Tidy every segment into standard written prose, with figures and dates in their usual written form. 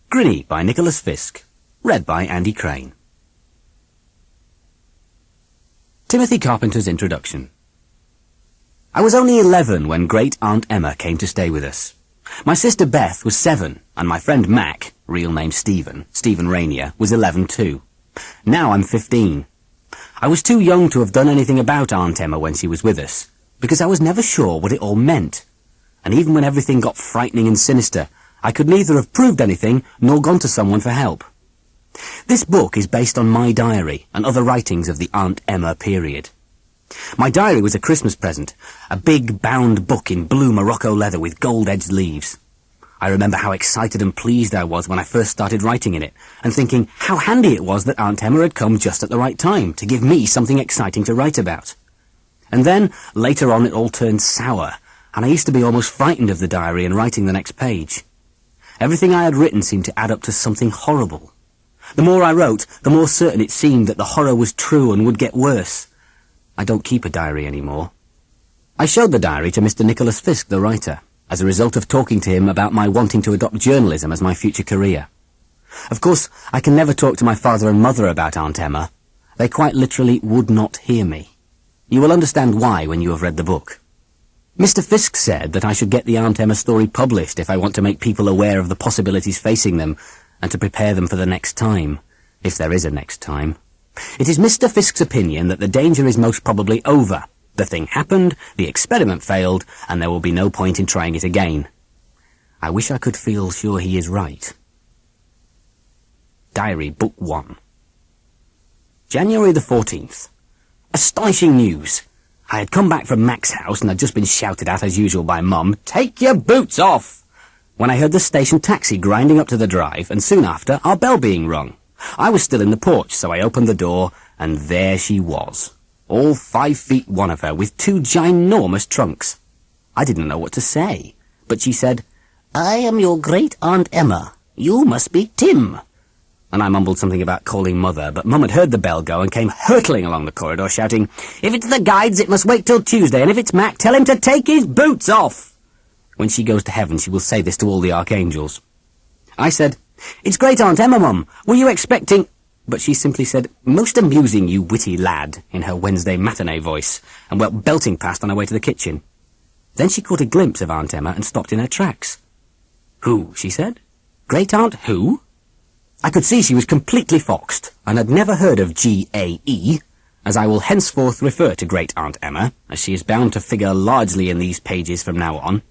Grinny by Nicholas Fisk. Read by Andy Crane. Timothy Carpenter's Introduction. I was only 11 when Great Aunt Emma came to stay with us. My sister Beth was 7, and my friend Mac, real name Stephen Rainier, was 11 too. Now I'm 15. I was too young to have done anything about Aunt Emma when she was with us, because I was never sure what it all meant. And even when everything got frightening and sinister, I could neither have proved anything nor gone to someone for help. This book is based on my diary and other writings of the Aunt Emma period. My diary was a Christmas present, a big bound book in blue Morocco leather with gold-edged leaves. I remember how excited and pleased I was when I first started writing in it, and thinking how handy it was that Aunt Emma had come just at the right time to give me something exciting to write about. And then, later on, it all turned sour, and I used to be almost frightened of the diary and writing the next page. Everything I had written seemed to add up to something horrible. The more I wrote, the more certain it seemed that the horror was true and would get worse. I don't keep a diary anymore. I showed the diary to Mr. Nicholas Fisk, the writer, as a result of talking to him about my wanting to adopt journalism as my future career. Of course, I can never talk to my father and mother about Aunt Emma. They quite literally would not hear me. You will understand why when you have read the book. Mr. Fisk said that I should get the Aunt Emma story published if I want to make people aware of the possibilities facing them and to prepare them for the next time, if there is a next time. It is Mr. Fisk's opinion that the danger is most probably over. The thing happened, the experiment failed, and there will be no point in trying it again. I wish I could feel sure he is right. Diary, Book 1. January the 14th. Astonishing news! I had come back from Mac's house and had just been shouted at as usual by Mum, "Take your boots off!" when I heard the station taxi grinding up to the drive, and soon after our bell being rung. I was still in the porch, so I opened the door, and there she was, all 5 feet one of her, with 2 ginormous trunks. I didn't know what to say, but she said, "I am your great Aunt Emma. You must be Tim." And I mumbled something about calling Mother, but Mum had heard the bell go and came hurtling along the corridor shouting, "If it's the guides, it must wait till Tuesday, and if it's Mac, tell him to take his boots off." When she goes to heaven, she will say this to all the archangels. I said, "It's great Aunt Emma, Mum. Were you expecting—" But she simply said, "Most amusing, you witty lad," in her Wednesday matinee voice, and went belting past on her way to the kitchen. Then she caught a glimpse of Aunt Emma and stopped in her tracks. "Who?" she said. "Great Aunt who?" I could see she was completely foxed, and had never heard of G-A-E, as I will henceforth refer to Great Aunt Emma, as she is bound to figure largely in these pages from now on.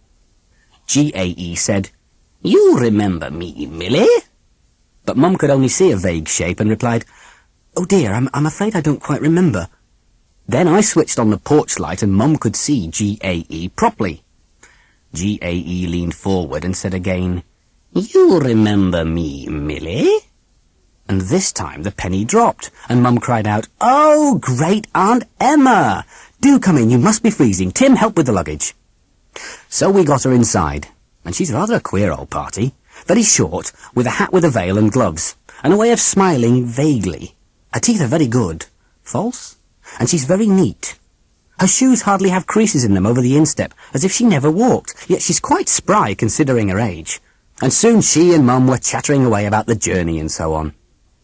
G-A-E said, "You remember me, Millie?" But Mum could only see a vague shape and replied, "Oh dear, I'm afraid I don't quite remember." Then I switched on the porch light and Mum could see G-A-E properly. G-A-E leaned forward and said again, "You remember me, Millie?" And this time the penny dropped, and Mum cried out, "Oh, Great Aunt Emma! Do come in, you must be freezing. Tim, help with the luggage." So we got her inside, and she's rather a queer old party. Very short, with a hat with a veil and gloves, and a way of smiling vaguely. Her teeth are very good. False? And she's very neat. Her shoes hardly have creases in them over the instep, as if she never walked, yet she's quite spry considering her age. And soon she and Mum were chattering away about the journey and so on.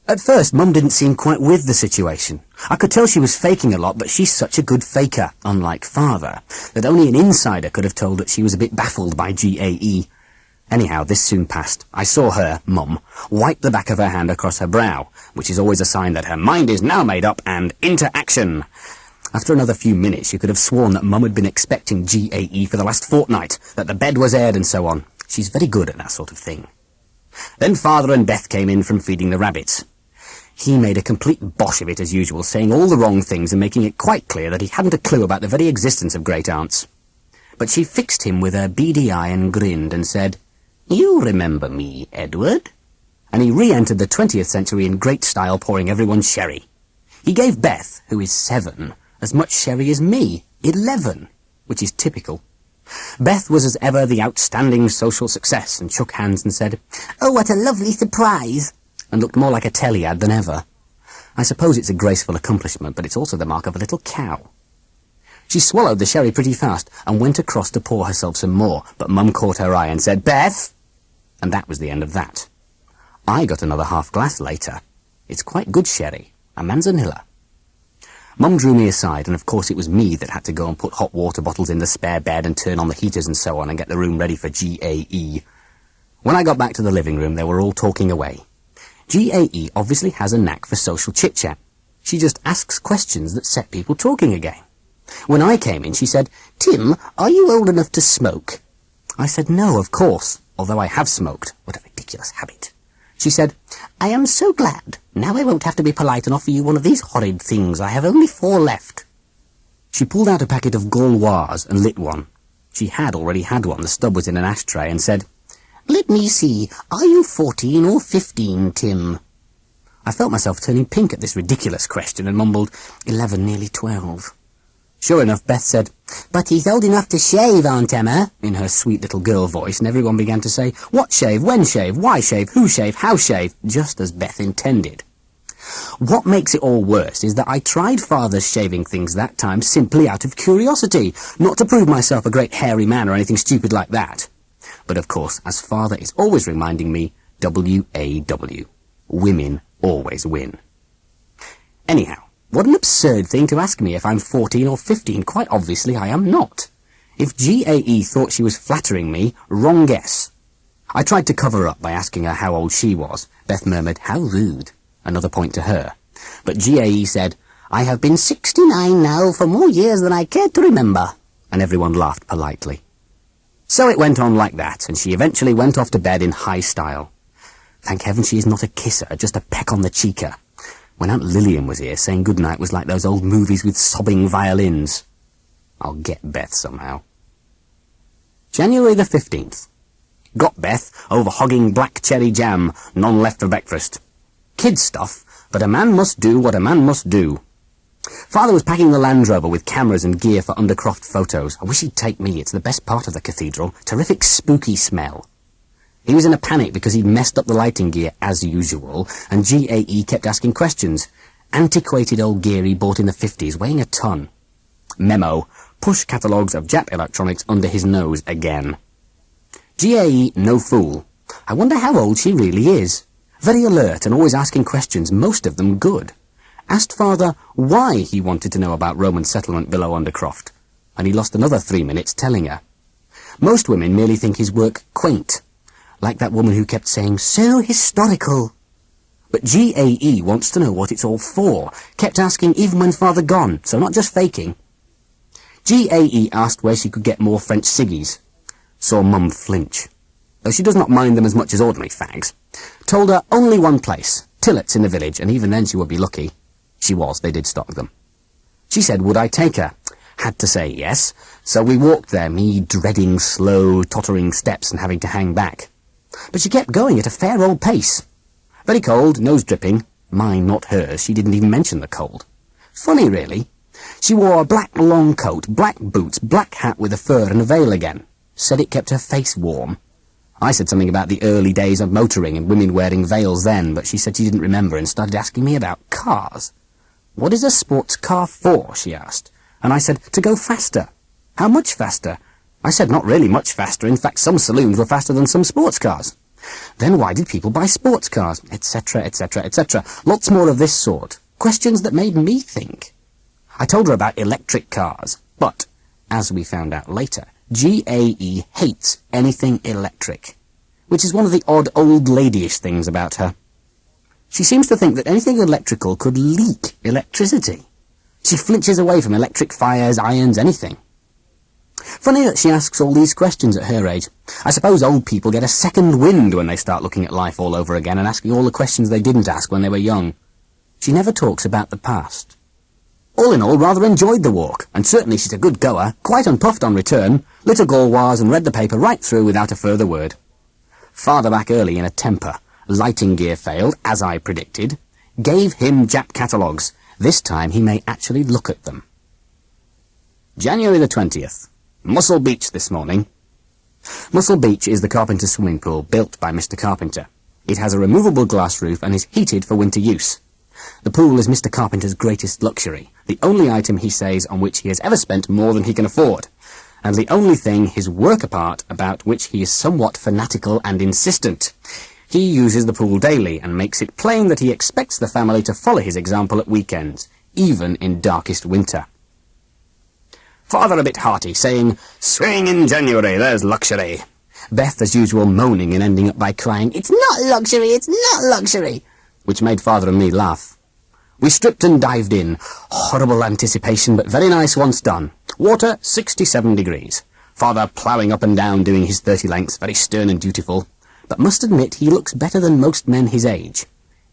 At first, Mum didn't seem quite with the situation. I could tell she was faking a lot, but she's such a good faker, unlike Father, that only an insider could have told that she was a bit baffled by G-A-E. Anyhow, this soon passed. I saw her, Mum, wipe the back of her hand across her brow, which is always a sign that her mind is now made up and into action. After another few minutes, you could have sworn that Mum had been expecting G-A-E for the last fortnight, that the bed was aired and so on. She's very good at that sort of thing. Then Father and Beth came in from feeding the rabbits. He made a complete bosh of it as usual, saying all the wrong things and making it quite clear that he hadn't a clue about the very existence of great-aunts. But she fixed him with her beady eye and grinned and said, "You remember me, Edward?" And he re-entered the 20th century in great style, pouring everyone sherry. He gave Beth, who is 7, as much sherry as me, 11, which is typical. Beth was as ever the outstanding social success, and shook hands and said, "Oh, what a lovely surprise," and looked more like a telly ad than ever. I suppose it's a graceful accomplishment, but it's also the mark of a little cow. She swallowed the sherry pretty fast, and went across to pour herself some more, but Mum caught her eye and said, "Beth!" And that was the end of that. I got another half glass later. It's quite good sherry, a manzanilla. Mum drew me aside, and of course it was me that had to go and put hot water bottles in the spare bed and turn on the heaters and so on and get the room ready for GAE. When I got back to the living room, they were all talking away. GAE obviously has a knack for social chit-chat. She just asks questions that set people talking again. When I came in, she said, "Tim, are you old enough to smoke?" I said, "No, of course, although I have smoked. What a ridiculous habit." She said, "I am so glad. Now I won't have to be polite and offer you one of these horrid things. I have only 4 left." She pulled out a packet of Gauloises and lit one. She had already had one. The stub was in an ashtray, and said, "Let me see. Are you 14 or 15, Tim?" I felt myself turning pink at this ridiculous question and mumbled, 11, nearly 12. Sure enough, Beth said, "But he's old enough to shave, Aunt Emma," in her sweet little girl voice, and everyone began to say, "What shave? When shave? Why shave? Who shave? How shave?" just as Beth intended. What makes it all worse is that I tried Father's shaving things that time simply out of curiosity, not to prove myself a great hairy man or anything stupid like that. But of course, as Father is always reminding me, WAW. Women always win. Anyhow, what an absurd thing to ask me if I'm 14 or 15. Quite obviously I am not. If GAE thought she was flattering me, wrong guess. I tried to cover up by asking her how old she was. Beth murmured, "How rude." Another point to her. But GAE said, "I have been 69 now for more years than I care to remember." And everyone laughed politely. So it went on like that, and she eventually went off to bed in high style. Thank heaven she is not a kisser, just a peck on the cheeker. When Aunt Lillian was here, saying goodnight was like those old movies with sobbing violins. I'll get Beth somehow. January the 15th. Got Beth over hogging black cherry jam, none left for breakfast. Kid stuff, but a man must do what a man must do. Father was packing the Land Rover with cameras and gear for Undercroft photos. I wish he'd take me, it's the best part of the cathedral. Terrific spooky smell. He was in a panic because he'd messed up the lighting gear, as usual, and GAE kept asking questions. Antiquated old gear he bought in the 50s, weighing a ton. Memo, push catalogues of Jap electronics under his nose again. GAE, no fool. I wonder how old she really is. Very alert and always asking questions, most of them good. Asked Father why he wanted to know about Roman settlement below Undercroft, and he lost another 3 minutes telling her. Most women merely think his work quaint, like that woman who kept saying, "So historical." But GAE wants to know what it's all for, kept asking even when Father gone, so not just faking. GAE asked where she could get more French ciggies. Saw Mum flinch, though she does not mind them as much as ordinary fags. Told her only one place, Tillet's in the village, and even then she would be lucky. She was, they did stock them. She said, would I take her? Had to say yes, so we walked there, me dreading slow, tottering steps and having to hang back. But she kept going at a fair old pace. Very cold, nose dripping. Mine, not hers, she didn't even mention the cold. Funny, really. She wore a black long coat, black boots, black hat with a fur and a veil again. Said it kept her face warm. I said something about the early days of motoring and women wearing veils then, but she said she didn't remember and started asking me about cars. What is a sports car for, she asked. And I said, to go faster. How much faster? I said, not really much faster. In fact, some saloons were faster than some sports cars. Then why did people buy sports cars? Etc., etc., etc. Lots more of this sort. Questions that made me think. I told her about electric cars, but, as we found out later, GAE hates anything electric, which is one of the odd old ladyish things about her. She seems to think that anything electrical could leak electricity. She flinches away from electric fires, irons, anything. Funny that she asks all these questions at her age. I suppose old people get a second wind when they start looking at life all over again and asking all the questions they didn't ask when they were young. She never talks about the past. All in all, rather enjoyed the walk, and certainly she's a good goer, quite unpuffed on return, lit a Gauloise and read the paper right through without a further word. Father back early in a temper. Lighting gear failed, as I predicted. Gave him Jap catalogues. This time he may actually look at them. January the 20th. Muscle Beach this morning. Muscle Beach is the Carpenter's swimming pool built by Mr. Carpenter. It has a removable glass roof and is heated for winter use. The pool is Mr. Carpenter's greatest luxury, the only item, he says, on which he has ever spent more than he can afford, and the only thing, his work apart, about which he is somewhat fanatical and insistent. He uses the pool daily and makes it plain that he expects the family to follow his example at weekends, even in darkest winter. Father a bit hearty, saying, "Swing in January, there's luxury." Beth, as usual, moaning and ending up by crying, "It's not luxury, it's not luxury," which made Father and me laugh. We stripped and dived in. Horrible anticipation, but very nice once done. Water, 67 degrees. Father ploughing up and down, doing his 30 lengths, very stern and dutiful. But must admit he looks better than most men his age.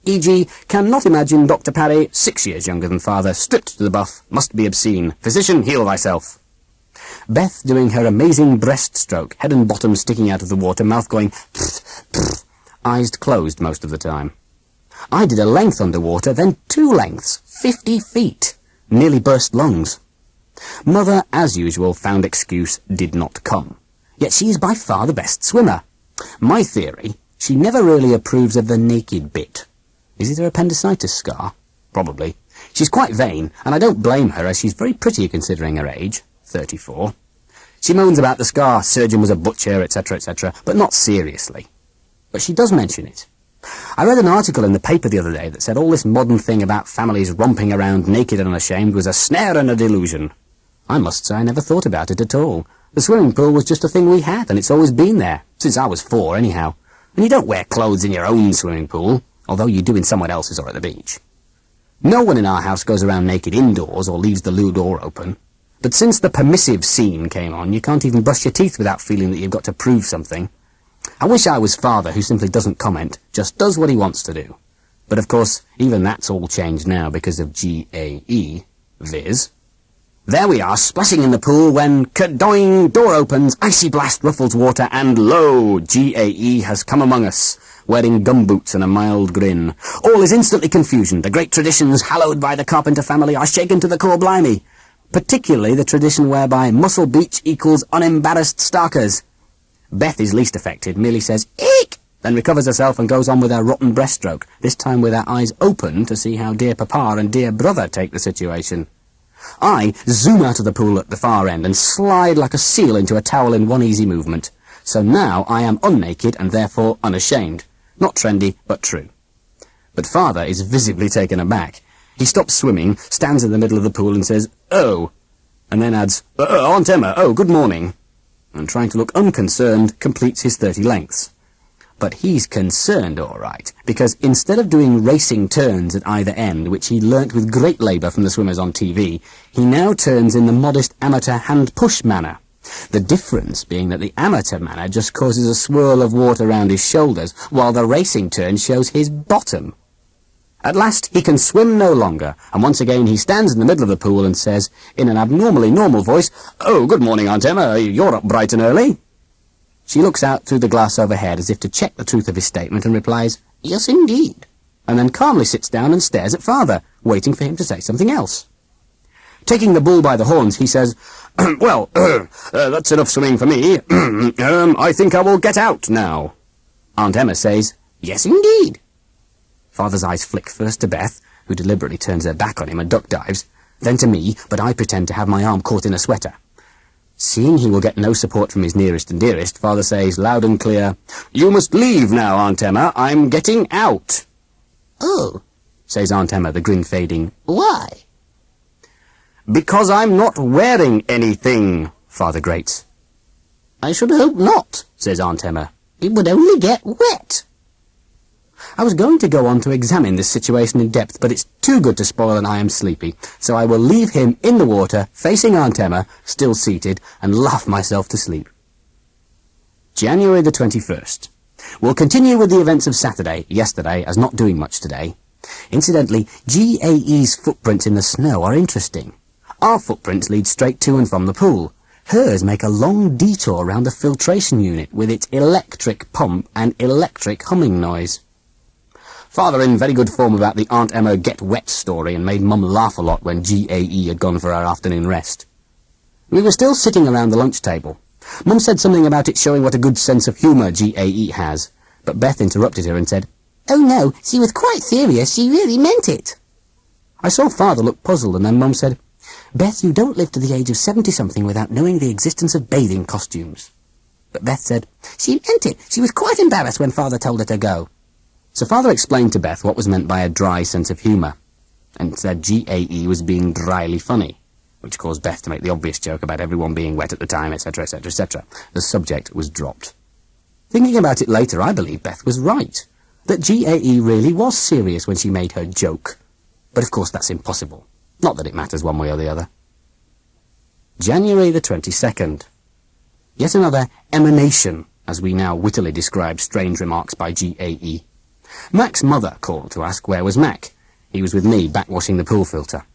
E.g., cannot imagine Dr. Parry, 6 years younger than Father, stripped to the buff, must be obscene. Physician, heal thyself. Beth doing her amazing breaststroke, head and bottom sticking out of the water, mouth going pfft, pfft, eyes closed most of the time. I did a length underwater, then 2 lengths, 50 feet. Nearly burst lungs. Mother, as usual, found excuse, did not come. Yet she's by far the best swimmer. My theory, she never really approves of the naked bit. Is it her appendicitis scar? Probably. She's quite vain, and I don't blame her, as she's very pretty considering her age, 34. She moans about the scar, surgeon was a butcher, etc., etc., but not seriously. But she does mention it. I read an article in the paper the other day that said all this modern thing about families romping around naked and unashamed was a snare and a delusion. I must say I never thought about it at all. The swimming pool was just a thing we had, and it's always been there, since I was 4 anyhow. And you don't wear clothes in your own swimming pool, although you do in someone else's or at the beach. No one in our house goes around naked indoors or leaves the loo door open. But since the permissive scene came on, you can't even brush your teeth without feeling that you've got to prove something. I wish I was Father, who simply doesn't comment, just does what he wants to do. But of course, even that's all changed now because of GAE, viz. There we are, splashing in the pool when, kadoing, door opens, icy blast ruffles water, and lo, GAE has come among us, wearing gumboots and a mild grin. All is instantly confusion. The great traditions hallowed by the Carpenter family are shaken to the core blimey. Particularly the tradition whereby Muscle Beach equals unembarrassed starkers. Beth is least affected, merely says, "Eek!" then recovers herself and goes on with her rotten breaststroke, this time with her eyes open to see how dear Papa and dear brother take the situation. I zoom out of the pool at the far end and slide like a seal into a towel in one easy movement. So now I am unnaked and therefore unashamed. Not trendy, but true. But Father is visibly taken aback. He stops swimming, stands in the middle of the pool and says, "Oh," and then adds, "Aunt Emma, oh, good morning," and trying to look unconcerned, completes his 30 lengths. But he's concerned, all right, because instead of doing racing turns at either end, which he learnt with great labour from the swimmers on TV, he now turns in the modest amateur hand-push manner. The difference being that the amateur manner just causes a swirl of water round his shoulders, while the racing turn shows his bottom. At last he can swim no longer, and once again he stands in the middle of the pool and says, in an abnormally normal voice, "Oh, good morning, Aunt Emma, you're up bright and early." She looks out through the glass overhead as if to check the truth of his statement and replies, "Yes, indeed," and then calmly sits down and stares at Father, waiting for him to say something else. Taking the bull by the horns, he says, "Well, that's enough swimming for me. I think I will get out now." Aunt Emma says, "Yes, indeed." Father's eyes flick first to Beth, who deliberately turns her back on him and duck dives, then to me, but I pretend to have my arm caught in a sweater. Seeing he will get no support from his nearest and dearest, Father says loud and clear, "You must leave now, Aunt Emma. I'm getting out." "Oh," says Aunt Emma, the grin fading. "Why?" "Because I'm not wearing anything," Father grates. "I should hope not," says Aunt Emma. "It would only get wet." I was going to go on to examine this situation in depth, but it's too good to spoil and I am sleepy, so I will leave him in the water, facing Aunt Emma, still seated, and laugh myself to sleep. January the 21st. We'll continue with the events of yesterday, as not doing much today. Incidentally, GAE's footprints in the snow are interesting. Our footprints lead straight to and from the pool. Hers make a long detour around the filtration unit with its electric pump and electric humming noise. Father in very good form about the Aunt Emma get wet story and made Mum laugh a lot when GAE had gone for her afternoon rest. We were still sitting around the lunch table. Mum said something about it showing what a good sense of humour GAE has, but Beth interrupted her and said, "Oh no, she was quite serious, she really meant it." I saw Father look puzzled, and then Mum said, "Beth, you don't live to the age of 70-something without knowing the existence of bathing costumes." But Beth said, "She meant it. She was quite embarrassed when Father told her to go." So Father explained to Beth what was meant by a dry sense of humour, and said GAE was being dryly funny, which caused Beth to make the obvious joke about everyone being wet at the time, etc., etc., etc. The subject was dropped. Thinking about it later, I believe Beth was right, that GAE really was serious when she made her joke. But of course that's impossible. Not that it matters one way or the other. January the 22nd. Yet another emanation, as we now wittily describe strange remarks by GAE. Mac's mother called to ask where was Mac. He was with me, backwashing the pool filter.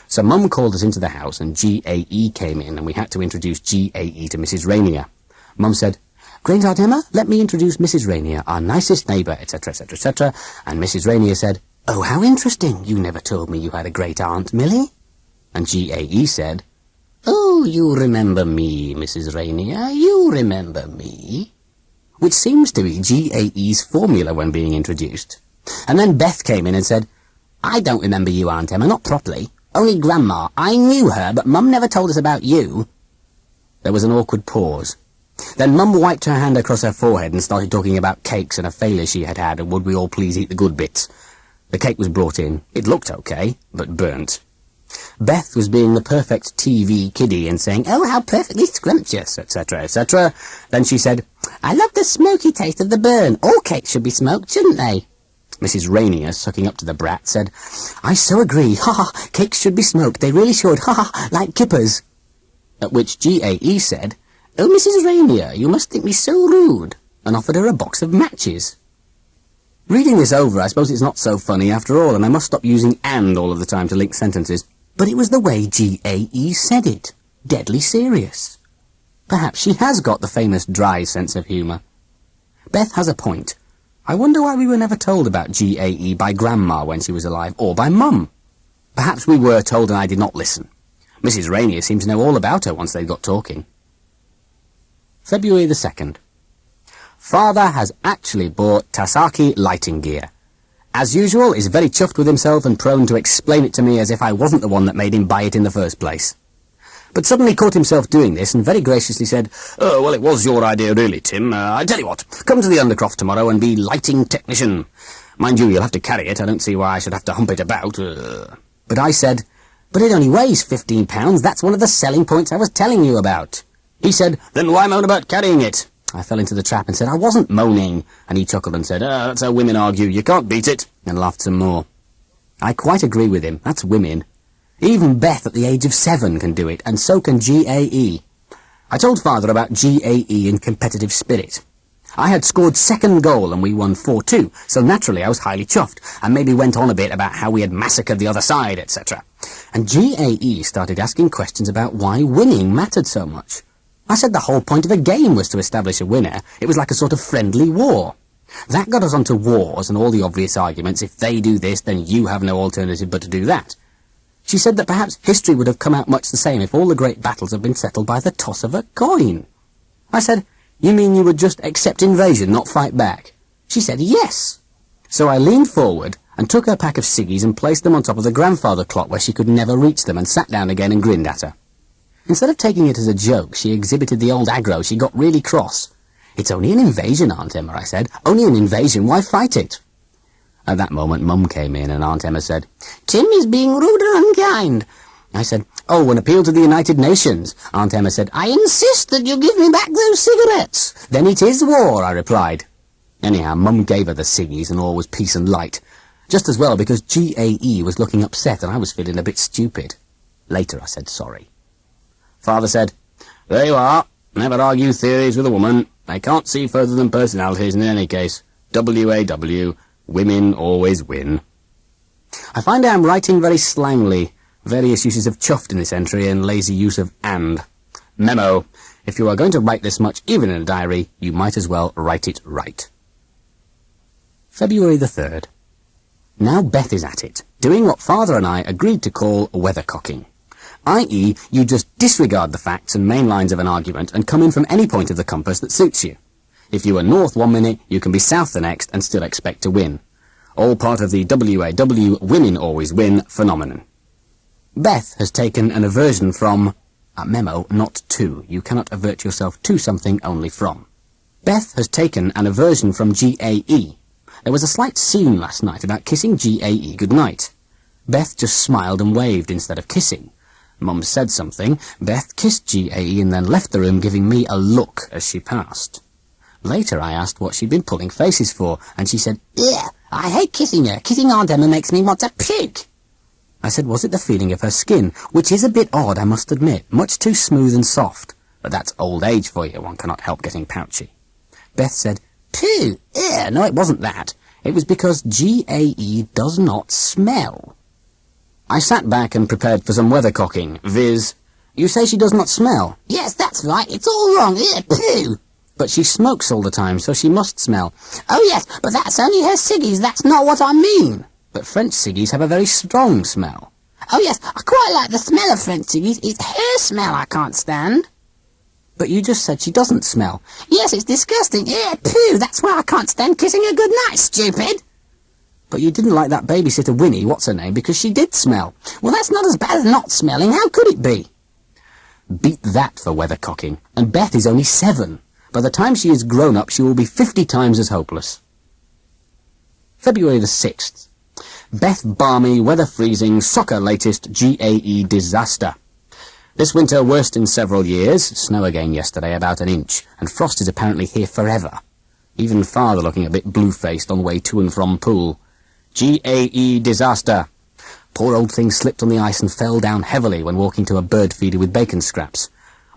So Mum called us into the house, and GAE came in, and we had to introduce GAE to Mrs. Rainier. Mum said, "Great Aunt Emma, let me introduce Mrs. Rainier, our nicest neighbour," etc., etc., etc., and Mrs. Rainier said, "Oh, how interesting. You never told me you had a great aunt, Millie." And GAE said, "Oh, you remember me, Mrs. Rainier, you remember me," which seems to be GAE's formula when being introduced. And then Beth came in and said, "I don't remember you, Aunt Emma, not properly. Only Grandma. I knew her, but Mum never told us about you." There was an awkward pause. Then Mum wiped her hand across her forehead and started talking about cakes and a failure she had had, and would we all please eat the good bits. The cake was brought in. It looked okay, but burnt. Beth was being the perfect TV kiddie and saying, "Oh, how perfectly scrumptious," etc., etc. Then she said, "I love the smoky taste of the burn. All cakes should be smoked, shouldn't they?" Mrs. Rainier, sucking up to the brat, said, "I so agree. Ha ha, cakes should be smoked. They really should. Ha ha, like kippers." At which GAE said, "Oh, Mrs. Rainier, you must think me so rude," and offered her a box of matches. Reading this over, I suppose it's not so funny after all, and I must stop using "and" all of the time to link sentences. But it was the way GAE said it. Deadly serious. Perhaps she has got the famous dry sense of humour. Beth has a point. I wonder why we were never told about GAE by Grandma when she was alive, or by Mum. Perhaps we were told and I did not listen. Mrs. Rainier seemed to know all about her once they got talking. February the 2nd. Father has actually bought Tasaki lighting gear. As usual, is very chuffed with himself and prone to explain it to me as if I wasn't the one that made him buy it in the first place. But suddenly caught himself doing this and very graciously said, "Oh, well, it was your idea really, Tim. I tell you what, come to the Undercroft tomorrow and be lighting technician. Mind you, you'll have to carry it. I don't see why I should have to hump it about." But I said, "But it only weighs 15 pounds. That's one of the selling points I was telling you about." He said, "Then why moan about carrying it?" I fell into the trap and said, "I wasn't moaning," and he chuckled and said, "That's how women argue, you can't beat it," and laughed some more. I quite agree with him, that's women. Even Beth at the age of 7 can do it, and so can GAE. I told Father about GAE and competitive spirit. I had scored second goal and we won 4-2, so naturally I was highly chuffed, and maybe went on a bit about how we had massacred the other side, etc. And GAE started asking questions about why winning mattered so much. I said the whole point of a game was to establish a winner. It was like a sort of friendly war. That got us onto wars and all the obvious arguments. If they do this, then you have no alternative but to do that. She said that perhaps history would have come out much the same if all the great battles had been settled by the toss of a coin. I said, "You mean you would just accept invasion, not fight back?" She said, "Yes." So I leaned forward and took her pack of ciggies and placed them on top of the grandfather clock where she could never reach them, and sat down again and grinned at her. Instead of taking it as a joke, she exhibited the old aggro. She got really cross. "It's only an invasion, Aunt Emma," I said. "Only an invasion, why fight it?" At that moment, Mum came in, and Aunt Emma said, "Tim is being rude and unkind." I said, "Oh, an appeal to the United Nations." Aunt Emma said, "I insist that you give me back those cigarettes." "Then it is war," I replied. Anyhow, Mum gave her the ciggies, and all was peace and light. Just as well, because GAE was looking upset, and I was feeling a bit stupid. Later, I said sorry. Father said, "There you are. Never argue theories with a woman. They can't see further than personalities, and in any case, WAW, women always win." I find I am writing very slangly, various uses of chuffed in this entry, and lazy use of "and." Memo: if you are going to write this much, even in a diary, you might as well write it right. February the 3rd. Now Beth is at it, doing what Father and I agreed to call weathercocking. i.e., you just disregard the facts and main lines of an argument and come in from any point of the compass that suits you. If you are north 1 minute, you can be south the next and still expect to win. All part of the WAW women always win phenomenon. Beth has taken an aversion from, memo, not to. You cannot avert yourself to something, only from. Beth has taken an aversion from GAE. There was a slight scene last night about kissing GAE goodnight. Beth just smiled and waved instead of kissing. Mum said something, Beth kissed GAE and then left the room, giving me a look as she passed. Later I asked what she'd been pulling faces for, and she said, "Ugh, I hate kissing her. Kissing Aunt Emma makes me want to puke." I said, was it the feeling of her skin, which is a bit odd, I must admit, much too smooth and soft. But that's old age for you, one cannot help getting pouchy. Beth said, "Pooh, no, it wasn't that. It was because GAE does not smell." I sat back and prepared for some weathercocking, viz. "You say she does not smell?" "Yes, that's right, it's all wrong, pooh." "But she smokes all the time, so she must smell." "Oh yes, but that's only her ciggies, that's not what I mean." "But French ciggies have a very strong smell." "Oh yes, I quite like the smell of French ciggies, it's her smell I can't stand." "But you just said she doesn't smell." "Yes, it's disgusting, pooh, that's why I can't stand kissing her goodnight, stupid." "But you didn't like that babysitter Winnie, what's her name, because she did smell." "Well, that's not as bad as not smelling, how could it be?" Beat that for weathercocking, and Beth is only 7. By the time she is grown up, she will be 50 times as hopeless. February the 6th. Beth balmy, weather freezing, soccer latest, GAE disaster. This winter worst in several years, snow again yesterday, about an inch, and frost is apparently here forever. Even father looking a bit blue-faced on the way to and from pool. GAE disaster. Poor old thing slipped on the ice and fell down heavily when walking to a bird feeder with bacon scraps.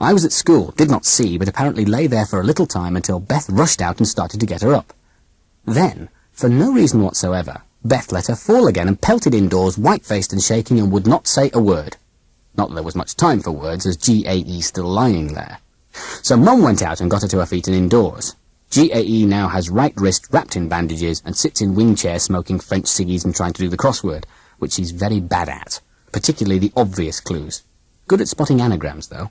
I was at school, did not see, but apparently lay there for a little time until Beth rushed out and started to get her up. Then, for no reason whatsoever, Beth let her fall again and pelted indoors, white-faced and shaking, and would not say a word. Not that there was much time for words, as GAE still lying there. So Mum went out and got her to her feet and indoors. GAE now has right wrist wrapped in bandages and sits in wing chair smoking French ciggies and trying to do the crossword, which she's very bad at, particularly the obvious clues. Good at spotting anagrams, though.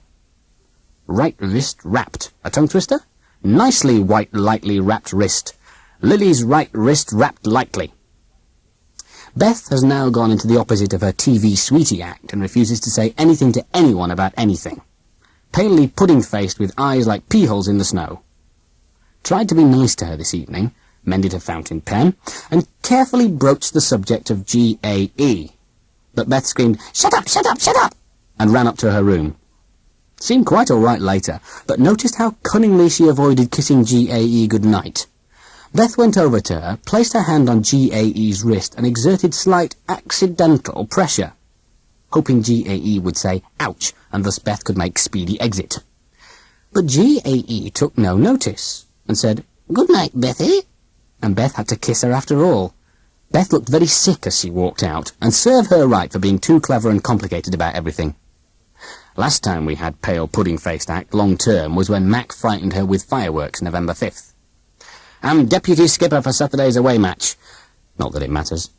Right wrist wrapped. A tongue twister? Nicely white, lightly wrapped wrist. Lily's right wrist wrapped lightly. Beth has now gone into the opposite of her TV sweetie act and refuses to say anything to anyone about anything. Palely pudding-faced with eyes like pea-holes in the snow. Tried to be nice to her this evening, mended her fountain pen, and carefully broached the subject of GAE. But Beth screamed, "Shut up, shut up, shut up!" and ran up to her room. Seemed quite all right later, but noticed how cunningly she avoided kissing GAE goodnight. Beth went over to her, placed her hand on GAE's wrist, and exerted slight accidental pressure, hoping GAE would say, "Ouch," and thus Beth could make speedy exit. But GAE took no notice, and said, "Good night, Bethy," and Beth had to kiss her after all. Beth looked very sick as she walked out, and serve her right for being too clever and complicated about everything. Last time we had pale pudding-faced act long-term was when Mac frightened her with fireworks November 5th. "I'm deputy skipper for Saturday's away match." Not that it matters.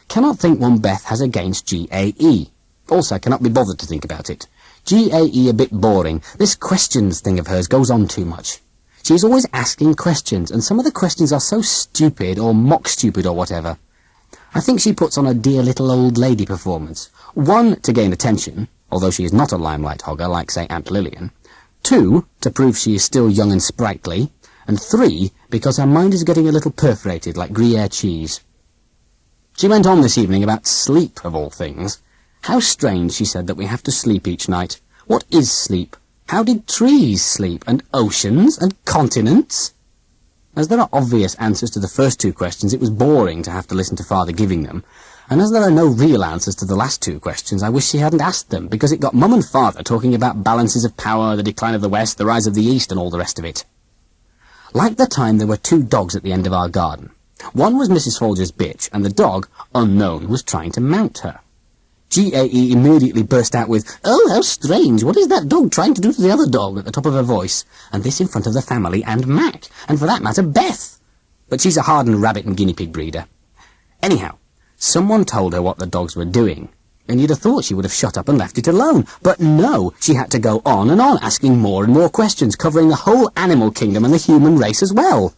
Cannot think what Beth has against GAE. Also cannot be bothered to think about it. GAE a bit boring. This questions thing of hers goes on too much. She is always asking questions, and some of the questions are so stupid or mock-stupid or whatever. I think she puts on a dear little old lady performance. 1, to gain attention, although she is not a limelight hogger like, say, Aunt Lillian. 2, to prove she is still young and sprightly. And 3, because her mind is getting a little perforated like Gruyere cheese. She went on this evening about sleep, of all things. How strange, she said, that we have to sleep each night. What is sleep? How did trees sleep? And oceans? And continents? As there are obvious answers to the first 2 questions, it was boring to have to listen to Father giving them. And as there are no real answers to the last 2 questions, I wish she hadn't asked them, because it got Mum and Father talking about balances of power, the decline of the West, the rise of the East, and all the rest of it. Like the time there were 2 dogs at the end of our garden. One was Mrs. Folger's bitch, and the dog, unknown, was trying to mount her. GAE immediately burst out with, "Oh, how strange, what is that dog trying to do to the other dog?" at the top of her voice, and this in front of the family and Mac, and for that matter, Beth. But she's a hardened rabbit and guinea pig breeder. Anyhow, someone told her what the dogs were doing, and you'd have thought she would have shut up and left it alone. But no, she had to go on and on, asking more and more questions, covering the whole animal kingdom and the human race as well.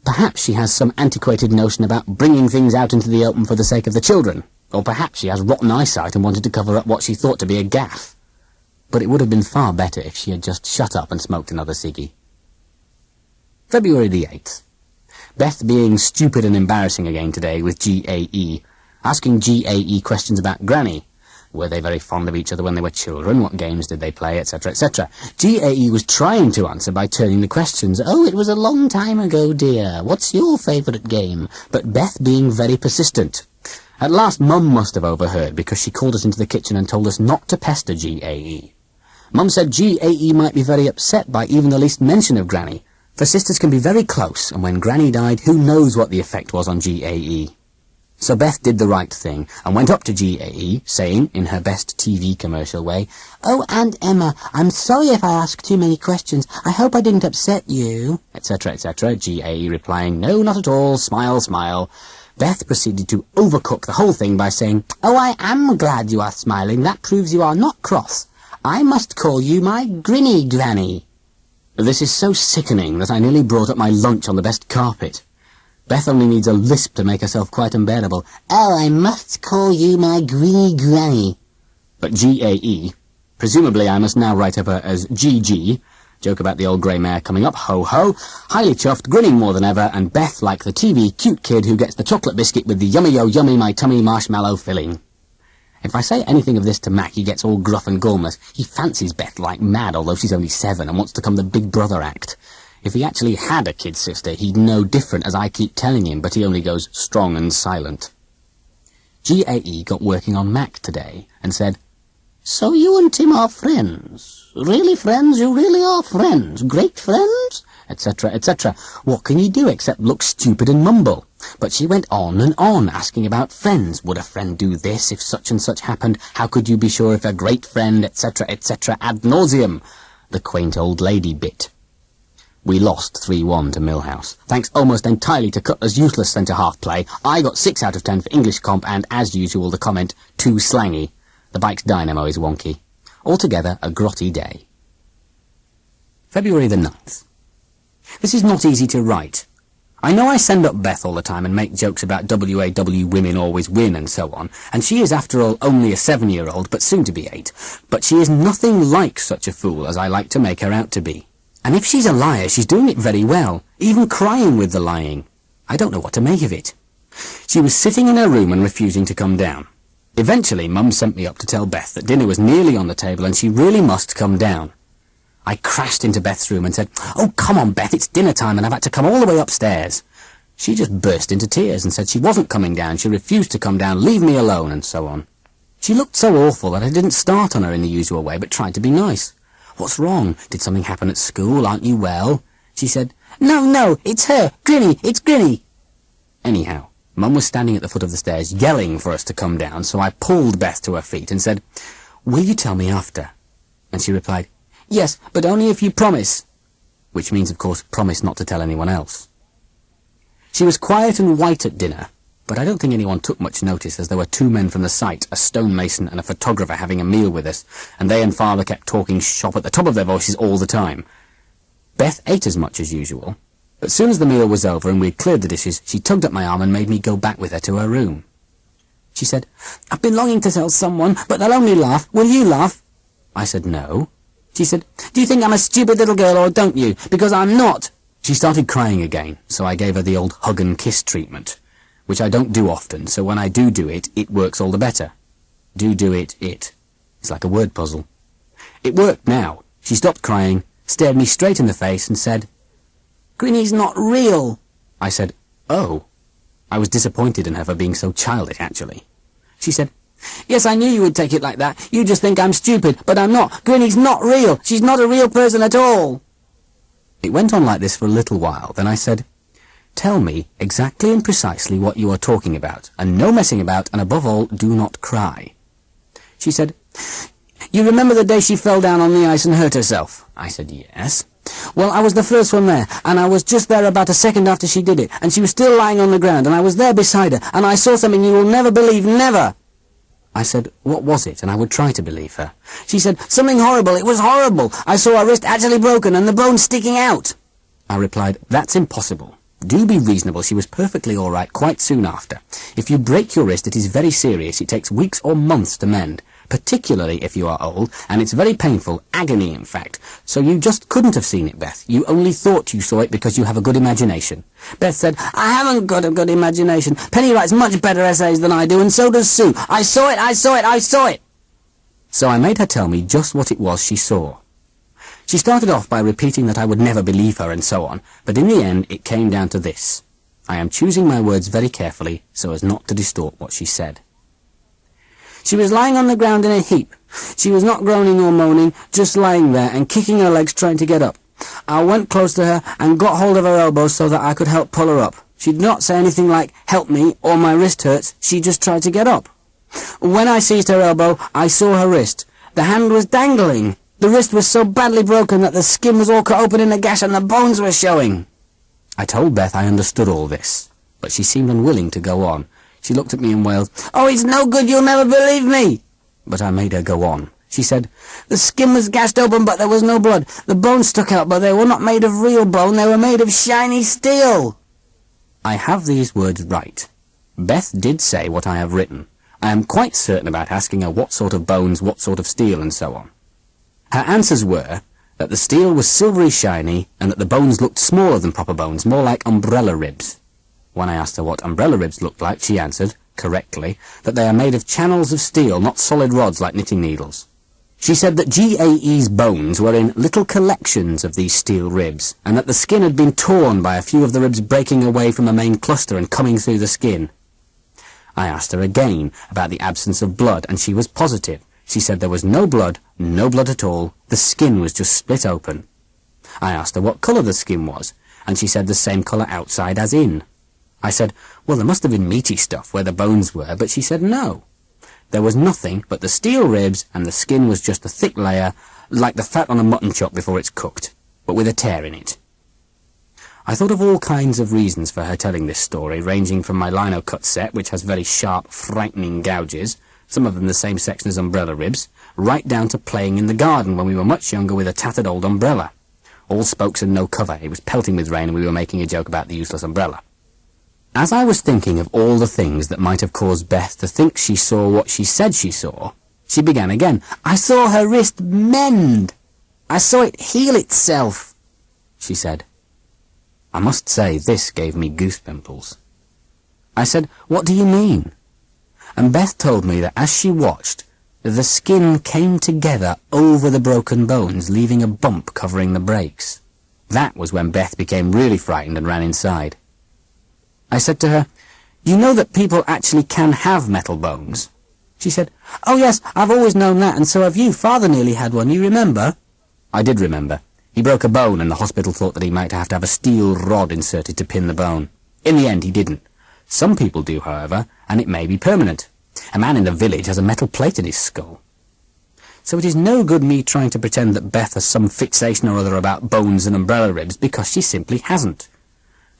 Perhaps she has some antiquated notion about bringing things out into the open for the sake of the children. Or perhaps she has rotten eyesight and wanted to cover up what she thought to be a gaffe. But it would have been far better if she had just shut up and smoked another ciggy. February the 8th. Beth being stupid and embarrassing again today with GAE, asking GAE questions about Granny. Were they very fond of each other when they were children? What games did they play, etc., etc.? GAE was trying to answer by turning the questions. Oh, it was a long time ago, dear. What's your favourite game? But Beth being very persistent. At last, Mum must have overheard, because she called us into the kitchen and told us not to pester GAE. Mum said GAE might be very upset by even the least mention of Granny, for sisters can be very close, and when Granny died, who knows what the effect was on GAE. So Beth did the right thing, and went up to GAE, saying, in her best TV commercial way, "Oh, Aunt Emma, I'm sorry if I ask too many questions. I hope I didn't upset you," etc., etc., GAE replying, "No, not at all, smile, smile." Beth proceeded to overcook the whole thing by saying, "Oh, I am glad you are smiling. That proves you are not cross. I must call you my Grinny Granny." This is so sickening that I nearly brought up my lunch on the best carpet. Beth only needs a lisp to make herself quite unbearable. "Oh, I must call you my Grinny Granny." But GAE, presumably I must now write up her as GG, joke about the old grey mare coming up, ho-ho, highly chuffed, grinning more than ever, and Beth like the TV cute kid who gets the chocolate biscuit with the yummy-yo-yummy my tummy marshmallow filling. If I say anything of this to Mac, he gets all gruff and gormless. He fancies Beth like mad, although she's only 7 and wants to come the big brother act. If he actually had a kid sister, he'd know different, as I keep telling him, but he only goes strong and silent. GAE got working on Mac today, and said, "So you and Tim are friends? Really friends? You really are friends? Great friends?" etc., etc. What can you do except look stupid and mumble? But she went on and on, asking about friends. Would a friend do this if such and such happened? How could you be sure if a great friend, etc., etc., ad nauseum? The quaint old lady bit. We lost 3-1 to Millhouse, thanks almost entirely to Cutler's useless centre-half play. I got 6 out of 10 for English comp, and, as usual, the comment, too slangy. The bike's dynamo is wonky. Altogether, a grotty day. February the 9th. This is not easy to write. I know I send up Beth all the time and make jokes about WAW women always win and so on, and she is, after all, only a 7-year-old, but soon to be 8. But she is nothing like such a fool as I like to make her out to be. And if she's a liar, she's doing it very well, even crying with the lying. I don't know what to make of it. She was sitting in her room and refusing to come down. Eventually, Mum sent me up to tell Beth that dinner was nearly on the table and she really must come down. I crashed into Beth's room and said, "Oh, come on, Beth, it's dinner time and I've had to come all the way upstairs." She just burst into tears and said she wasn't coming down, she refused to come down, leave me alone, and so on. She looked so awful that I didn't start on her in the usual way, but tried to be nice. "What's wrong? Did something happen at school? Aren't you well?" She said, No, it's her. Grinny, it's Grinny." Anyhow, Mum was standing at the foot of the stairs, yelling for us to come down, so I pulled Beth to her feet and said, "Will you tell me after?" And she replied, "Yes, but only if you promise." Which means, of course, promise not to tell anyone else. She was quiet and white at dinner, but I don't think anyone took much notice, as there were 2 men from the site, a stonemason and a photographer, having a meal with us, and they and Father kept talking shop at the top of their voices all the time. Beth ate as much as usual, but as soon as the meal was over and we'd cleared the dishes, she tugged at my arm and made me go back with her to her room. She said, "I've been longing to tell someone, but they'll only laugh. Will you laugh?" I said, "No." She said, "Do you think I'm a stupid little girl, or don't you? Because I'm not." She started crying again, so I gave her the old hug and kiss treatment, which I don't do often, so when I do it, it works all the better. Do it. It's like a word puzzle. It worked now. She stopped crying, stared me straight in the face, and said, "Grinny's not real." I said, "Oh." I was disappointed in her for being so childish, actually. She said, "Yes, I knew you would take it like that. You just think I'm stupid, but I'm not. Grinny's not real. She's not a real person at all." It went on like this for a little while, then I said, "Tell me exactly and precisely what you are talking about, and no messing about, and above all, do not cry." She said, "You remember the day she fell down on the ice and hurt herself?" I said, "Yes." "Well, I was the first one there, and I was just there about a second after she did it, and she was still lying on the ground, and I was there beside her, and I saw something you will never believe, never." I said, "What was it?" and I would try to believe her. She said, "Something horrible. It was horrible. I saw her wrist actually broken and the bone sticking out." I replied, "That's impossible. Do be reasonable. She was perfectly all right quite soon after. If you break your wrist, it is very serious. It takes weeks or months to mend. particularly if you are old, and it's very painful, agony in fact. So you just couldn't have seen it, Beth. You only thought you saw it because you have a good imagination. Beth said, I haven't got a good imagination. Penny writes much better essays than I do, and so does Sue. I saw it, I saw it, I saw it! So I made her tell me just what it was she saw. She started off by repeating that I would never believe her and so on, but in the end it came down to this. I am choosing my words very carefully so as not to distort what she said. She was lying on the ground in a heap. She was not groaning or moaning, just lying there and kicking her legs trying to get up. I went close to her and got hold of her elbows so that I could help pull her up. She did not say anything like, help me, or my wrist hurts. She just tried to get up. When I seized her elbow, I saw her wrist. The hand was dangling. The wrist was so badly broken that the skin was all cut open in a gash and the bones were showing. I told Beth I understood all this, but she seemed unwilling to go on. She looked at me and wailed, oh, it's no good, you'll never believe me. But I made her go on. She said, the skin was gashed open, but there was no blood. The bones stuck out, but they were not made of real bone, they were made of shiny steel. I have these words right. Beth did say what I have written. I am quite certain about asking her what sort of bones, what sort of steel, and so on. Her answers were that the steel was silvery shiny and that the bones looked smaller than proper bones, more like umbrella ribs. When I asked her what umbrella ribs looked like, she answered, correctly, that they are made of channels of steel, not solid rods like knitting needles. She said that GAE's bones were in little collections of these steel ribs, and that the skin had been torn by a few of the ribs breaking away from a main cluster and coming through the skin. I asked her again about the absence of blood, and she was positive. She said there was no blood at all, the skin was just split open. I asked her what colour the skin was, and she said the same colour outside as in. I said, well, there must have been meaty stuff where the bones were, but she said no. There was nothing but the steel ribs, and the skin was just a thick layer, like the fat on a mutton chop before it's cooked, but with a tear in it. I thought of all kinds of reasons for her telling this story, ranging from my lino cut set, which has very sharp, frightening gouges, some of them the same section as umbrella ribs, right down to playing in the garden when we were much younger with a tattered old umbrella. All spokes and no cover. It was pelting with rain and we were making a joke about the useless umbrella. As I was thinking of all the things that might have caused Beth to think she saw what she said she saw, she began again. I saw her wrist mend. I saw it heal itself, she said. I must say this gave me goose pimples. I said, what do you mean? And Beth told me that as she watched, the skin came together over the broken bones, leaving a bump covering the breaks. That was when Beth became really frightened and ran inside. I said to her, you know that people actually can have metal bones? She said, oh yes, I've always known that, and so have you. Father nearly had one, you remember? I did remember. He broke a bone and the hospital thought that he might have to have a steel rod inserted to pin the bone. In the end, he didn't. Some people do, however, and it may be permanent. A man in the village has a metal plate in his skull. So it is no good me trying to pretend that Beth has some fixation or other about bones and umbrella ribs, because she simply hasn't.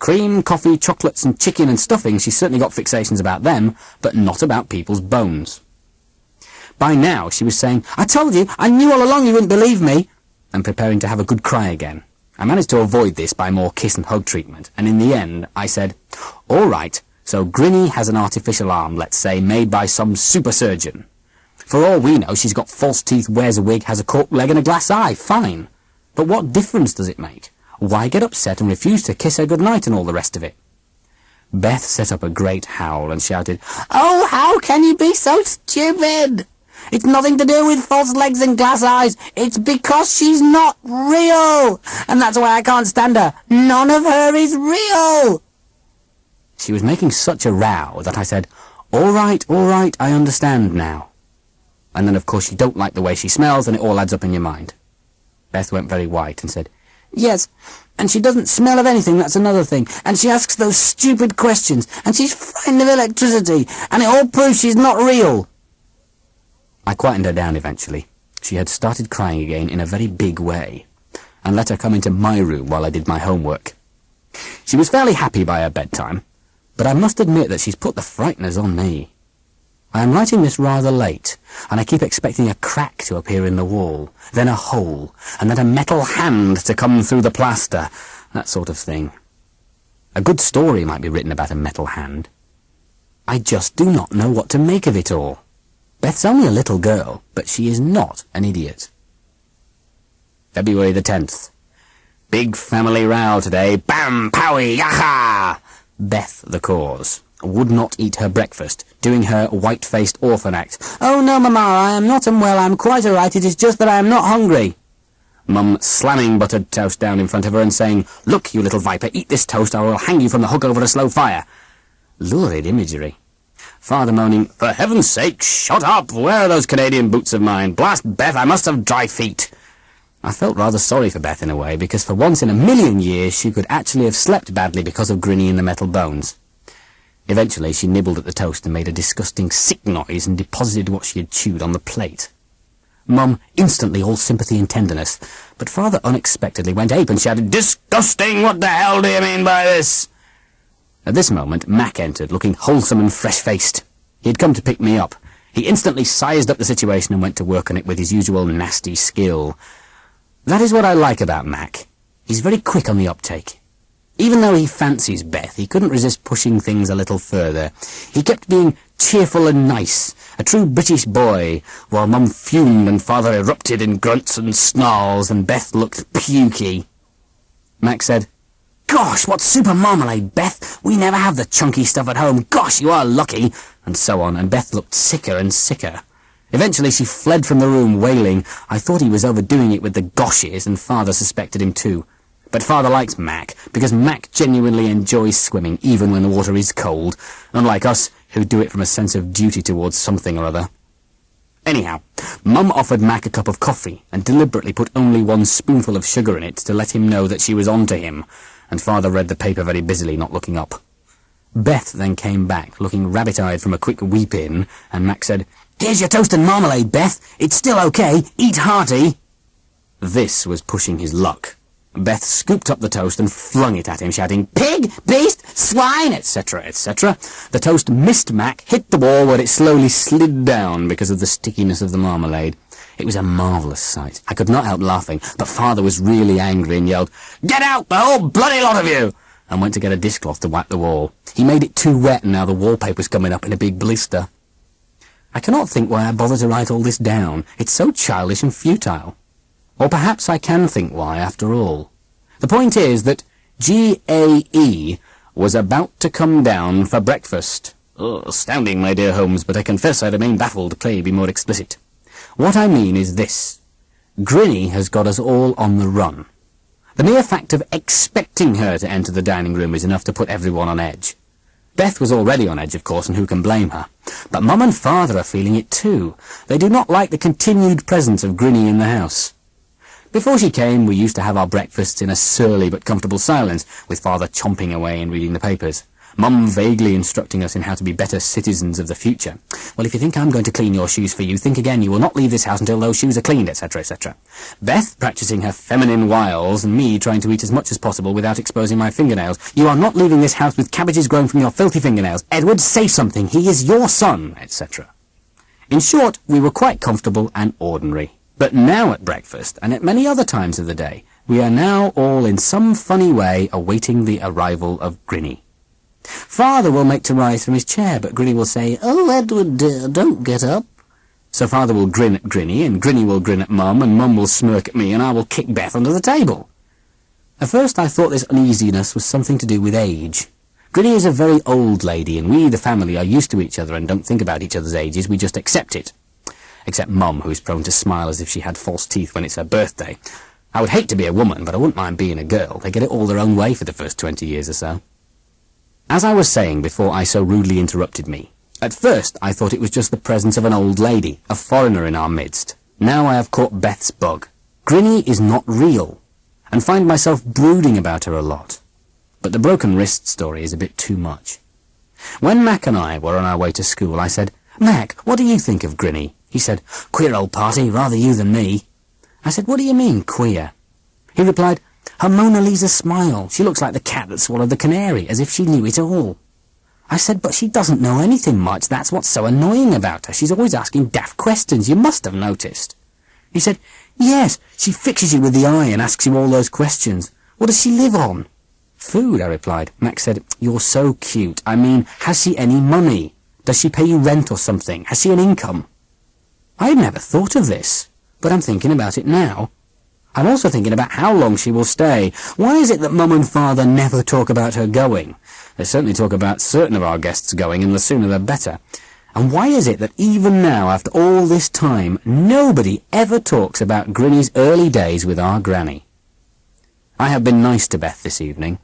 Cream, coffee, chocolates and chicken and stuffing, she's certainly got fixations about them, but not about people's bones. By now she was saying, I told you, I knew all along you wouldn't believe me, and preparing to have a good cry again. I managed to avoid this by more kiss and hug treatment, and in the end I said, all right, so Grinny has an artificial arm, let's say, made by some super surgeon. For all we know, she's got false teeth, wears a wig, has a cork leg and a glass eye, fine. But what difference does it make? Why get upset and refuse to kiss her goodnight and all the rest of it? Beth set up a great howl and shouted, oh, how can you be so stupid? It's nothing to do with false legs and glass eyes. It's because she's not real. And that's why I can't stand her. None of her is real. She was making such a row that I said, all right, I understand now. And then, of course, you don't like the way she smells and it all adds up in your mind. Beth went very white and said, yes, and she doesn't smell of anything, that's another thing. And she asks those stupid questions, and she's frightened of electricity, and it all proves she's not real. I quietened her down eventually. She had started crying again in a very big way, and let her come into my room while I did my homework. She was fairly happy by her bedtime, but I must admit that she's put the frighteners on me. I am writing this rather late, and I keep expecting a crack to appear in the wall, then a hole, and then a metal hand to come through the plaster, that sort of thing. A good story might be written about a metal hand. I just do not know what to make of it all. Beth's only a little girl, but she is not an idiot. February the 10th. Big family row today. Bam! Powie! Yaha! Beth, the cause, would not eat her breakfast, doing her white-faced orphan act. "Oh, no, Mamma, I am not unwell. I am quite all right. It is just that I am not hungry." Mum slamming buttered toast down in front of her and saying, "Look, you little viper, eat this toast or I will hang you from the hook over a slow fire." Lurid imagery. Father moaning, "For heaven's sake, shut up! Where are those Canadian boots of mine? Blast Beth, I must have dry feet." I felt rather sorry for Beth in a way, because for once in a million years she could actually have slept badly because of Grinny and the metal bones. Eventually she nibbled at the toast and made a disgusting sick noise and deposited what she had chewed on the plate. Mum instantly all sympathy and tenderness, but Father unexpectedly went ape and shouted, "Disgusting! What the hell do you mean by this?" At this moment Mac entered, looking wholesome and fresh-faced. He had come to pick me up. He instantly sized up the situation and went to work on it with his usual nasty skill. That is what I like about Mac. He's very quick on the uptake. Even though he fancies Beth, he couldn't resist pushing things a little further. He kept being cheerful and nice, a true British boy, while Mum fumed and Father erupted in grunts and snarls and Beth looked pukey. Mac said, "Gosh, what super marmalade, Beth! We never have the chunky stuff at home. Gosh, you are lucky!" and so on, and Beth looked sicker and sicker. Eventually she fled from the room, wailing. I thought he was overdoing it with the goshes, and Father suspected him too. But Father likes Mac, because Mac genuinely enjoys swimming, even when the water is cold, unlike us, who do it from a sense of duty towards something or other. Anyhow, Mum offered Mac a cup of coffee, and deliberately put only 1 spoonful of sugar in it to let him know that she was on to him, and Father read the paper very busily, not looking up. Beth then came back, looking rabbit-eyed from a quick weep-in, and Mac said, "Here's your toast and marmalade, Beth. It's still okay. Eat hearty." This was pushing his luck. Beth scooped up the toast and flung it at him, shouting, "Pig! Beast! Swine!" etc., etc. The toast missed Mac, hit the wall where it slowly slid down because of the stickiness of the marmalade. It was a marvellous sight. I could not help laughing, but Father was really angry and yelled, "Get out, the whole bloody lot of you!" and went to get a dishcloth to wipe the wall. He made it too wet and now the wallpaper's coming up in a big blister. I cannot think why I bother to write all this down. It's so childish and futile. Or perhaps I can think why, after all. The point is that G.A.E. was about to come down for breakfast. Oh, astounding, my dear Holmes, but I confess I remain baffled. Pray be more explicit. What I mean is this. Grinny has got us all on the run. The mere fact of expecting her to enter the dining room is enough to put everyone on edge. Beth was already on edge, of course, and who can blame her? But Mum and Father are feeling it too. They do not like the continued presence of Grinny in the house. Before she came, we used to have our breakfasts in a surly but comfortable silence, with Father chomping away and reading the papers. Mum vaguely instructing us in how to be better citizens of the future. "Well, if you think I'm going to clean your shoes for you, think again. You will not leave this house until those shoes are cleaned," etc., etc. Beth practising her feminine wiles, and me trying to eat as much as possible without exposing my fingernails. "You are not leaving this house with cabbages growing from your filthy fingernails. Edward, say something. He is your son," etc. In short, we were quite comfortable and ordinary. But now at breakfast, and at many other times of the day, we are now all in some funny way awaiting the arrival of Grinny. Father will make to rise from his chair, but Grinny will say, "Oh, Edward dear, don't get up." So Father will grin at Grinny, and Grinny will grin at Mum, and Mum will smirk at me, and I will kick Beth under the table. At first I thought this uneasiness was something to do with age. Grinny is a very old lady, and we, the family, are used to each other and don't think about each other's ages, we just accept it. Except Mum, who is prone to smile as if she had false teeth when it's her birthday. I would hate to be a woman, but I wouldn't mind being a girl. They get it all their own way for the first 20 years or so. As I was saying before I so rudely interrupted me, at first I thought it was just the presence of an old lady, a foreigner in our midst. Now I have caught Beth's bug. Grinny is not real, and find myself brooding about her a lot. But the broken wrist story is a bit too much. When Mac and I were on our way to school, I said, "Mac, what do you think of Grinny?" He said, "Queer old party, rather you than me." I said, "What do you mean, queer?" He replied, "Her Mona Lisa smile. She looks like the cat that swallowed the canary, as if she knew it all." I said, "But she doesn't know anything much. That's what's so annoying about her. She's always asking daft questions. You must have noticed." He said, "Yes, she fixes you with the eye and asks you all those questions. What does she live on?" "Food," I replied. Mac said, "You're so cute. I mean, has she any money? Does she pay you rent or something? Has she an income?" I had never thought of this, but I'm thinking about it now. I'm also thinking about how long she will stay. Why is it that Mum and Father never talk about her going? They certainly talk about certain of our guests going, and the sooner the better. And why is it that even now, after all this time, nobody ever talks about Grinny's early days with our granny? I have been nice to Beth this evening,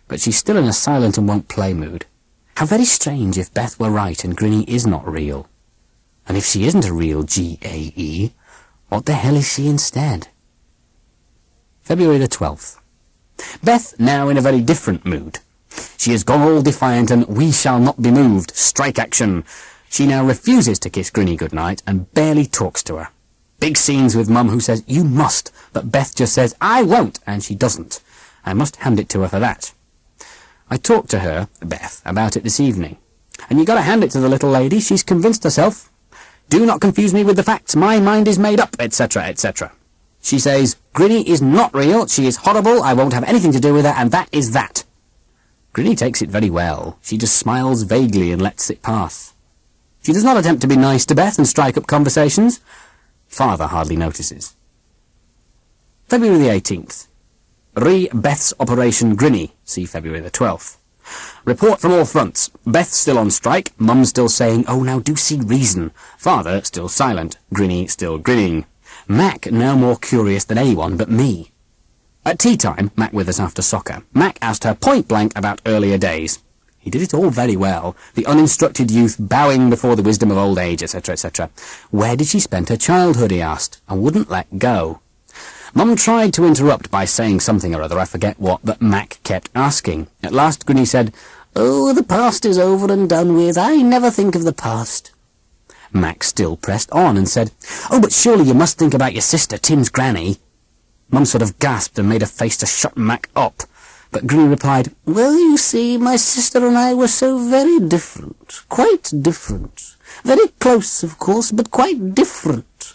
but she's still in a silent and won't play mood. How very strange if Beth were right and Grinny is not real. And if she isn't a real G-A-E, what the hell is she instead? February the 12th. Beth now in a very different mood. She has gone all defiant and we shall not be moved. Strike action. She now refuses to kiss Grinny goodnight and barely talks to her. Big scenes with Mum, who says, "You must," but Beth just says, "I won't," and she doesn't. I must hand it to her for that. I talked to her, Beth, about it this evening. And you got to hand it to the little lady. She's convinced herself. "Do not confuse me with the facts. My mind is made up," etc., etc. She says, "Grinny is not real. She is horrible. I won't have anything to do with her, and that is that." Grinny takes it very well. She just smiles vaguely and lets it pass. She does not attempt to be nice to Beth and strike up conversations. Father hardly notices. February the 18th. Beth's Operation Grinny. See February the 12th. Report from all fronts. Beth still on strike. Mum still saying, "Oh, now do see reason." Father still silent. Grinny still grinning. Mac now more curious than anyone but me. At tea time, Mac with us after soccer, Mac asked her point blank about earlier days. He did it all very well, the uninstructed youth bowing before the wisdom of old age, etc., etc. Where did she spend her childhood, he asked, and wouldn't let go. Mum tried to interrupt by saying something or other, I forget what, but Mac kept asking. At last Grinny said, "Oh, the past is over and done with. I never think of the past." Mac still pressed on and said, "Oh, but surely you must think about your sister, Tim's granny." Mum sort of gasped and made a face to shut Mac up, but Grinny replied, "Well, you see, my sister and I were so very different, quite different. Very close, of course, but quite different."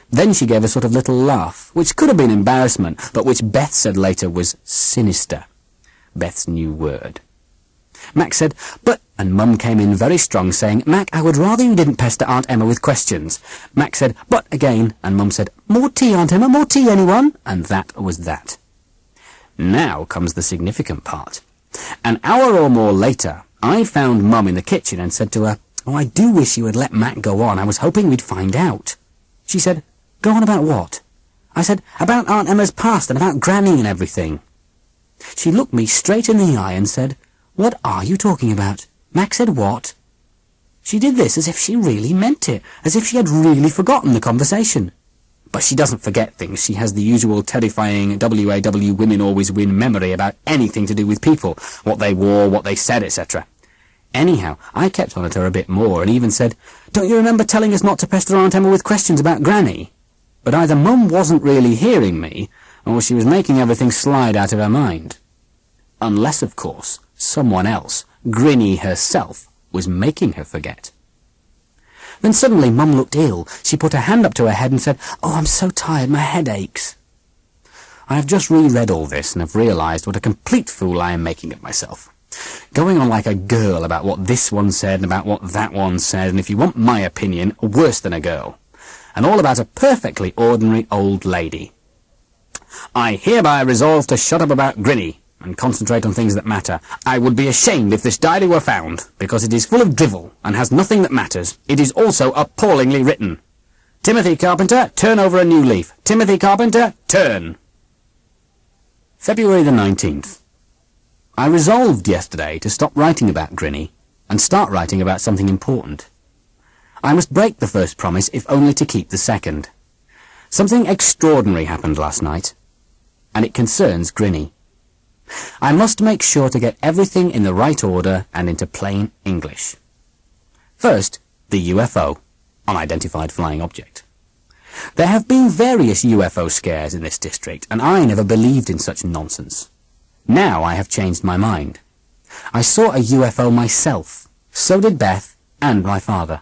Then she gave a sort of little laugh, which could have been embarrassment, but which Beth said later was sinister. Beth's new word. Mac said, "But," and Mum came in very strong, saying, "Mac, I would rather you didn't pester Aunt Emma with questions." Mac said, "But," again, and Mum said, "More tea, Aunt Emma, more tea, anyone?" And that was that. Now comes the significant part. An hour or more later, I found Mum in the kitchen and said to her, "Oh, I do wish you would let Mac go on. I was hoping we'd find out." She said, "Go on about what?" I said, "About Aunt Emma's past and about Granny and everything." She looked me straight in the eye and said, "What are you talking about? Mac said what?" She did this as if she really meant it, as if she had really forgotten the conversation. But she doesn't forget things. She has the usual terrifying WAW women always win memory about anything to do with people, what they wore, what they said, etc. Anyhow, I kept on at her a bit more and even said, "Don't you remember telling us not to pester Aunt Emma with questions about Granny?" But either Mum wasn't really hearing me, or she was making everything slide out of her mind. Unless, of course, someone else, Grinny herself, was making her forget. Then suddenly Mum looked ill. She put her hand up to her head and said, "Oh, I'm so tired, my head aches." I have just reread all this and have realised what a complete fool I am making of myself. Going on like a girl about what this one said and about what that one said, and if you want my opinion, worse than a girl. And all about a perfectly ordinary old lady. I hereby resolve to shut up about Grinny and concentrate on things that matter. I would be ashamed if this diary were found, because it is full of drivel and has nothing that matters. It is also appallingly written. Timothy Carpenter, turn over a new leaf. Timothy Carpenter, turn. February the 19th. I resolved yesterday to stop writing about Grinny and start writing about something important. I must break the first promise if only to keep the second. Something extraordinary happened last night, and it concerns Grinny. I must make sure to get everything in the right order and into plain English. First, the UFO, unidentified flying object. There have been various UFO scares in this district, and I never believed in such nonsense. Now I have changed my mind. I saw a UFO myself. So did Beth and my father.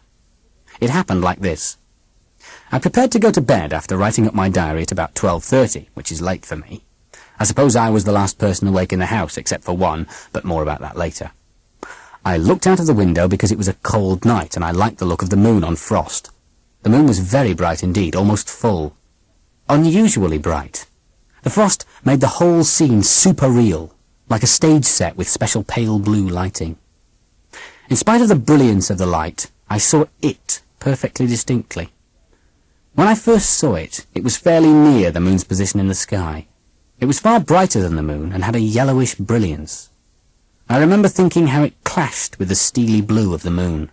It happened like this. I prepared to go to bed after writing up my diary at about 12:30, which is late for me. I suppose I was the last person awake in the house, except for one, but more about that later. I looked out of the window because it was a cold night and I liked the look of the moon on frost. The moon was very bright indeed, almost full. Unusually bright. The frost made the whole scene super real, like a stage set with special pale blue lighting. In spite of the brilliance of the light, I saw it perfectly distinctly. When I first saw it, it was fairly near the moon's position in the sky. It was far brighter than the moon and had a yellowish brilliance. I remember thinking how it clashed with the steely blue of the moon.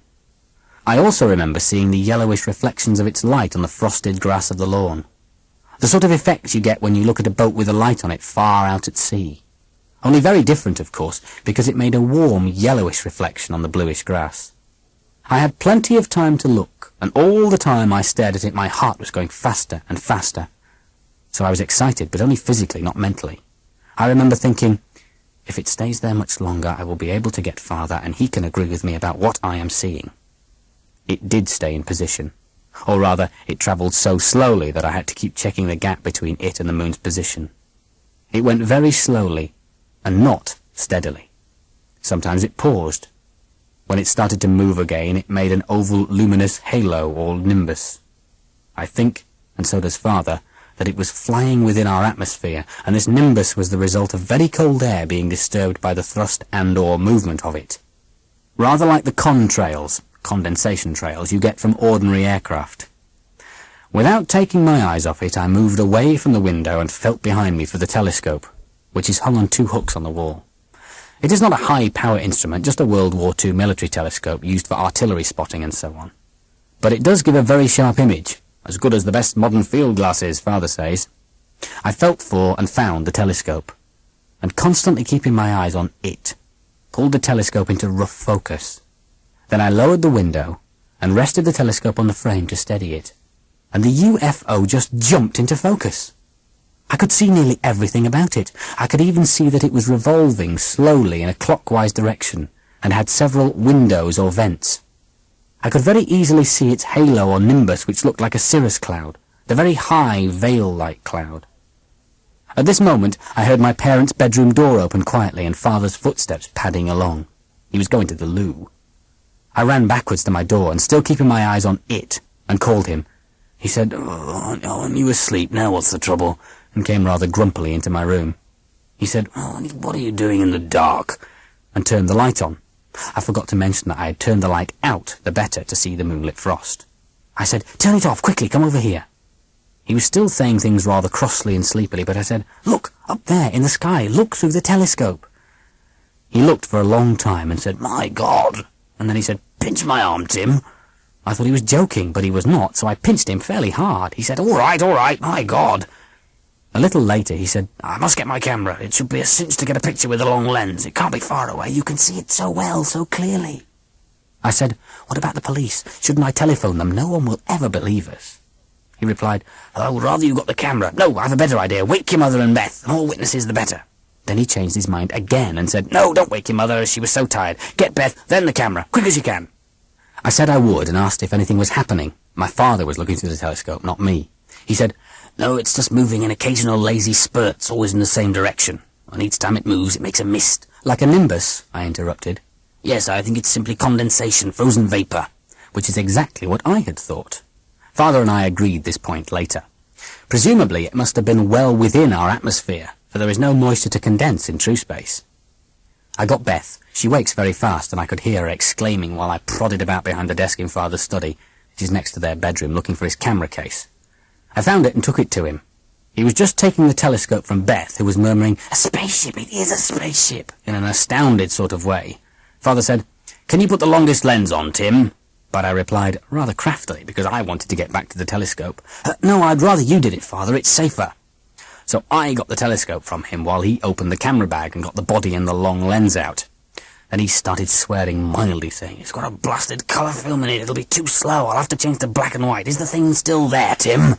I also remember seeing the yellowish reflections of its light on the frosted grass of the lawn. The sort of effect you get when you look at a boat with a light on it far out at sea. Only very different, of course, because it made a warm, yellowish reflection on the bluish grass. I had plenty of time to look, and all the time I stared at it my heart was going faster and faster. So I was excited, but only physically, not mentally. I remember thinking, if it stays there much longer, I will be able to get farther, and he can agree with me about what I am seeing. It did stay in position. Or rather, it travelled so slowly that I had to keep checking the gap between it and the moon's position. It went very slowly, and not steadily. Sometimes it paused. When it started to move again, it made an oval luminous halo or nimbus. I think, and so does Father, that it was flying within our atmosphere, and this nimbus was the result of very cold air being disturbed by the thrust and/or movement of it. Rather like the contrails, condensation trails, you get from ordinary aircraft. Without taking my eyes off it, I moved away from the window and felt behind me for the telescope, which is hung on 2 hooks on the wall. It is not a high-power instrument, just a World War II military telescope used for artillery spotting and so on. But it does give a very sharp image, as good as the best modern field glasses, Father says. I felt for and found the telescope, and constantly keeping my eyes on it, pulled the telescope into rough focus. Then I lowered the window and rested the telescope on the frame to steady it, and the UFO just jumped into focus. I could see nearly everything about it. I could even see that it was revolving slowly in a clockwise direction and had several windows or vents. I could very easily see its halo or nimbus, which looked like a cirrus cloud, the very high veil-like cloud. At this moment I heard my parents' bedroom door open quietly and Father's footsteps padding along. He was going to the loo. I ran backwards to my door and, still keeping my eyes on it, and called him. He said, aren't you asleep now? What's the trouble? And came rather grumpily into my room. He said, what are you doing in the dark? And turned the light on. I forgot to mention that I had turned the light out the better to see the moonlit frost. I said, turn it off, quickly, come over here. He was still saying things rather crossly and sleepily, but I said, look, up there in the sky, look through the telescope. He looked for a long time and said, my God. And then he said, pinch my arm, Tim. I thought he was joking, but he was not, so I pinched him fairly hard. He said, all right, my God. A little later he said, I must get my camera. It should be a cinch to get a picture with a long lens. It can't be far away. You can see it so well, so clearly. I said, what about the police? Shouldn't I telephone them? No one will ever believe us. He replied, I would rather you got the camera. No, I have a better idea. Wake your mother and Beth. The more witnesses, the better. Then he changed his mind again and said, no, don't wake your mother, as she was so tired. Get Beth, then the camera, quick as you can. I said I would and asked if anything was happening. My father was looking through the telescope, not me. He said, no, it's just moving in occasional lazy spurts, always in the same direction. And each time it moves, it makes a mist. Like a nimbus, I interrupted. Yes, I think it's simply condensation, frozen vapour. Which is exactly what I had thought. Father and I agreed this point later. Presumably, it must have been well within our atmosphere, for there is no moisture to condense in true space. I got Beth. She wakes very fast, and I could hear her exclaiming while I prodded about behind the desk in Father's study, which is next to their bedroom, looking for his camera case. I found it and took it to him. He was just taking the telescope from Beth, who was murmuring, a spaceship, it is a spaceship, in an astounded sort of way. Father said, can you put the longest lens on, Tim? But I replied, rather craftily, because I wanted to get back to the telescope, no, I'd rather you did it, Father, it's safer. So I got the telescope from him while he opened the camera bag and got the body and the long lens out. Then he started swearing mildly, saying, it's got a blasted colour film in it, it'll be too slow, I'll have to change to black and white. Is the thing still there, Tim?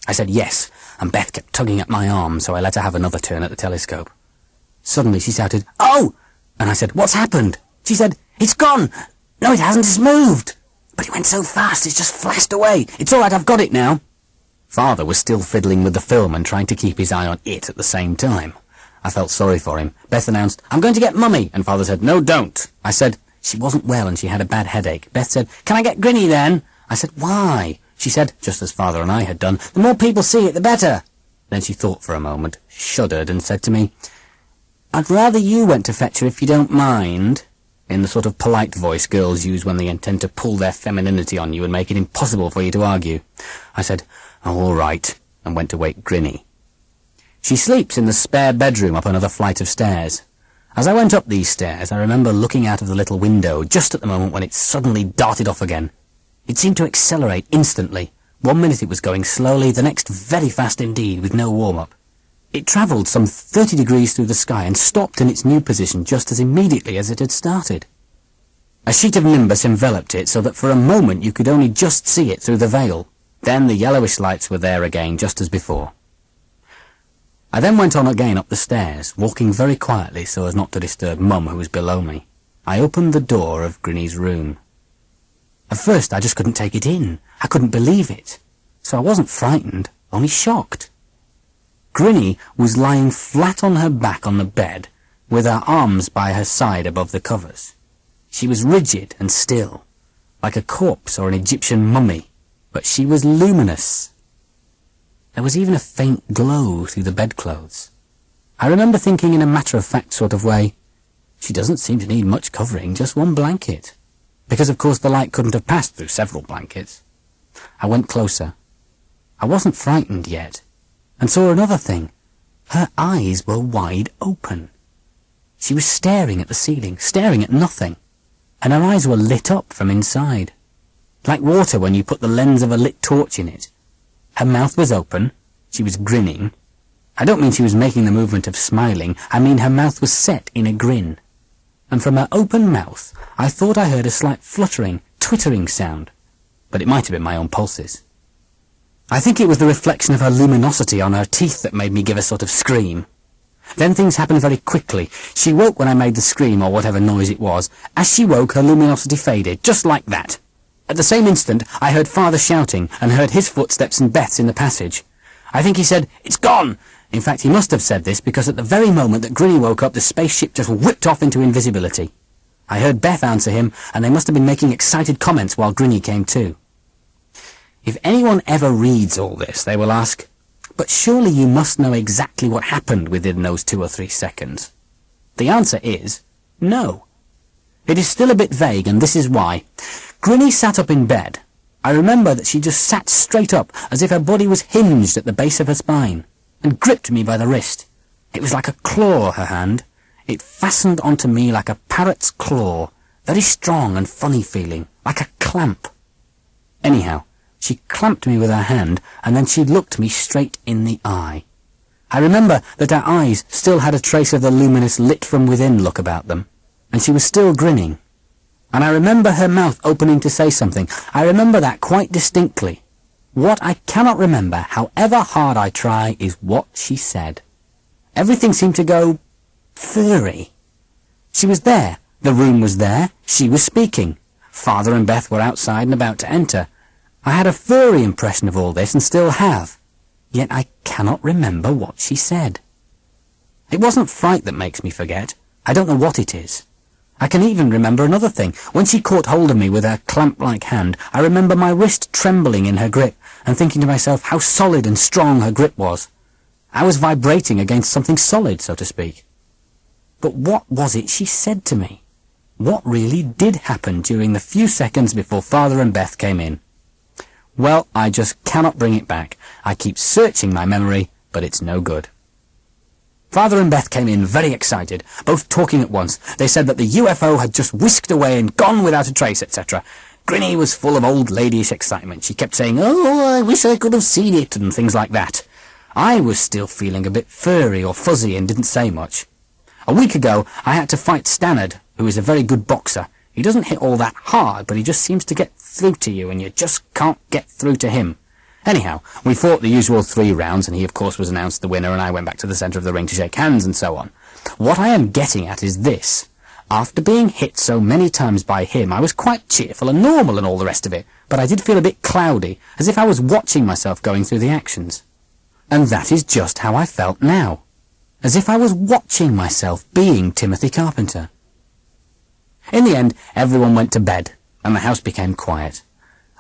I said yes, and Beth kept tugging at my arm, so I let her have another turn at the telescope. Suddenly she shouted, oh! And I said, what's happened? She said, it's gone! No, it hasn't, it's moved! But it went so fast, it's just flashed away. It's all right, I've got it now. Father was still fiddling with the film and trying to keep his eye on it at the same time. I felt sorry for him. Beth announced, I'm going to get Mummy, and Father said, no, don't. I said, she wasn't well and she had a bad headache. Beth said, can I get Grinny then? I said, why? She said, just as Father and I had done, "The more people see it, the better." Then she thought for a moment, shuddered, and said to me, "I'd rather you went to fetch her if you don't mind," in the sort of polite voice girls use when they intend to pull their femininity on you and make it impossible for you to argue. I said, "Oh, all right," and went to wake Grinny. She sleeps in the spare bedroom up another flight of stairs. As I went up these stairs, I remember looking out of the little window just at the moment when it suddenly darted off again. It seemed to accelerate instantly. 1 minute it was going slowly, the next very fast indeed, with no warm-up. It travelled some 30 degrees through the sky and stopped in its new position just as immediately as it had started. A sheet of nimbus enveloped it so that for a moment you could only just see it through the veil. Then the yellowish lights were there again, just as before. I then went on again up the stairs, walking very quietly so as not to disturb Mum, who was below me. I opened the door of Grinny's room. At first I just couldn't take it in. I couldn't believe it. So I wasn't frightened, only shocked. Grinny was lying flat on her back on the bed, with her arms by her side above the covers. She was rigid and still, like a corpse or an Egyptian mummy, but she was luminous. There was even a faint glow through the bedclothes. I remember thinking in a matter-of-fact sort of way, she doesn't seem to need much covering, just one blanket. Because of course the light couldn't have passed through several blankets. I went closer. I wasn't frightened yet, and saw another thing. Her eyes were wide open. She was staring at the ceiling, staring at nothing, and her eyes were lit up from inside. Like water when you put the lens of a lit torch in it. Her mouth was open. She was grinning. I don't mean she was making the movement of smiling. I mean her mouth was set in a grin. And from her open mouth, I thought I heard a slight fluttering, twittering sound. But it might have been my own pulses. I think it was the reflection of her luminosity on her teeth that made me give a sort of scream. Then things happened very quickly. She woke when I made the scream, or whatever noise it was. As she woke, her luminosity faded, just like that. At the same instant, I heard Father shouting, and heard his footsteps and Beth's in the passage. I think he said, "It's gone!" In fact, he must have said this, because at the very moment that Grinny woke up, the spaceship just whipped off into invisibility. I heard Beth answer him, and they must have been making excited comments while Grinny came to. If anyone ever reads all this, they will ask, "But surely you must know exactly what happened within those 2 or 3 seconds." The answer is, no. It is still a bit vague, and this is why. Grinny sat up in bed. I remember that she just sat straight up, as if her body was hinged at the base of her spine, and gripped me by the wrist. It was like a claw, her hand. It fastened onto me like a parrot's claw, very strong and funny feeling, like a clamp. Anyhow, she clamped me with her hand, and then she looked me straight in the eye. I remember that her eyes still had a trace of the luminous lit-from-within look about them, and she was still grinning. And I remember her mouth opening to say something. I remember that quite distinctly. What I cannot remember, however hard I try, is what she said. Everything seemed to go furry. She was there. The room was there. She was speaking. Father and Beth were outside and about to enter. I had a furry impression of all this, and still have. Yet I cannot remember what she said. It wasn't fright that makes me forget. I don't know what it is. I can even remember another thing. When she caught hold of me with her clamp-like hand, I remember my wrist trembling in her grip, and thinking to myself how solid and strong her grip was. I was vibrating against something solid, so to speak. But what was it she said to me? What really did happen during the few seconds before Father and Beth came in? Well, I just cannot bring it back. I keep searching my memory, but it's no good. Father and Beth came in very excited, both talking at once. They said that the UFO had just whisked away and gone without a trace, etc. Grinny was full of old ladyish excitement. She kept saying, "Oh, I wish I could have seen it," and things like that. I was still feeling a bit furry or fuzzy and didn't say much. A week ago, I had to fight Stannard, who is a very good boxer. He doesn't hit all that hard, but he just seems to get through to you, and you just can't get through to him. Anyhow, we fought the usual 3 rounds, and he of course was announced the winner, and I went back to the centre of the ring to shake hands and so on. What I am getting at is this. After being hit so many times by him, I was quite cheerful and normal and all the rest of it, but I did feel a bit cloudy, as if I was watching myself going through the actions. And that is just how I felt now. As if I was watching myself being Timothy Carpenter. In the end, everyone went to bed, and the house became quiet.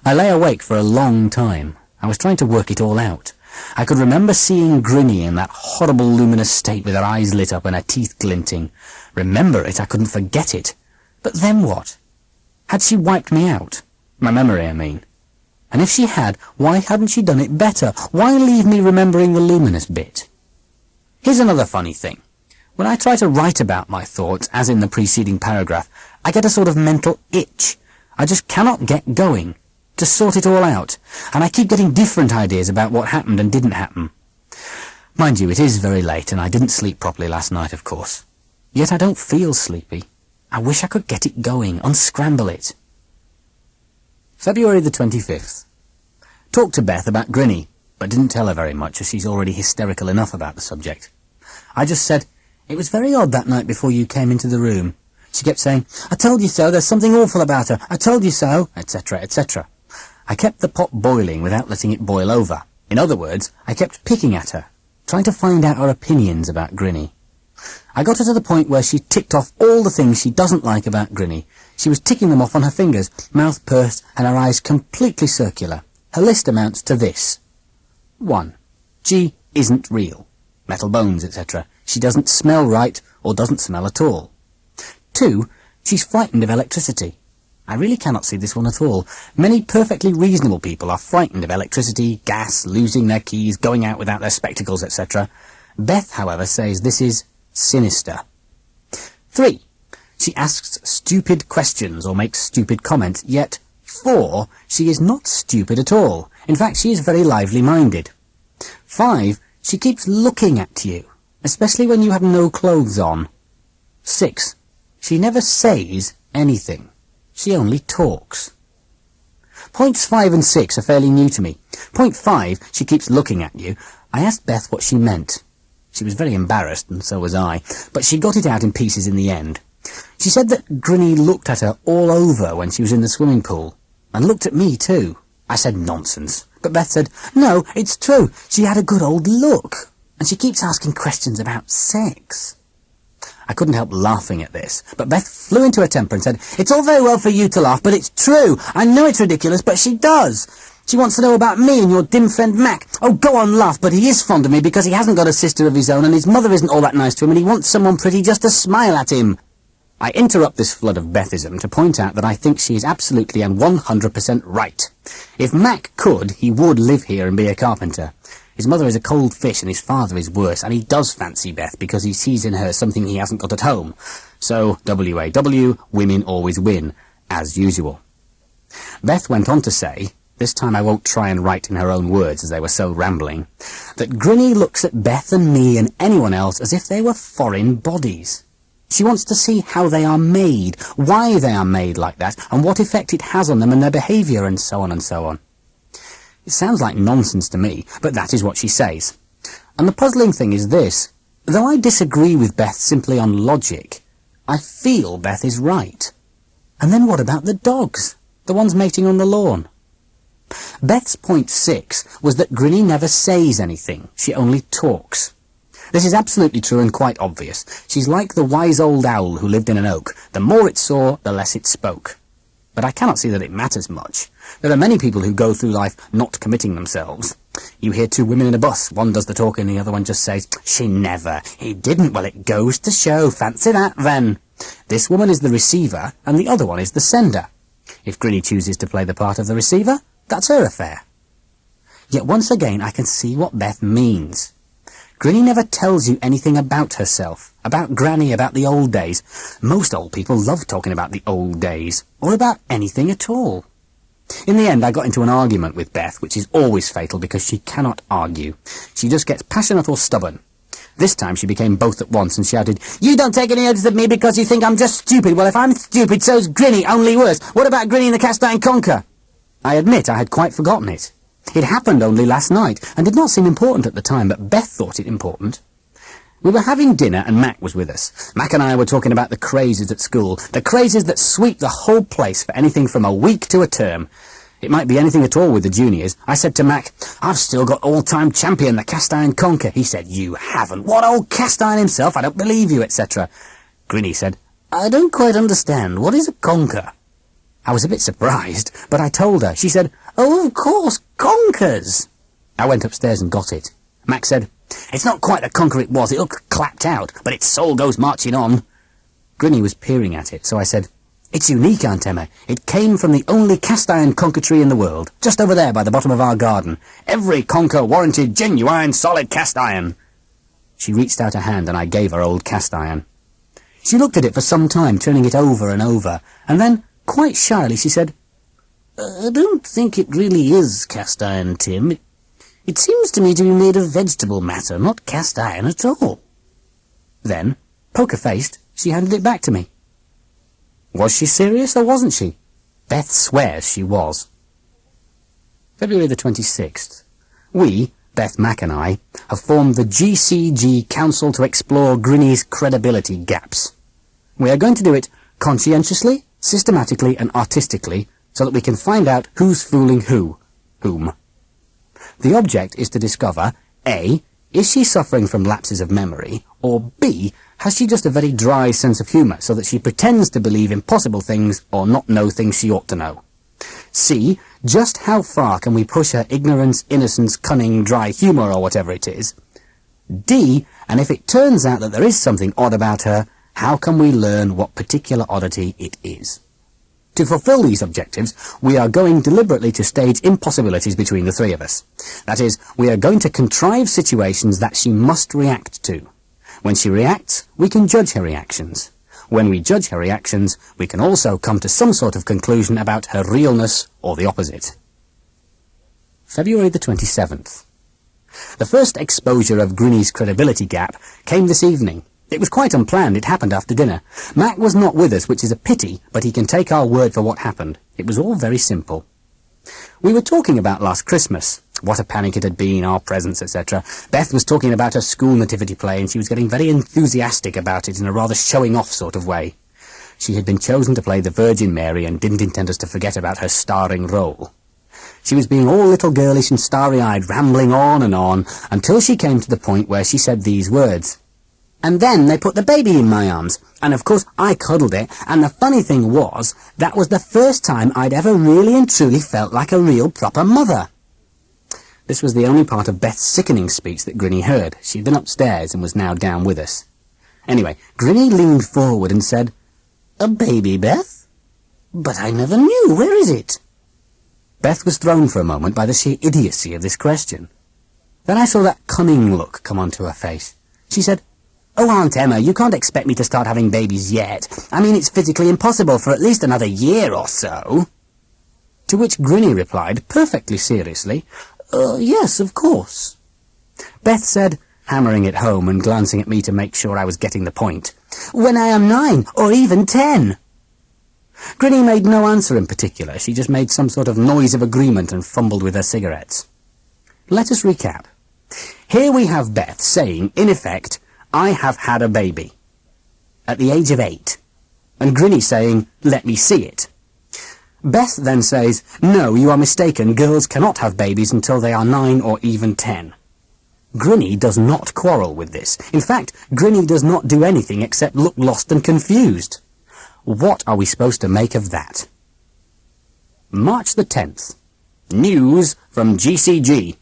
I lay awake for a long time. I was trying to work it all out. I could remember seeing Grinny in that horrible luminous state with her eyes lit up and her teeth glinting. Remember it, I couldn't forget it. But then what? Had she wiped me out? My memory, I mean. And if she had, why hadn't she done it better? Why leave me remembering the luminous bit? Here's another funny thing. When I try to write about my thoughts, as in the preceding paragraph, I get a sort of mental itch. I just cannot get going to sort it all out, and I keep getting different ideas about what happened and didn't happen. Mind you, it is very late, and I didn't sleep properly last night, of course. Yet I don't feel sleepy. I wish I could get it going, unscramble it. February the 25th. Talked to Beth about Grinny, but didn't tell her very much, as she's already hysterical enough about the subject. I just said, "It was very odd that night before you came into the room." She kept saying, "I told you so, there's something awful about her, I told you so," etc., etc. I kept the pot boiling without letting it boil over. In other words, I kept picking at her, trying to find out her opinions about Grinny. I got her to the point where she ticked off all the things she doesn't like about Grinny. She was ticking them off on her fingers, mouth pursed and her eyes completely circular. Her list amounts to this. 1. G isn't real. Metal bones, etc. She doesn't smell right or doesn't smell at all. 2. She's frightened of electricity. I really cannot see this one at all. Many perfectly reasonable people are frightened of electricity, gas, losing their keys, going out without their spectacles, etc. Beth, however, says this is sinister. 3. She asks stupid questions or makes stupid comments, yet 4. She is not stupid at all. In fact, she is very lively-minded. 5. She keeps looking at you, especially when you have no clothes on. 6. She never says anything. She only talks. Points 5 and 6 are fairly new to me. Point 5, she keeps looking at you. I asked Beth what she meant. She was very embarrassed, and so was I, but she got it out in pieces in the end. She said that Grinny looked at her all over when she was in the swimming pool, and looked at me too. I said nonsense, but Beth said, "No, it's true, she had a good old look, and she keeps asking questions about sex." I couldn't help laughing at this, but Beth flew into a temper and said, "It's all very well for you to laugh, but it's true. I know it's ridiculous, but she does. She wants to know about me and your dim friend Mac. Oh, go on, laugh, but he is fond of me because he hasn't got a sister of his own and his mother isn't all that nice to him and he wants someone pretty just to smile at him." I interrupt this flood of Bethism to point out that I think she is absolutely and 100% right. If Mac could, he would live here and be a carpenter. His mother is a cold fish and his father is worse, and he does fancy Beth because he sees in her something he hasn't got at home. So, WAW, women always win, as usual. Beth went on to say, this time I won't try and write in her own words as they were so rambling, that Grinny looks at Beth and me and anyone else as if they were foreign bodies. She wants to see how they are made, why they are made like that, and what effect it has on them and their behaviour, and so on and so on. It sounds like nonsense to me, but that is what she says. And the puzzling thing is this. Though I disagree with Beth simply on logic, I feel Beth is right. And then what about the dogs? The ones mating on the lawn? Beth's point 6 was that Grinny never says anything. She only talks. This is absolutely true and quite obvious. She's like the wise old owl who lived in an oak. The more it saw, the less it spoke. But I cannot see that it matters much. There are many people who go through life not committing themselves. You hear two women in a bus. One does the talking, the other one just says, "She never. He didn't. Well, it goes to show. Fancy that, then." This woman is the receiver, and the other one is the sender. If Grinny chooses to play the part of the receiver, that's her affair. Yet once again I can see what Beth means. Grinny never tells you anything about herself, about Granny, about the old days. Most old people love talking about the old days, or about anything at all. In the end, I got into an argument with Beth, which is always fatal because she cannot argue. She just gets passionate or stubborn. This time she became both at once and shouted, "You don't take any notice of me because you think I'm just stupid. Well, if I'm stupid, so's Grinny, only worse. What about Grinny and the Cast Iron Conquer?" I admit I had quite forgotten it. It happened only last night, and did not seem important at the time, but Beth thought it important. We were having dinner, and Mac was with us. Mac and I were talking about the crazes at school, the crazes that sweep the whole place for anything from a week to a term. It might be anything at all with the juniors. I said to Mac, "I've still got all-time champion, the Cast Iron Conquer." He said, "You haven't. What, old Cast Iron himself? I don't believe you," etc. Grinny said, "I don't quite understand. What is a conquer?" I was a bit surprised, but I told her. She said, "Oh, of course, conkers." I went upstairs and got it. Max said, "It's not quite the conker it was. It looked clapped out, but its soul goes marching on." Grinny was peering at it, so I said, "It's unique, Aunt Emma. It came from the only cast-iron conker tree in the world, just over there by the bottom of our garden. Every conker warranted genuine, solid cast-iron." She reached out a hand and I gave her old cast-iron. She looked at it for some time, turning it over and over, and then, quite shyly, she said, "I don't think it really is cast-iron, Tim. It seems to me to be made of vegetable matter, not cast-iron at all." Then, poker-faced, she handed it back to me. Was she serious or wasn't she? Beth swears she was. February the 26th. We, Beth, Mac and I, have formed the GCG Council to explore Grinny's credibility gaps. We are going to do it conscientiously, systematically and artistically so that we can find out who's fooling whom. The object is to discover, A, is she suffering from lapses of memory, or B, has she just a very dry sense of humour so that she pretends to believe impossible things or not know things she ought to know? C, just how far can we push her ignorance, innocence, cunning, dry humour or whatever it is? D, and if it turns out that there is something odd about her, how can we learn what particular oddity it is? To fulfil these objectives, we are going deliberately to stage impossibilities between the three of us. That is, we are going to contrive situations that she must react to. When she reacts, we can judge her reactions. When we judge her reactions, we can also come to some sort of conclusion about her realness or the opposite. February the 27th. The first exposure of Grinny's credibility gap came this evening. It was quite unplanned. It happened after dinner. Mac was not with us, which is a pity, but he can take our word for what happened. It was all very simple. We were talking about last Christmas. What a panic it had been, our presents, etc. Beth was talking about her school nativity play, and she was getting very enthusiastic about it in a rather showing-off sort of way. She had been chosen to play the Virgin Mary and didn't intend us to forget about her starring role. She was being all little girlish and starry-eyed, rambling on, until she came to the point where she said these words. "And then they put the baby in my arms, and of course I cuddled it, and the funny thing was, that was the first time I'd ever really and truly felt like a real proper mother." This was the only part of Beth's sickening speech that Grinny heard. She'd been upstairs and was now down with us. Anyway, Grinny leaned forward and said, "A baby, Beth? But I never knew. Where is it?" Beth was thrown for a moment by the sheer idiocy of this question. Then I saw that cunning look come onto her face. She said, "Oh, Aunt Emma, you can't expect me to start having babies yet. I mean, it's physically impossible for at least another year or so." To which Grinny replied, perfectly seriously, "Yes, of course." Beth said, hammering it home and glancing at me to make sure I was getting the point, "When I am 9, or even 10. Grinny made no answer in particular. She just made some sort of noise of agreement and fumbled with her cigarettes. Let us recap. Here we have Beth saying, in effect, "I have had a baby," at the age of 8, and Grinny saying, "Let me see it." Beth then says, "No, you are mistaken, girls cannot have babies until they are 9 or even 10. Grinny does not quarrel with this. In fact, Grinny does not do anything except look lost and confused. What are we supposed to make of that? March the 10th. News from GCG.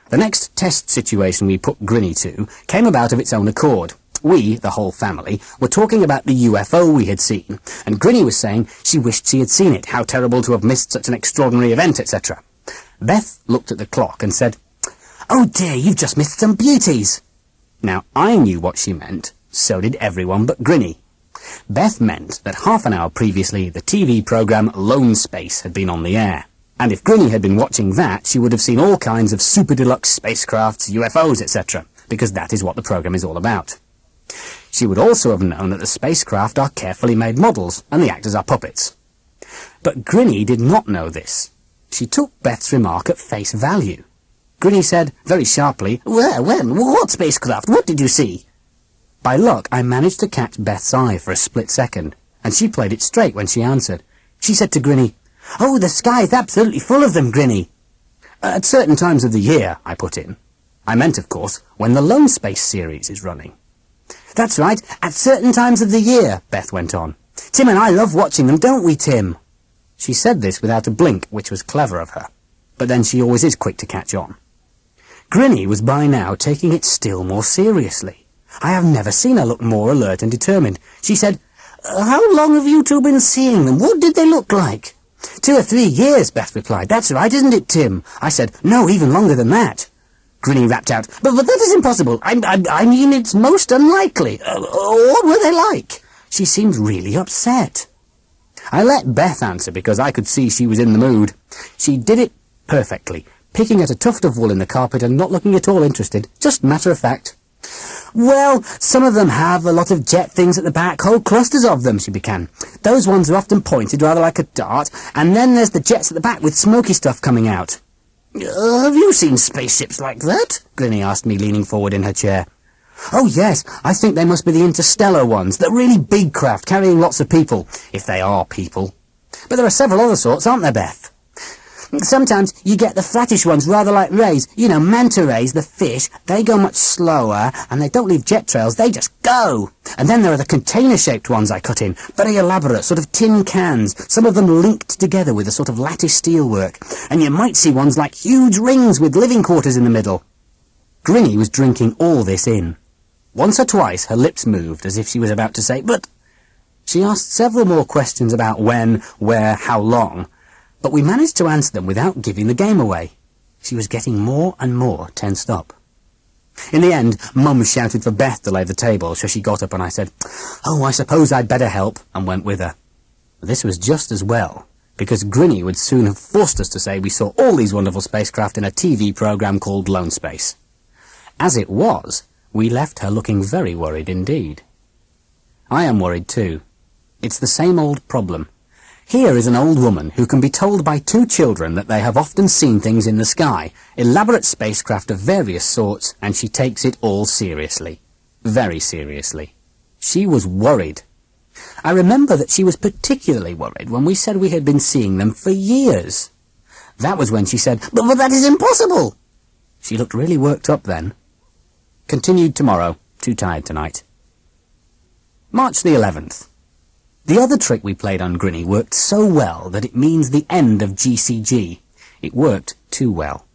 The next test situation we put Grinny to came about of its own accord. We, the whole family, were talking about the UFO we had seen, and Grinny was saying she wished she had seen it, how terrible to have missed such an extraordinary event, etc. Beth looked at the clock and said, "Oh dear, you've just missed some beauties." Now, I knew what she meant, so did everyone but Grinny. Beth meant that half an hour previously the TV programme Lone Space had been on the air. And if Grinny had been watching that, she would have seen all kinds of super deluxe spacecrafts, UFOs, etc., because that is what the programme is all about. She would also have known that the spacecraft are carefully made models, and the actors are puppets. But Grinny did not know this. She took Beth's remark at face value. Grinny said, very sharply, "Where, when, what spacecraft, what did you see?" By luck, I managed to catch Beth's eye for a split second, and she played it straight when she answered. She said to Grinny, "Oh, the sky is absolutely full of them, Grinny." "At certain times of the year," I put in. I meant, of course, when the Lone Space series is running. "That's right, at certain times of the year," Beth went on. "Tim and I love watching them, don't we, Tim?" She said this without a blink, which was clever of her. But then she always is quick to catch on. Grinny was by now taking it still more seriously. I have never seen her look more alert and determined. She said, "How long have you two been seeing them? What did they look like?" 2 or 3 years, Beth replied. "That's right, isn't it, Tim?" I said, "No, even longer than that." Grinny rapped out, But that is impossible. I mean, it's most unlikely. What were they like?" She seemed really upset. I let Beth answer because I could see she was in the mood. She did it perfectly, picking at a tuft of wool in the carpet and not looking at all interested, just matter of fact. "Well, some of them have a lot of jet things at the back, whole clusters of them," she began. "Those ones are often pointed rather like a dart, and then there's the jets at the back with smoky stuff coming out." "Have you seen spaceships like that?" Grinny asked me, leaning forward in her chair. "Oh, yes, I think they must be the interstellar ones, the really big craft carrying lots of people, if they are people. But there are several other sorts, aren't there, Beth? Sometimes you get the flattish ones, rather like rays. You know, manta rays, the fish, they go much slower, and they don't leave jet trails, they just go. And then there are the container-shaped ones I cut in, very elaborate, sort of tin cans, some of them linked together with a sort of lattice steelwork. And you might see ones like huge rings with living quarters in the middle." Grinny was drinking all this in. Once or twice her lips moved as if she was about to say, "But..." She asked several more questions about when, where, how long, but we managed to answer them without giving the game away. She was getting more and more tensed up. In the end, Mum shouted for Beth to lay the table, so she got up and I said, "Oh, I suppose I'd better help," and went with her. This was just as well, because Grinny would soon have forced us to say we saw all these wonderful spacecraft in a TV program called Lone Space. As it was, we left her looking very worried indeed. I am worried too. It's the same old problem. Here is an old woman who can be told by 2 children that they have often seen things in the sky, elaborate spacecraft of various sorts, and she takes it all seriously. Very seriously. She was worried. I remember that she was particularly worried when we said we had been seeing them for years. That was when she said, But that is impossible!" She looked really worked up then. Continued tomorrow. Too tired tonight. March the 11th. The other trick we played on Grinny worked so well that it means the end of GCG. It worked too well.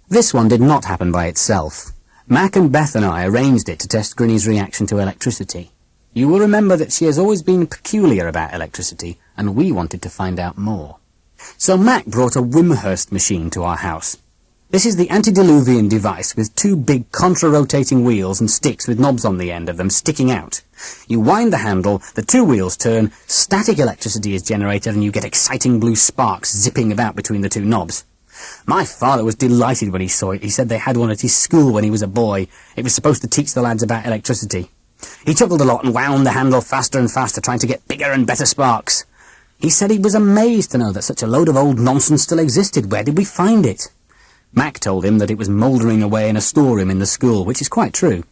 This one did not happen by itself. Mac and Beth and I arranged it to test Grinny's reaction to electricity. You will remember that she has always been peculiar about electricity, and we wanted to find out more. So Mac brought a Wimhurst machine to our house. This is the antediluvian device with 2 big contra-rotating wheels and sticks with knobs on the end of them sticking out. You wind the handle, the 2 wheels turn, static electricity is generated, and you get exciting blue sparks zipping about between the 2 knobs. My father was delighted when he saw it. He said they had one at his school when he was a boy. It was supposed to teach the lads about electricity. He chuckled a lot and wound the handle faster and faster, trying to get bigger and better sparks. He said he was amazed to know that such a load of old nonsense still existed. Where did we find it? Mac told him that it was mouldering away in a storeroom in the school, which is quite true.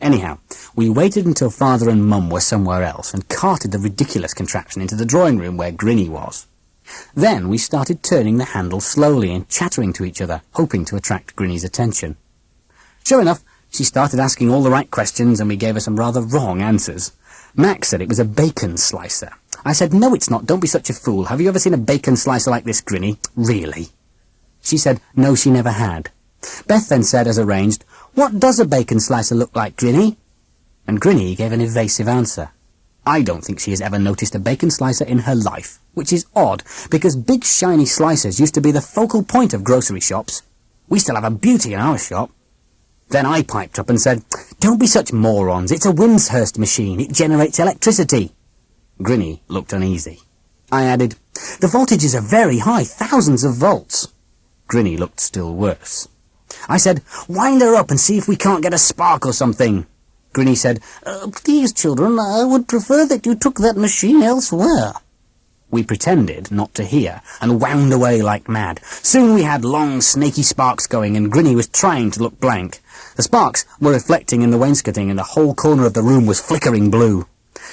Anyhow, we waited until Father and Mum were somewhere else and carted the ridiculous contraption into the drawing room where Grinny was. Then we started turning the handle slowly and chattering to each other, hoping to attract Grinny's attention. Sure enough, she started asking all the right questions and we gave her some rather wrong answers. Mac said it was a bacon slicer. I said, "No, it's not. Don't be such a fool. Have you ever seen a bacon slicer like this, Grinny? Really?" She said, no, she never had. Beth then said, as arranged, "What does a bacon slicer look like, Grinny?" And Grinny gave an evasive answer. I don't think she has ever noticed a bacon slicer in her life, which is odd, because big shiny slicers used to be the focal point of grocery shops. We still have a beauty in our shop. Then I piped up and said, "Don't be such morons. It's a Wimshurst machine. It generates electricity." Grinny looked uneasy. I added, "The voltages are very high, thousands of volts." Grinny looked still worse. I said, "Wind her up and see if we can't get a spark or something." Grinny said, "Please, children, I would prefer that you took that machine elsewhere." We pretended not to hear and wound away like mad. Soon we had long, snaky sparks going and Grinny was trying to look blank. The sparks were reflecting in the wainscoting and the whole corner of the room was flickering blue.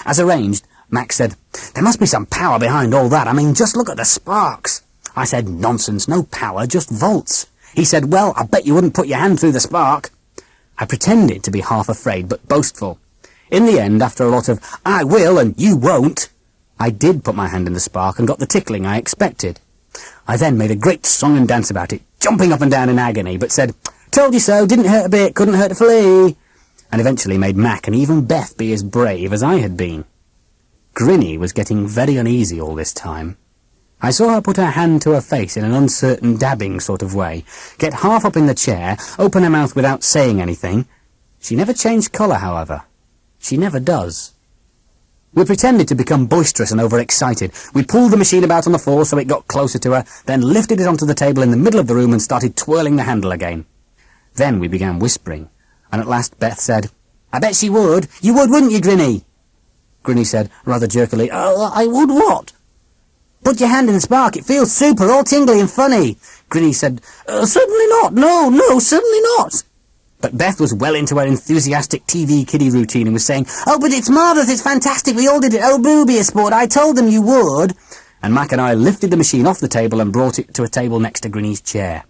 As arranged, Max said, "There must be some power behind all that. I mean, just look at the sparks." I said, "Nonsense, no power, just volts." He said, "Well, I bet you wouldn't put your hand through the spark." I pretended to be half afraid, but boastful. In the end, after a lot of, "I will and you won't," I did put my hand in the spark and got the tickling I expected. I then made a great song and dance about it, jumping up and down in agony, but said, "Told you so, didn't hurt a bit, couldn't hurt a flea," and eventually made Mac and even Beth be as brave as I had been. Grinny was getting very uneasy all this time. I saw her put her hand to her face in an uncertain dabbing sort of way, get half up in the chair, open her mouth without saying anything. She never changed colour, however. She never does. We pretended to become boisterous and overexcited. We pulled the machine about on the floor so it got closer to her, then lifted it onto the table in the middle of the room and started twirling the handle again. Then we began whispering, and at last Beth said, "I bet she would. You would, wouldn't you, Grinny?" Grinny said, rather jerkily, "I would what?" "Put your hand in the spark. It feels super, all tingly and funny." Grinny said, "Certainly not. No, certainly not." But Beth was well into her enthusiastic TV kiddie routine and was saying, "Oh, but it's marvellous, it's fantastic, we all did it. Oh, booby a sport, I told them you would." And Mac and I lifted the machine off the table and brought it to a table next to Grinny's chair.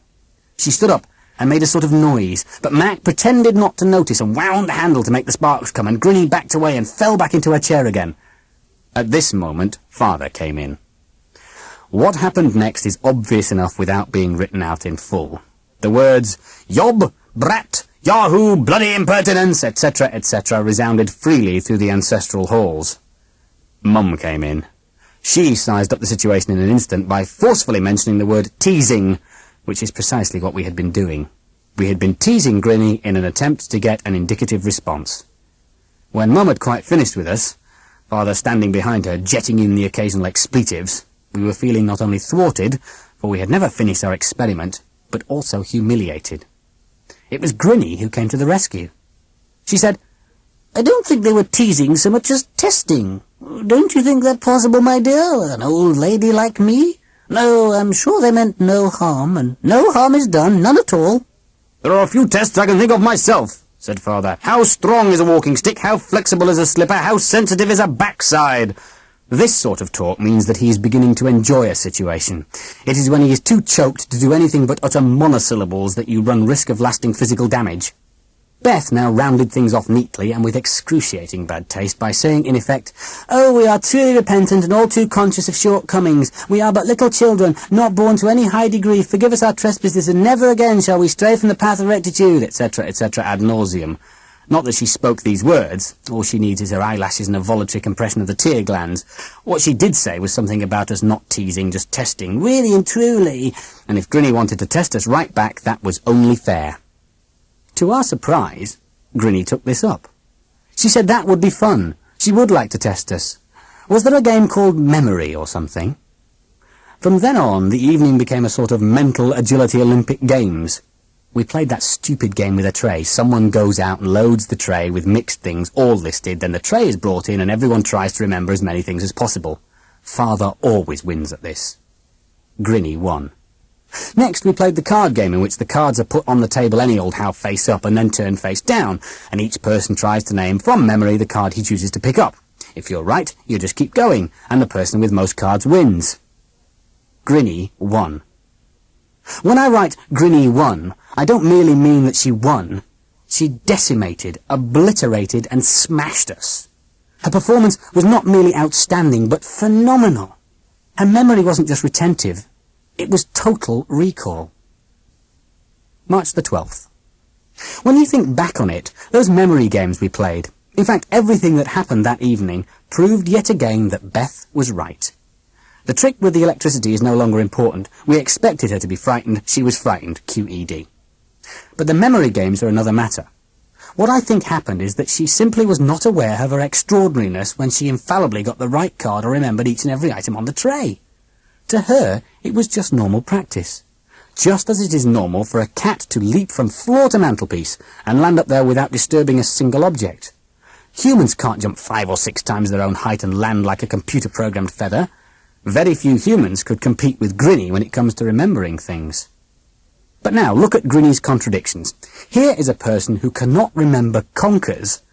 She stood up and made a sort of noise, but Mac pretended not to notice and wound the handle to make the sparks come, and Grinny backed away and fell back into her chair again. At this moment, Father came in. What happened next is obvious enough without being written out in full. The words, "Yob, brat, Yahoo, bloody impertinence," etc., etc., resounded freely through the ancestral halls. Mum came in. She sized up the situation in an instant by forcefully mentioning the word teasing, which is precisely what we had been doing. We had been teasing Grinny in an attempt to get an indicative response. When Mum had quite finished with us, Father standing behind her, jetting in the occasional expletives, we were feeling not only thwarted, for we had never finished our experiment, but also humiliated. It was Grinny who came to the rescue. She said, "I don't think they were teasing so much as testing. Don't you think that possible, my dear, with an old lady like me? No, I'm sure they meant no harm, and no harm is done, none at all." "There are a few tests I can think of myself," said Father. "How strong is a walking stick? How flexible is a slipper? How sensitive is a backside?" This sort of talk means that he is beginning to enjoy a situation. It is when he is too choked to do anything but utter monosyllables that you run risk of lasting physical damage. Beth now rounded things off neatly and with excruciating bad taste by saying, in effect, "Oh, we are truly repentant and all too conscious of shortcomings. We are but little children, not born to any high degree. Forgive us our trespasses, and never again shall we stray from the path of rectitude," etc., etc., ad nauseum. Not that she spoke these words. All she needs is her eyelashes and a voluntary compression of the tear glands. What she did say was something about us not teasing, just testing, really and truly. And if Grinny wanted to test us right back, that was only fair. To our surprise, Grinny took this up. She said that would be fun. She would like to test us. Was there a game called Memory or something? From then on, the evening became a sort of mental agility Olympic Games. We played that stupid game with a tray. Someone goes out and loads the tray with mixed things, all listed, then the tray is brought in and everyone tries to remember as many things as possible. Father always wins at this. Grinny won. Next we played the card game, in which the cards are put on the table any old how face up and then turned face down, and each person tries to name from memory the card he chooses to pick up. If you're right, you just keep going, and the person with most cards wins. Grinny won. When I write Grinny won, I don't merely mean that she won. She decimated, obliterated, and smashed us. Her performance was not merely outstanding, but phenomenal. Her memory wasn't just retentive, it was total recall. March the 12th. When you think back on it, those memory games we played, in fact everything that happened that evening, proved yet again that Beth was right. The trick with the electricity is no longer important. We expected her to be frightened. She was frightened, QED. But the memory games are another matter. What I think happened is that she simply was not aware of her extraordinariness when she infallibly got the right card or remembered each and every item on the tray. To her, it was just normal practice. Just as it is normal for a cat to leap from floor to mantelpiece and land up there without disturbing a single object. Humans can't jump 5 or 6 times their own height and land like a computer-programmed feather. Very few humans could compete with Grinny when it comes to remembering things. But now, look at Grinny's contradictions. Here is a person who cannot remember conkers,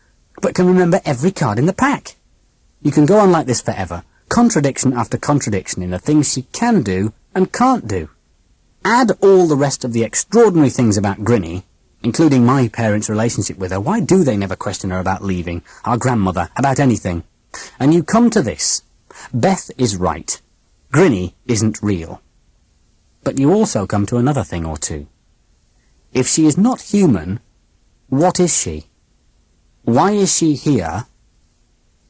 but can remember every card in the pack. You can go on like this forever, contradiction after contradiction in the things she can do and can't do. Add all the rest of the extraordinary things about Grinny, including my parents' relationship with her. Why do they never question her about leaving? Our grandmother, about anything? And you come to this. Beth is right. Grinny isn't real. But you also come to another thing or two. If she is not human, what is she? Why is she here?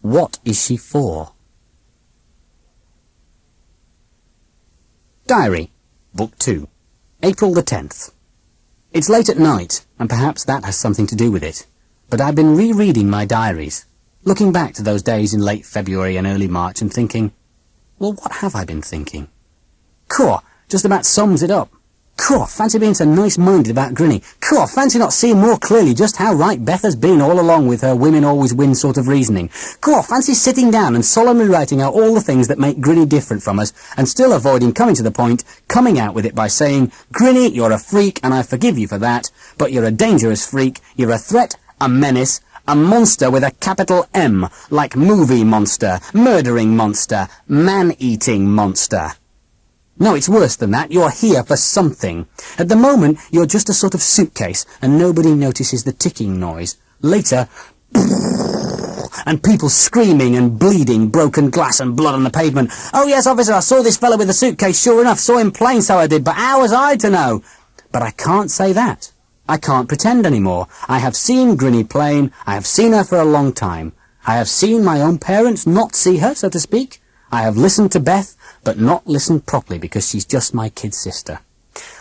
What is she for? Diary, Book 2, April the 10th. It's late at night, and perhaps that has something to do with it, but I've been rereading my diaries, looking back to those days in late February and early March and thinking, well, what have I been thinking? Cool, just about sums it up. Cool, fancy being so nice-minded about Grinny. Cool, fancy not seeing more clearly just how right Beth has been all along with her women always win sort of reasoning. Cool, fancy sitting down and solemnly writing out all the things that make Grinny different from us and still avoiding coming to the point, coming out with it by saying, Grinny, you're a freak and I forgive you for that, but you're a dangerous freak, you're a threat, a menace, a monster with a capital M, like movie monster, murdering monster, man-eating monster. No, it's worse than that. You're here for something. At the moment, you're just a sort of suitcase, and nobody notices the ticking noise. Later, and people screaming and bleeding, broken glass and blood on the pavement. Oh yes, officer, I saw this fellow with the suitcase, sure enough, saw him plain, so I did, but how was I to know? But I can't say that. I can't pretend anymore. I have seen Grinny plain. I have seen her for a long time. I have seen my own parents not see her, so to speak. I have listened to Beth, but not listened properly because she's just my kid sister.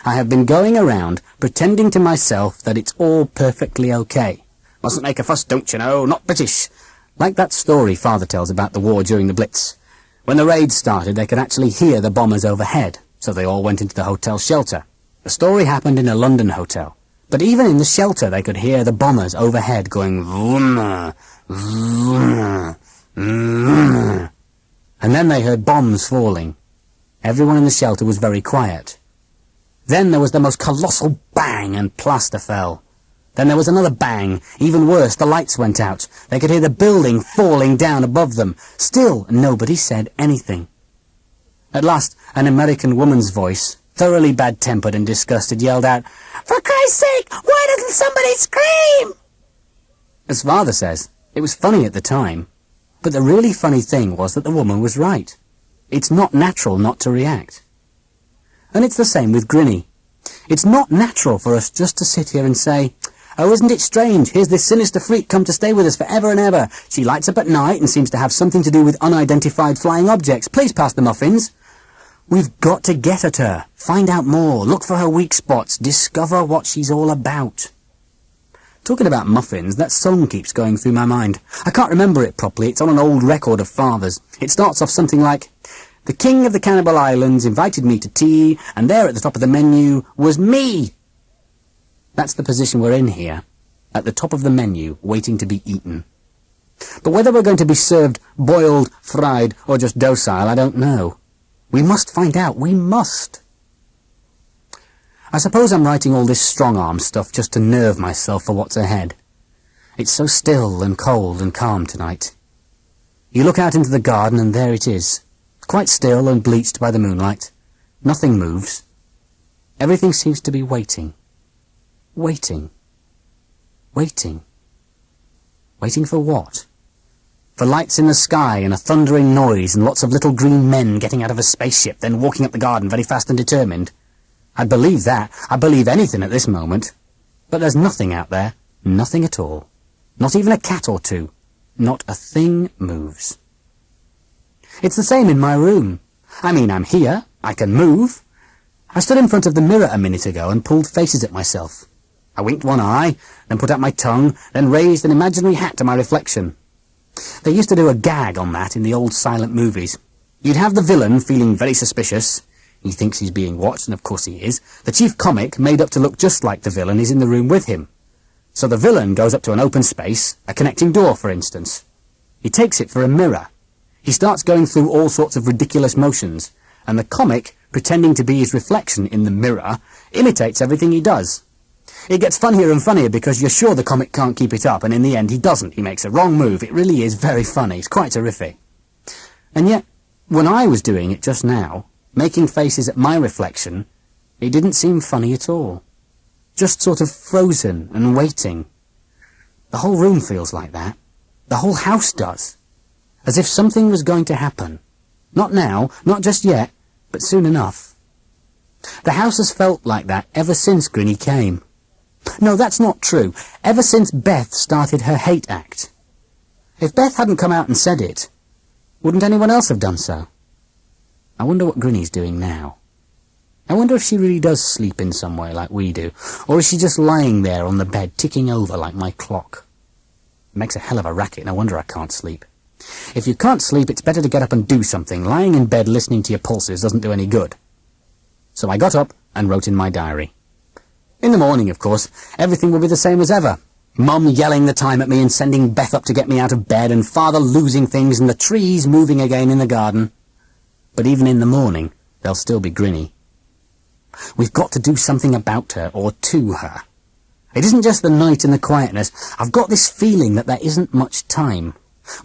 I have been going around pretending to myself that it's all perfectly okay. Mustn't make a fuss, don't you know, not British. Like that story Father tells about the war during the Blitz. When the raids started, they could actually hear the bombers overhead, so they all went into the hotel shelter. The story happened in a London hotel, but even in the shelter they could hear the bombers overhead going vroom, vroom, vroom. And then they heard bombs falling. Everyone in the shelter was very quiet. Then there was the most colossal bang and plaster fell. Then there was another bang. Even worse, the lights went out. They could hear the building falling down above them. Still, nobody said anything. At last, an American woman's voice, thoroughly bad-tempered and disgusted, yelled out, "For Christ's sake, why doesn't somebody scream?" As Father says, it was funny at the time. But the really funny thing was that the woman was right. It's not natural not to react. And it's the same with Grinny. It's not natural for us just to sit here and say, oh, isn't it strange? Here's this sinister freak come to stay with us forever and ever. She lights up at night and seems to have something to do with unidentified flying objects. Please pass the muffins. We've got to get at her, find out more, look for her weak spots, discover what she's all about. Talking about muffins, that song keeps going through my mind. I can't remember it properly. It's on an old record of Father's. It starts off something like, the King of the Cannibal Islands invited me to tea, and there at the top of the menu was me. That's the position we're in here, at the top of the menu, waiting to be eaten. But whether we're going to be served boiled, fried, or just docile, I don't know. We must find out. We must. I suppose I'm writing all this strong-arm stuff just to nerve myself for what's ahead. It's so still and cold and calm tonight. You look out into the garden and there it is, quite still and bleached by the moonlight. Nothing moves. Everything seems to be waiting. Waiting. Waiting. Waiting for what? For lights in the sky and a thundering noise and lots of little green men getting out of a spaceship, then walking up the garden very fast and determined. I'd believe that. I'd believe anything at this moment. But there's nothing out there. Nothing at all. Not even a cat or two. Not a thing moves. It's the same in my room. I mean, I'm here. I can move. I stood in front of the mirror a minute ago and pulled faces at myself. I winked one eye, then put out my tongue, then raised an imaginary hat to my reflection. They used to do a gag on that in the old silent movies. You'd have the villain feeling very suspicious. He thinks he's being watched, and of course he is. The chief comic, made up to look just like the villain, is in the room with him. So the villain goes up to an open space, a connecting door, for instance. He takes it for a mirror. He starts going through all sorts of ridiculous motions, and the comic, pretending to be his reflection in the mirror, imitates everything he does. It gets funnier and funnier because you're sure the comic can't keep it up, and in the end he doesn't. He makes a wrong move. It really is very funny. It's quite terrific. And yet, when I was doing it just now, making faces at my reflection, it didn't seem funny at all. Just sort of frozen and waiting. The whole room feels like that. The whole house does. As if something was going to happen, Not now, not just yet, but soon enough. The house has felt like that ever since Grinny came. No, that's not true. Ever since Beth started her hate act. If Beth hadn't come out and said it, wouldn't anyone else have done so? I wonder what Grinny's doing now. I wonder if she really does sleep in some way like we do, or is she just lying there on the bed ticking over like my clock? It makes a hell of a racket, no wonder I can't sleep. If you can't sleep, it's better to get up and do something. Lying in bed listening to your pulses doesn't do any good. So I got up and wrote in my diary. In the morning, of course, everything will be the same as ever. Mum yelling the time at me and sending Beth up to get me out of bed, and Father losing things and the trees moving again in the garden. But even in the morning, there'll still be Grinny. We've got to do something about her, or to her. It isn't just the night and the quietness. I've got this feeling that there isn't much time.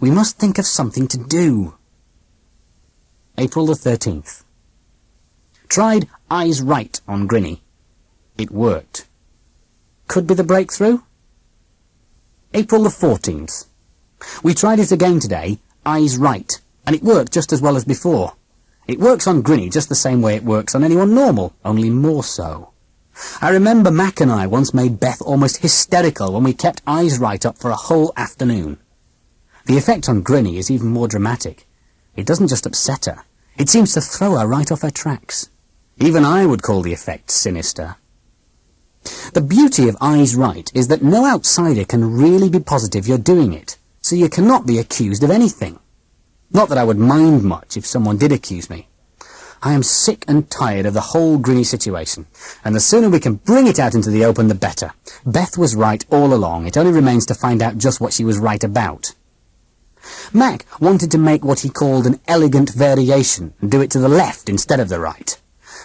We must think of something to do. April the 13th. Tried eyes right on Grinny. It worked. Could be the breakthrough? April the 14th. We tried it again today, eyes right, and it worked just as well as before. It works on Grinny just the same way it works on anyone normal, only more so. I remember Mac and I once made Beth almost hysterical when we kept eyes right up for a whole afternoon. The effect on Grinny is even more dramatic. It doesn't just upset her, it seems to throw her right off her tracks. Even I would call the effect sinister. The beauty of eyes right is that no outsider can really be positive you're doing it, so you cannot be accused of anything. Not that I would mind much if someone did accuse me. I am sick and tired of the whole Grinny situation, and the sooner we can bring it out into the open, the better. Beth was right all along. It only remains to find out just what she was right about. Mac wanted to make what he called an elegant variation and do it to the left instead of the right.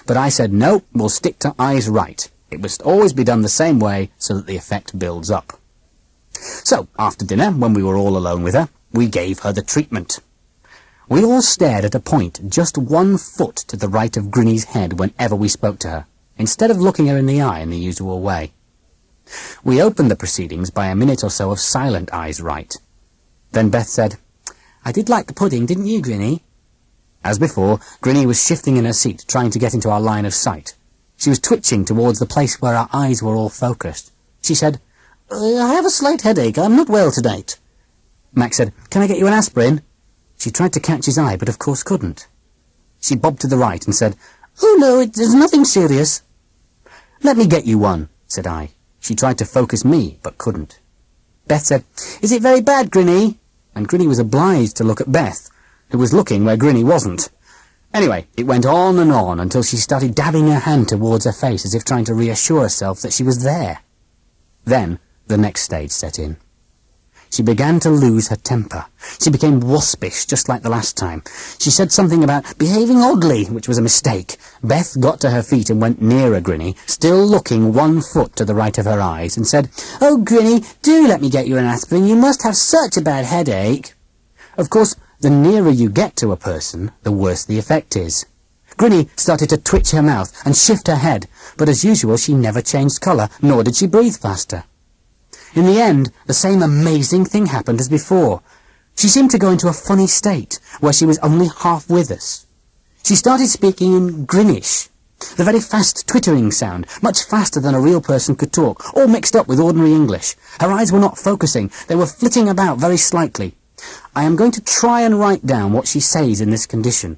But I said, no, we'll stick to eyes right. It must always be done the same way so that the effect builds up. So, after dinner, when we were all alone with her, we gave her the treatment. We all stared at a point just 1 foot to the right of Grinny's head whenever we spoke to her, instead of looking her in the eye in the usual way. We opened the proceedings by a minute or so of silent eyes right. Then Beth said, "I did like the pudding, didn't you, Grinny?" As before, Grinny was shifting in her seat, trying to get into our line of sight. She was twitching towards the place where our eyes were all focused. She said, "I have a slight headache. I'm not well tonight." Mac said, "Can I get you an aspirin?" She tried to catch his eye, but of course couldn't. She bobbed to the right and said, "Oh no, there's nothing serious." "Let me get you one," said I. She tried to focus me, but couldn't. Beth said, "Is it very bad, Grinny?" And Grinny was obliged to look at Beth, who was looking where Grinny wasn't. Anyway, it went on and on until she started dabbing her hand towards her face as if trying to reassure herself that she was there. Then the next stage set in. She began to lose her temper. She became waspish, just like the last time. She said something about behaving oddly, which was a mistake. Beth got to her feet and went nearer Grinny, still looking 1 foot to the right of her eyes, and said, "Oh, Grinny, do let me get you an aspirin. You must have such a bad headache." Of course, the nearer you get to a person, the worse the effect is. Grinny started to twitch her mouth and shift her head, but as usual she never changed colour, nor did she breathe faster. In the end, the same amazing thing happened as before. She seemed to go into a funny state, where she was only half with us. She started speaking in Grinnish, the very fast twittering sound, much faster than a real person could talk, all mixed up with ordinary English. Her eyes were not focusing, they were flitting about very slightly. I am going to try and write down what she says in this condition.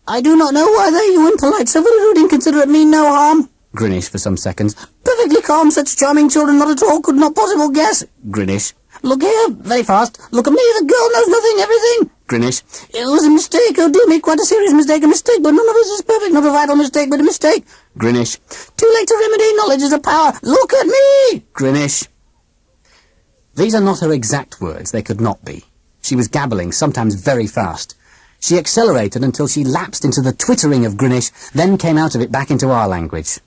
"I do not know why you impolite, so very rude, inconsiderate, mean no harm." Grinnish for some seconds. "Perfectly calm, such charming children, not at all, could not possible guess." Grinnish. "Look here, very fast. Look at me, the girl knows nothing, everything." Grinnish. "It was a mistake, oh dear me, quite a serious mistake, a mistake, but none of us is perfect, not a vital mistake, but a mistake." Grinnish. "Too late to remedy, knowledge is a power. Look at me." Grinnish. These are not her exact words, they could not be. She was gabbling, sometimes very fast. She accelerated until she lapsed into the twittering of Grinnish, then came out of it back into our language.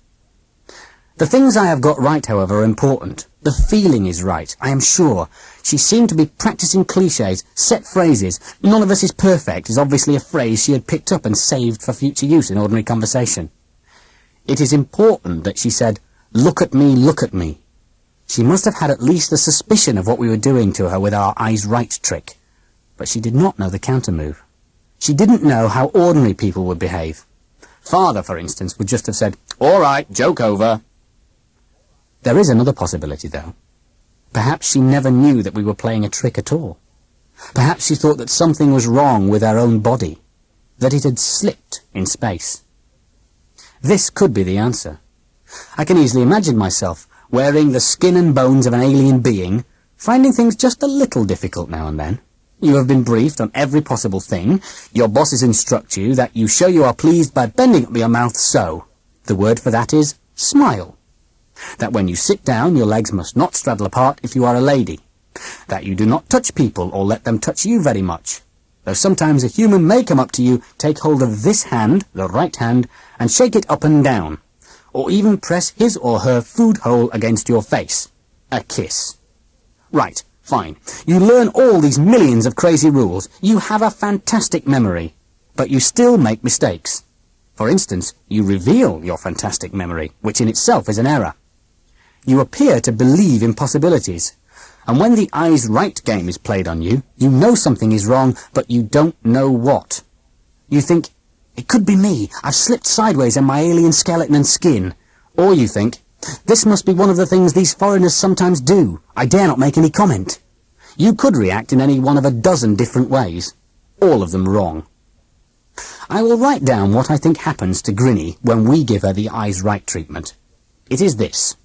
The things I have got right, however, are important. The feeling is right, I am sure. She seemed to be practising clichés, set phrases. "None of us is perfect" is obviously a phrase she had picked up and saved for future use in ordinary conversation. It is important that she said, "Look at me, look at me." She must have had at least a suspicion of what we were doing to her with our eyes right trick. But she did not know the counter move. She didn't know how ordinary people would behave. Father, for instance, would just have said, "All right, joke over." There is another possibility, though. Perhaps she never knew that we were playing a trick at all. Perhaps she thought that something was wrong with her own body, that it had slipped in space. This could be the answer. I can easily imagine myself wearing the skin and bones of an alien being, finding things just a little difficult now and then. You have been briefed on every possible thing. Your bosses instruct you that you show you are pleased by bending up your mouth so. The word for that is smile. That when you sit down, your legs must not straddle apart if you are a lady. That you do not touch people or let them touch you very much. Though sometimes a human may come up to you, take hold of this hand, the right hand, and shake it up and down, or even press his or her food hole against your face. A kiss. Right, fine. You learn all these millions of crazy rules. You have a fantastic memory, but you still make mistakes. For instance, you reveal your fantastic memory, which in itself is an error. You appear to believe in possibilities, and when the eyes right game is played on you, you know something is wrong, but you don't know what. You think, it could be me, I've slipped sideways in my alien skeleton and skin. Or you think, this must be one of the things these foreigners sometimes do, I dare not make any comment. You could react in any one of a dozen different ways, all of them wrong. I will write down what I think happens to Grinny when we give her the eyes right treatment. It is this.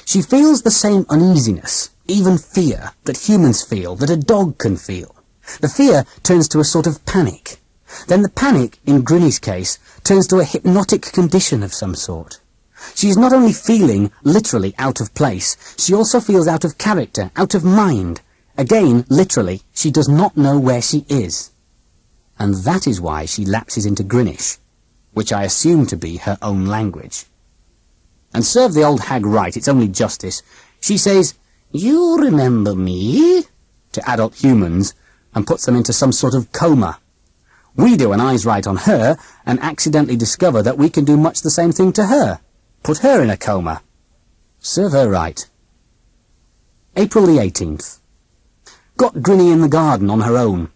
She feels the same uneasiness, even fear, that humans feel, that a dog can feel. The fear turns to a sort of panic. Then the panic, in Grinny's case, turns to a hypnotic condition of some sort. She is not only feeling literally out of place, she also feels out of character, out of mind. Again, literally, she does not know where she is. And that is why she lapses into Grinnish, which I assume to be her own language. And serve the old hag right, it's only justice. She says, "You remember me?" to adult humans, and puts them into some sort of coma. We do an eyes right on her, and accidentally discover that we can do much the same thing to her. Put her in a coma. Serve her right. April the 18th. Got Grinny in the garden on her own.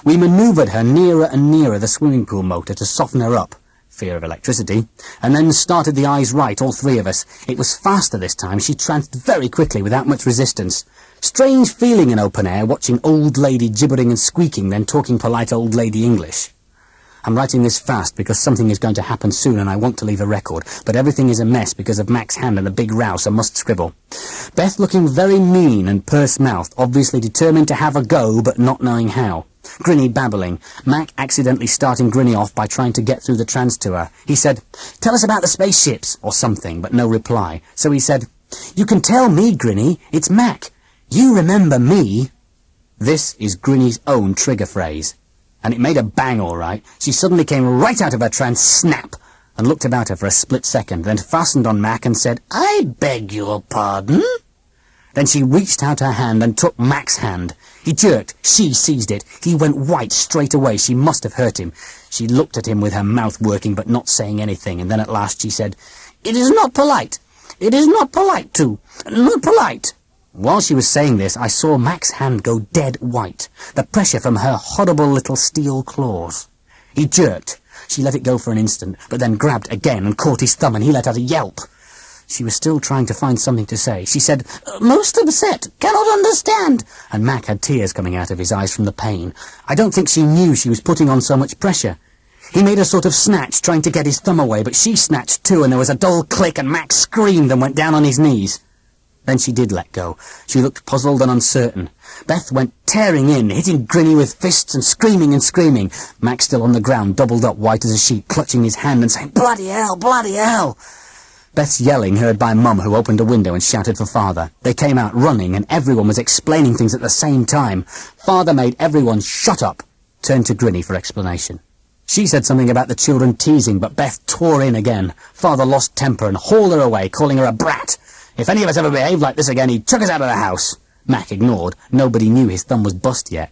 We manoeuvred her nearer and nearer the swimming pool motor to soften her up, fear of electricity, and then started the eyes right, all three of us. It was faster this time. She tranced very quickly without much resistance. Strange feeling in open air, watching old lady gibbering and squeaking, then talking polite old lady English. I'm writing this fast because something is going to happen soon and I want to leave a record, but everything is a mess because of Mac's hand and the big row, so must scribble. Beth looking very mean and purse-mouthed, obviously determined to have a go, but not knowing how. Grinny babbling. Mac accidentally starting Grinny off by trying to get through the trance to her. He said, "Tell us about the spaceships," or something, but no reply. So he said, "You can tell me, Grinny, it's Mac. You remember me." This is Grinny's own trigger phrase. And it made a bang all right. She suddenly came right out of her trance, snap, and looked about her for a split second, then fastened on Mac and said, "I beg your pardon?" Then she reached out her hand and took Mac's hand. He jerked. She seized it. He went white straight away. She must have hurt him. She looked at him with her mouth working but not saying anything, and then at last she said, "It is not polite. It is not polite to. Not polite." While she was saying this, I saw Mac's hand go dead white, the pressure from her horrible little steel claws. He jerked. She let it go for an instant, but then grabbed again and caught his thumb, and he let out a yelp. She was still trying to find something to say. She said, "Most upset, cannot understand," and Mac had tears coming out of his eyes from the pain. I don't think she knew she was putting on so much pressure. He made a sort of snatch, trying to get his thumb away, but she snatched too, and there was a dull click, and Mac screamed and went down on his knees. Then she did let go. She looked puzzled and uncertain. Beth went tearing in, hitting Grinny with fists and screaming and screaming. Mac still on the ground, doubled up, white as a sheet, clutching his hand and saying, "Bloody hell, bloody hell!" Beth's yelling, heard by Mum, who opened a window and shouted for Father. They came out running, and everyone was explaining things at the same time. Father made everyone shut up, turned to Grinny for explanation. She said something about the children teasing, but Beth tore in again. Father lost temper and hauled her away, calling her a brat. If any of us ever behaved like this again, he'd chuck us out of the house. Mac ignored. Nobody knew his thumb was bust yet.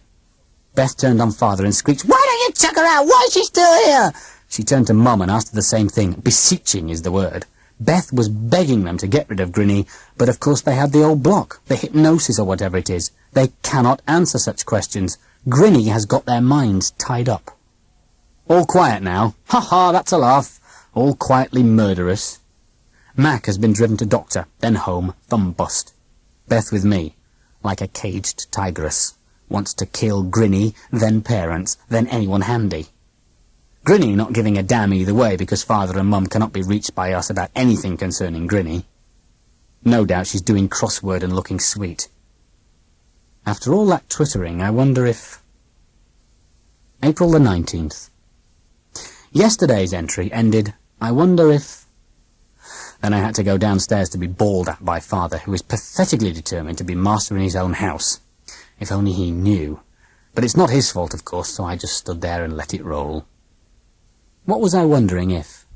Beth turned on Father and screeched, "Why don't you chuck her out? Why is she still here?" She turned to Mum and asked her the same thing. Beseeching is the word. Beth was begging them to get rid of Grinny, but of course they had the old block, the hypnosis or whatever it is. They cannot answer such questions. Grinny has got their minds tied up. All quiet now. Ha-ha, that's a laugh. All quietly murderous. Mac has been driven to doctor, then home, thumb bust. Beth with me, like a caged tigress. Wants to kill Grinny, then parents, then anyone handy. Grinny not giving a damn either way because Father and Mum cannot be reached by us about anything concerning Grinny. No doubt she's doing crossword and looking sweet. After all that twittering, I wonder if... April the 19th. Yesterday's entry ended, I wonder if... Then I had to go downstairs to be bawled at by Father, who is pathetically determined to be master in his own house. If only he knew. But it's not his fault, of course, so I just stood there and let it roll. What was I wondering if?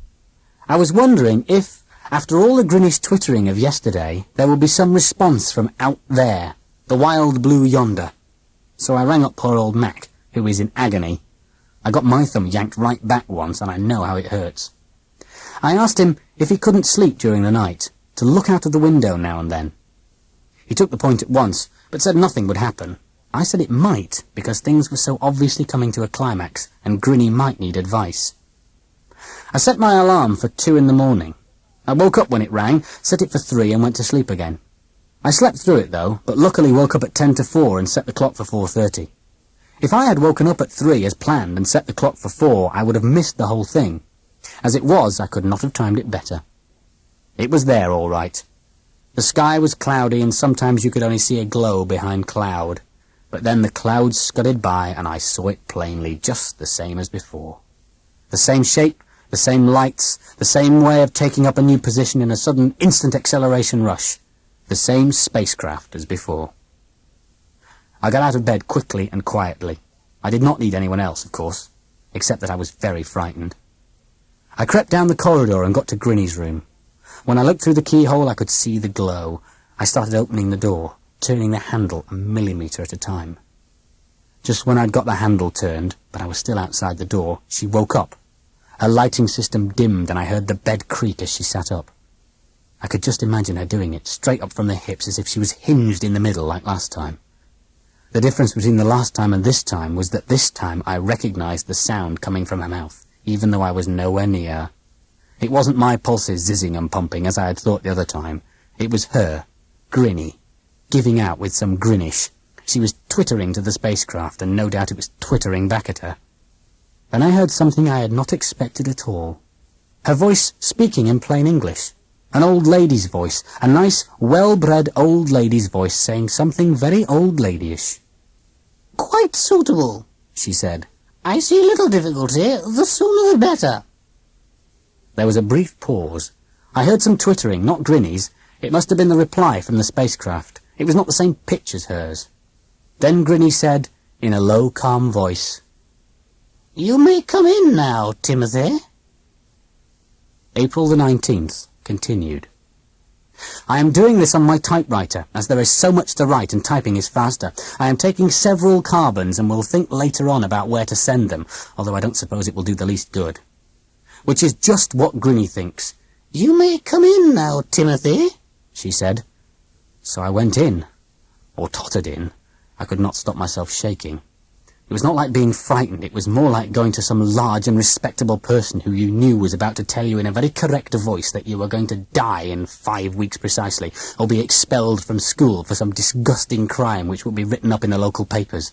I was wondering if, after all the Grinnish twittering of yesterday, there would be some response from out there, the wild blue yonder. So I rang up poor old Mac, who is in agony. I got my thumb yanked right back once, and I know how it hurts. I asked him if he couldn't sleep during the night, to look out of the window now and then. He took the point at once, but said nothing would happen. I said it might, because things were so obviously coming to a climax, and Grinny might need advice. I set my alarm for 2 in the morning. I woke up when it rang, set it for 3 and went to sleep again. I slept through it though, but luckily woke up at 10 to 4 and set the clock for 4:30. If I had woken up at 3 as planned and set the clock for 4, I would have missed the whole thing. As it was, I could not have timed it better. It was there all right. The sky was cloudy and sometimes you could only see a glow behind cloud. But then the clouds scudded by and I saw it plainly, just the same as before. The same shape, the same lights, the same way of taking up a new position in a sudden instant acceleration rush. The same spacecraft as before. I got out of bed quickly and quietly. I did not need anyone else, of course, except that I was very frightened. I crept down the corridor and got to Grinny's room. When I looked through the keyhole, I could see the glow. I started opening the door, turning the handle a millimetre at a time. Just when I'd got the handle turned, but I was still outside the door, she woke up. Her lighting system dimmed and I heard the bed creak as she sat up. I could just imagine her doing it, straight up from the hips, as if she was hinged in the middle like last time. The difference between the last time and this time was that this time I recognised the sound coming from her mouth, even though I was nowhere near. It wasn't my pulses zizzing and pumping as I had thought the other time. It was her, Grinny, giving out with some Grinnish. She was twittering to the spacecraft, and no doubt it was twittering back at her. Then I heard something I had not expected at all. Her voice speaking in plain English. An old lady's voice, a nice, well-bred old lady's voice saying something very old ladyish. "Quite suitable," she said. "I see little difficulty. The sooner the better." There was a brief pause. I heard some twittering, not Grinny's. It must have been the reply from the spacecraft. It was not the same pitch as hers. Then Grinny said, in a low, calm voice, "You may come in now, Timothy." April the 19th. Continued. I am doing this on my typewriter, as there is so much to write and typing is faster. I am taking several carbons and will think later on about where to send them, although I don't suppose it will do the least good. Which is just what Grinny thinks. "You may come in now, Timothy," she said. So I went in, or tottered in. I could not stop myself shaking. It was not like being frightened, it was more like going to some large and respectable person who you knew was about to tell you in a very correct voice that you were going to die in 5 weeks precisely, or be expelled from school for some disgusting crime which would be written up in the local papers.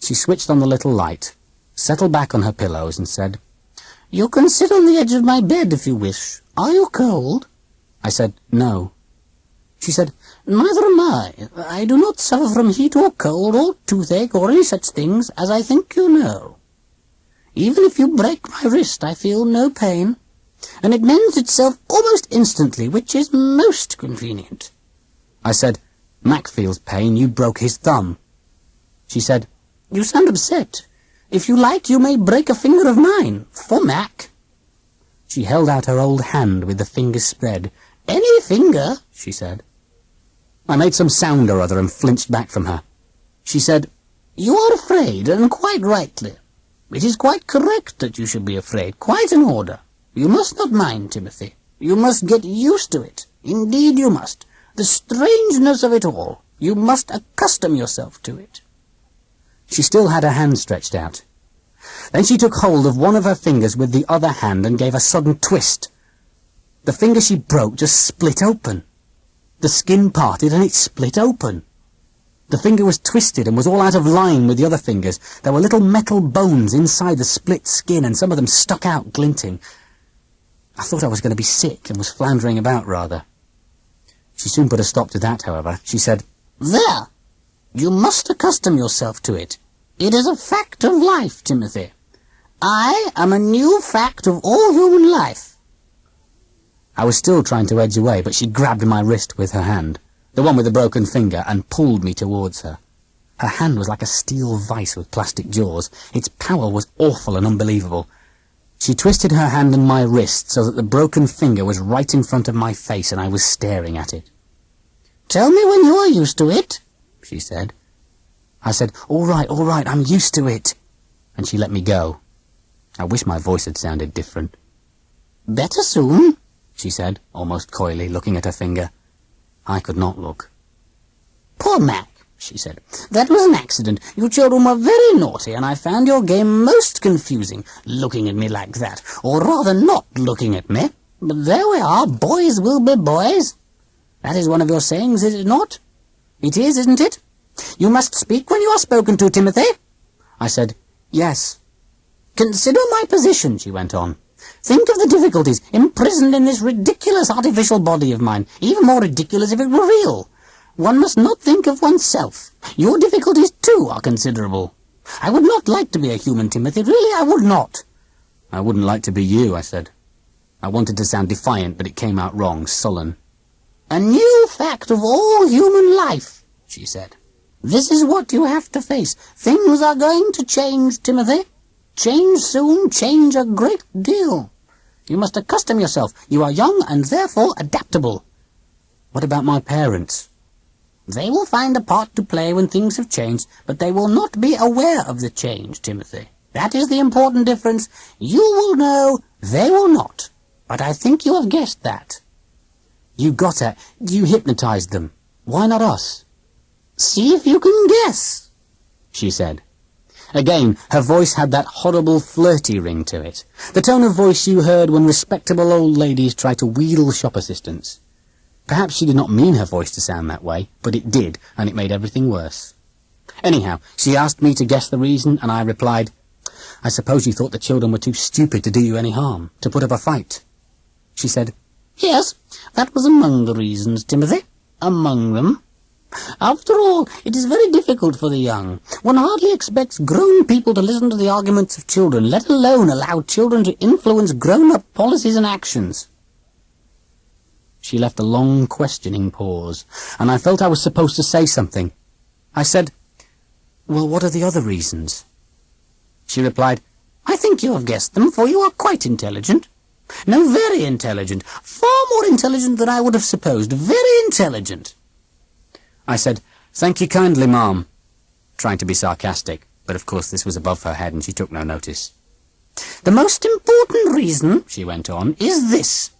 She switched on the little light, settled back on her pillows and said, "You can sit on the edge of my bed if you wish. Are you cold?" I said, "No." She said, "Neither am I. I do not suffer from heat or cold or toothache or any such things, as I think you know. Even if you break my wrist, I feel no pain, and it mends itself almost instantly, which is most convenient." I said, "Mac feels pain. You broke his thumb." She said, "You sound upset. If you like, you may break a finger of mine, for Mac." She held out her old hand with the fingers spread. "Any finger," she said. I made some sound or other and flinched back from her. She said, "You are afraid, and quite rightly. It is quite correct that you should be afraid, quite in order. You must not mind, Timothy. You must get used to it. Indeed you must. The strangeness of it all. You must accustom yourself to it." She still had her hand stretched out. Then she took hold of one of her fingers with the other hand and gave a sudden twist. The finger she broke just split open. The skin parted and it split open. The finger was twisted and was all out of line with the other fingers. There were little metal bones inside the split skin, and some of them stuck out glinting. I thought I was going to be sick and was floundering about rather. She soon put a stop to that, however. She said, "There! You must accustom yourself to it. It is a fact of life, Timothy. I am a new fact of all human life." I was still trying to edge away, but she grabbed my wrist with her hand, the one with the broken finger, and pulled me towards her. Her hand was like a steel vice with plastic jaws. Its power was awful and unbelievable. She twisted her hand and my wrist so that the broken finger was right in front of my face, and I was staring at it. "Tell me when you are used to it," she said. I said, all right, I'm used to it." And she let me go. I wish my voice had sounded different. "Better soon," she said, almost coyly, looking at her finger. I could not look. "Poor Mac," she said. "That was an accident. You children were very naughty, and I found your game most confusing, looking at me like that, or rather not looking at me. But there we are, boys will be boys. That is one of your sayings, is it not? It is, isn't it? You must speak when you are spoken to, Timothy." I said, "Yes." "Consider my position," she went on. "Think of the difficulties imprisoned in this ridiculous artificial body of mine, even more ridiculous if it were real. One must not think of oneself. Your difficulties, too, are considerable. I would not like to be a human, Timothy, really I would not." "I wouldn't like to be you," I said. I wanted to sound defiant, but it came out wrong, sullen. "A new fact of all human life," she said. "This is what you have to face. Things are going to change, Timothy. Change soon, change a great deal. You must accustom yourself. You are young and therefore adaptable." "What about my parents?" "They will find a part to play when things have changed, but they will not be aware of the change, Timothy. That is the important difference. You will know, they will not. But I think you have guessed that." "You got it. You hypnotized them. Why not us?" "See if you can guess," she said. Again, her voice had that horrible flirty ring to it, the tone of voice you heard when respectable old ladies try to wheedle shop assistants. Perhaps she did not mean her voice to sound that way, but it did, and it made everything worse. Anyhow, she asked me to guess the reason, and I replied, "I suppose you thought the children were too stupid to do you any harm, to put up a fight." She said, "Yes, that was among the reasons, Timothy. Among them. After all, it is very difficult for the young. One hardly expects grown people to listen to the arguments of children, let alone allow children to influence grown-up policies and actions." She left a long, questioning pause, and I felt I was supposed to say something. I said, "Well, what are the other reasons?" She replied, "I think you have guessed them, for you are quite intelligent. No, very intelligent. Far more intelligent than I would have supposed. Very intelligent." I said, "Thank you kindly, Ma'am," trying to be sarcastic, but of course this was above her head and she took no notice. "The most important reason," she went on, "is this.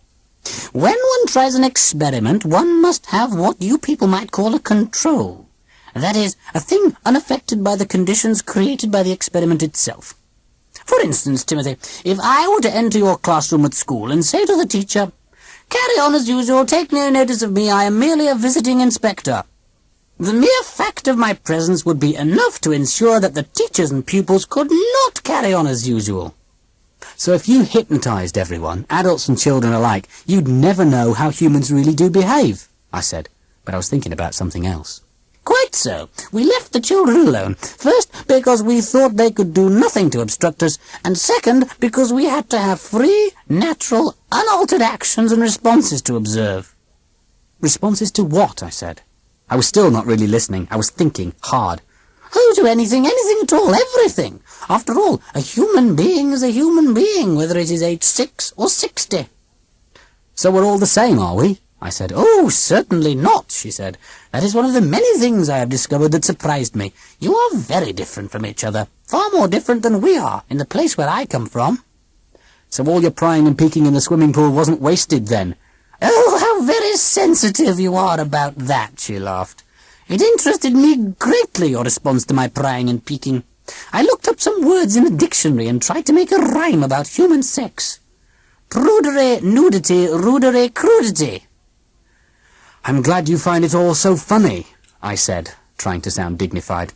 When one tries an experiment, one must have what you people might call a control. That is, a thing unaffected by the conditions created by the experiment itself. For instance, Timothy, if I were to enter your classroom at school and say to the teacher, 'Carry on as usual, take no notice of me, I am merely a visiting inspector,' the mere fact of my presence would be enough to ensure that the teachers and pupils could not carry on as usual." "So if you hypnotized everyone, adults and children alike, you'd never know how humans really do behave," I said, but I was thinking about something else. "Quite so. We left the children alone. First, because we thought they could do nothing to obstruct us, and second, because we had to have free, natural, unaltered actions and responses to observe." "Responses to what?" I said. I was still not really listening. I was thinking hard. "Oh, to anything at all, everything. After all, a human being is a human being, whether it is age 6 or 60. "So we're all the same, are we?" I said. "Oh, certainly not," she said. "That is one of the many things I have discovered that surprised me. You are very different from each other, far more different than we are, in the place where I come from." "So all your prying and peeking in the swimming pool wasn't wasted then?" "Oh, how very sensitive you are about that," she laughed. It interested me greatly, your response to my prying and peeking. I looked up some words in a dictionary and tried to make a rhyme about human sex. Prudery, nudity, rudery, crudity. I'm glad you find it all so funny, I said, trying to sound dignified.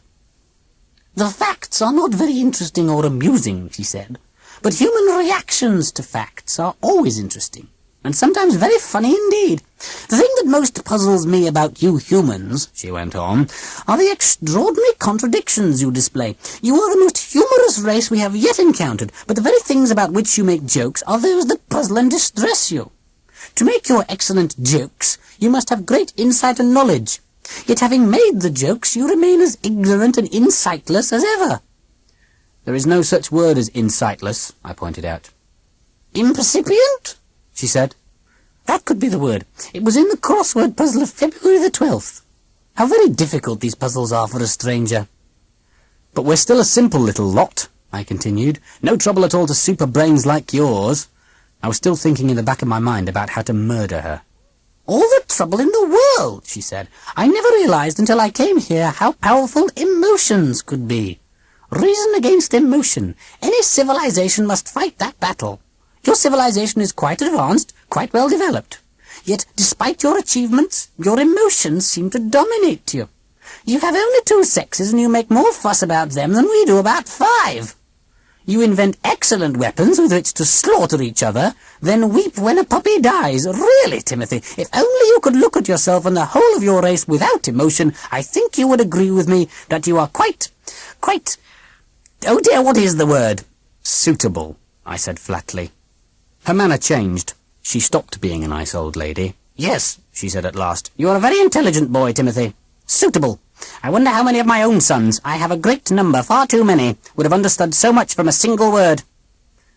The facts are not very interesting or amusing, she said, but human reactions to facts are always interesting, and sometimes very funny indeed. The thing that most puzzles me about you humans, she went on, are the extraordinary contradictions you display. You are the most humorous race we have yet encountered, but the very things about which you make jokes are those that puzzle and distress you. To make your excellent jokes, you must have great insight and knowledge. Yet having made the jokes, you remain as ignorant and insightless as ever. There is no such word as insightless, I pointed out. Impercipient? She said. That could be the word. It was in the crossword puzzle of February the 12th. How very difficult these puzzles are for a stranger. But we're still a simple little lot, I continued. No trouble at all to super brains like yours. I was still thinking in the back of my mind about how to murder her. All the trouble in the world, she said. I never realized until I came here how powerful emotions could be. Reason against emotion. Any civilization must fight that battle. Your civilization is quite advanced, quite well developed. Yet, despite your achievements, your emotions seem to dominate you. You have only 2 sexes and you make more fuss about them than we do about 5. You invent excellent weapons with which to slaughter each other, then weep when a puppy dies. Really, Timothy, if only you could look at yourself and the whole of your race without emotion, I think you would agree with me that you are quite, oh dear, what is the word? Suitable, I said flatly. Her manner changed. She stopped being a nice old lady. Yes, she said at last, you are a very intelligent boy, Timothy. Suitable. I wonder how many of my own sons, I have a great number, far too many, would have understood so much from a single word.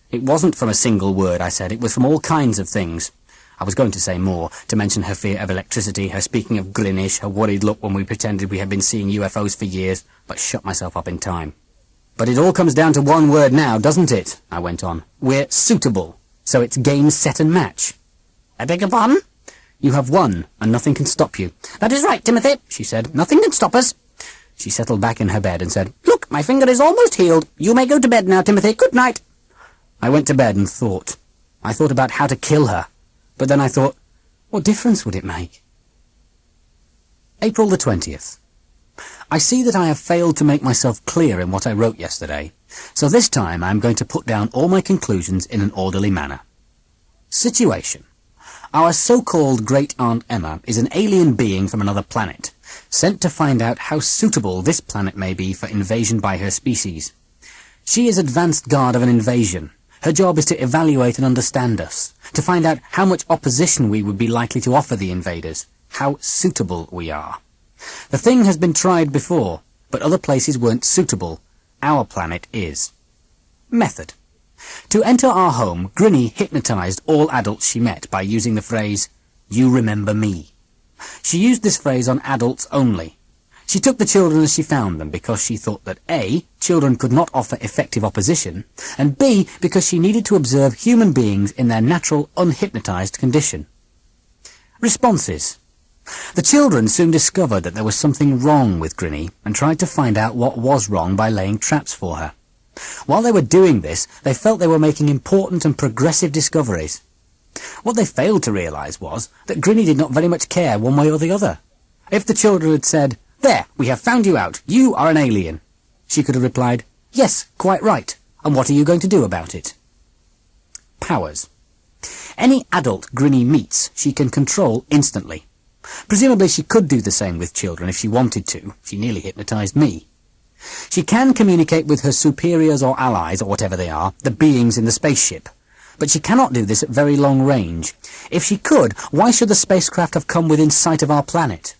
It wasn't from a single word, I said. It was from all kinds of things. I was going to say more, to mention her fear of electricity, her speaking of Grinnish, her worried look when we pretended we had been seeing UFOs for years, but shut myself up in time. But it all comes down to one word now, doesn't it? I went on. We're suitable. So it's game, set and match. I beg your pardon? You have won, and nothing can stop you. That is right, Timothy, she said. Nothing can stop us. She settled back in her bed and said, Look, my finger is almost healed. You may go to bed now, Timothy. Good night. I went to bed and thought. I thought about how to kill her. But then I thought, what difference would it make? April the 20th. I see that I have failed to make myself clear in what I wrote yesterday, so this time I am going to put down all my conclusions in an orderly manner. Situation. Our so-called Great-Aunt Emma is an alien being from another planet, sent to find out how suitable this planet may be for invasion by her species. She is advanced guard of an invasion. Her job is to evaluate and understand us, to find out how much opposition we would be likely to offer the invaders, how suitable we are. The thing has been tried before, but other places weren't suitable. Our planet is. Method. To enter our home, Grinny hypnotized all adults she met by using the phrase, "You remember me." She used this phrase on adults only. She took the children as she found them because she thought that A, children could not offer effective opposition, and B, because she needed to observe human beings in their natural, unhypnotized condition. Responses. The children soon discovered that there was something wrong with Grinny and tried to find out what was wrong by laying traps for her. While they were doing this, they felt they were making important and progressive discoveries. What they failed to realize was that Grinny did not very much care one way or the other. If the children had said, "There, we have found you out, you are an alien," she could have replied, "Yes, quite right, and what are you going to do about it?" Powers. Any adult Grinny meets, she can control instantly. Presumably she could do the same with children if she wanted to. She nearly hypnotized me. She can communicate with her superiors or allies, or whatever they are, the beings in the spaceship. But she cannot do this at very long range. If she could, why should the spacecraft have come within sight of our planet?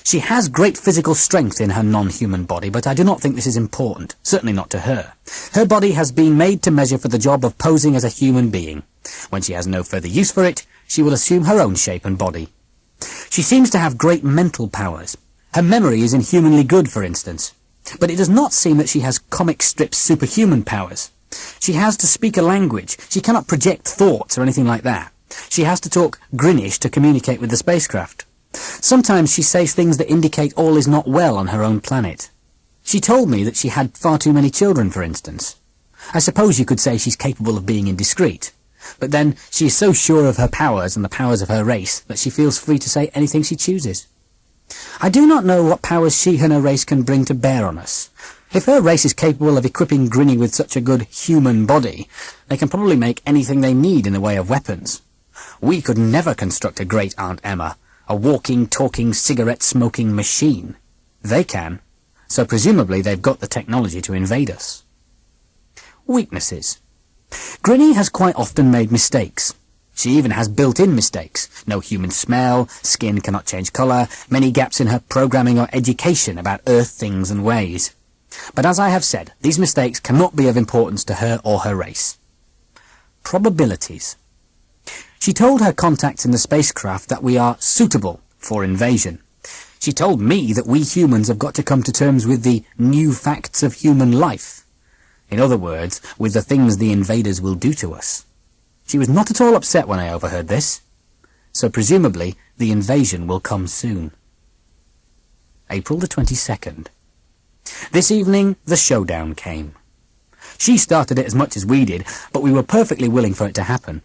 She has great physical strength in her non-human body, but I do not think this is important, certainly not to her. Her body has been made to measure for the job of posing as a human being. When she has no further use for it, she will assume her own shape and body. She seems to have great mental powers. Her memory is inhumanly good, for instance. But it does not seem that she has comic strip superhuman powers. She has to speak a language. She cannot project thoughts or anything like that. She has to talk Grinnish to communicate with the spacecraft. Sometimes she says things that indicate all is not well on her own planet. She told me that she had far too many children, for instance. I suppose you could say she's capable of being indiscreet, but then she is so sure of her powers and the powers of her race that she feels free to say anything she chooses. I do not know what powers she and her race can bring to bear on us. If her race is capable of equipping Grinny with such a good human body, they can probably make anything they need in the way of weapons. We could never construct a great Aunt Emma, a walking, talking, cigarette-smoking machine. They can, so presumably they've got the technology to invade us. Weaknesses. Grinny has quite often made mistakes. She even has built-in mistakes. No human smell, skin cannot change colour, many gaps in her programming or education about Earth things and ways. But as I have said, these mistakes cannot be of importance to her or her race. Probabilities. She told her contacts in the spacecraft that we are suitable for invasion. She told me that we humans have got to come to terms with the new facts of human life. In other words, with the things the invaders will do to us. She was not at all upset when I overheard this. So presumably, the invasion will come soon. April the 22nd. This evening, the showdown came. She started it as much as we did, but we were perfectly willing for it to happen.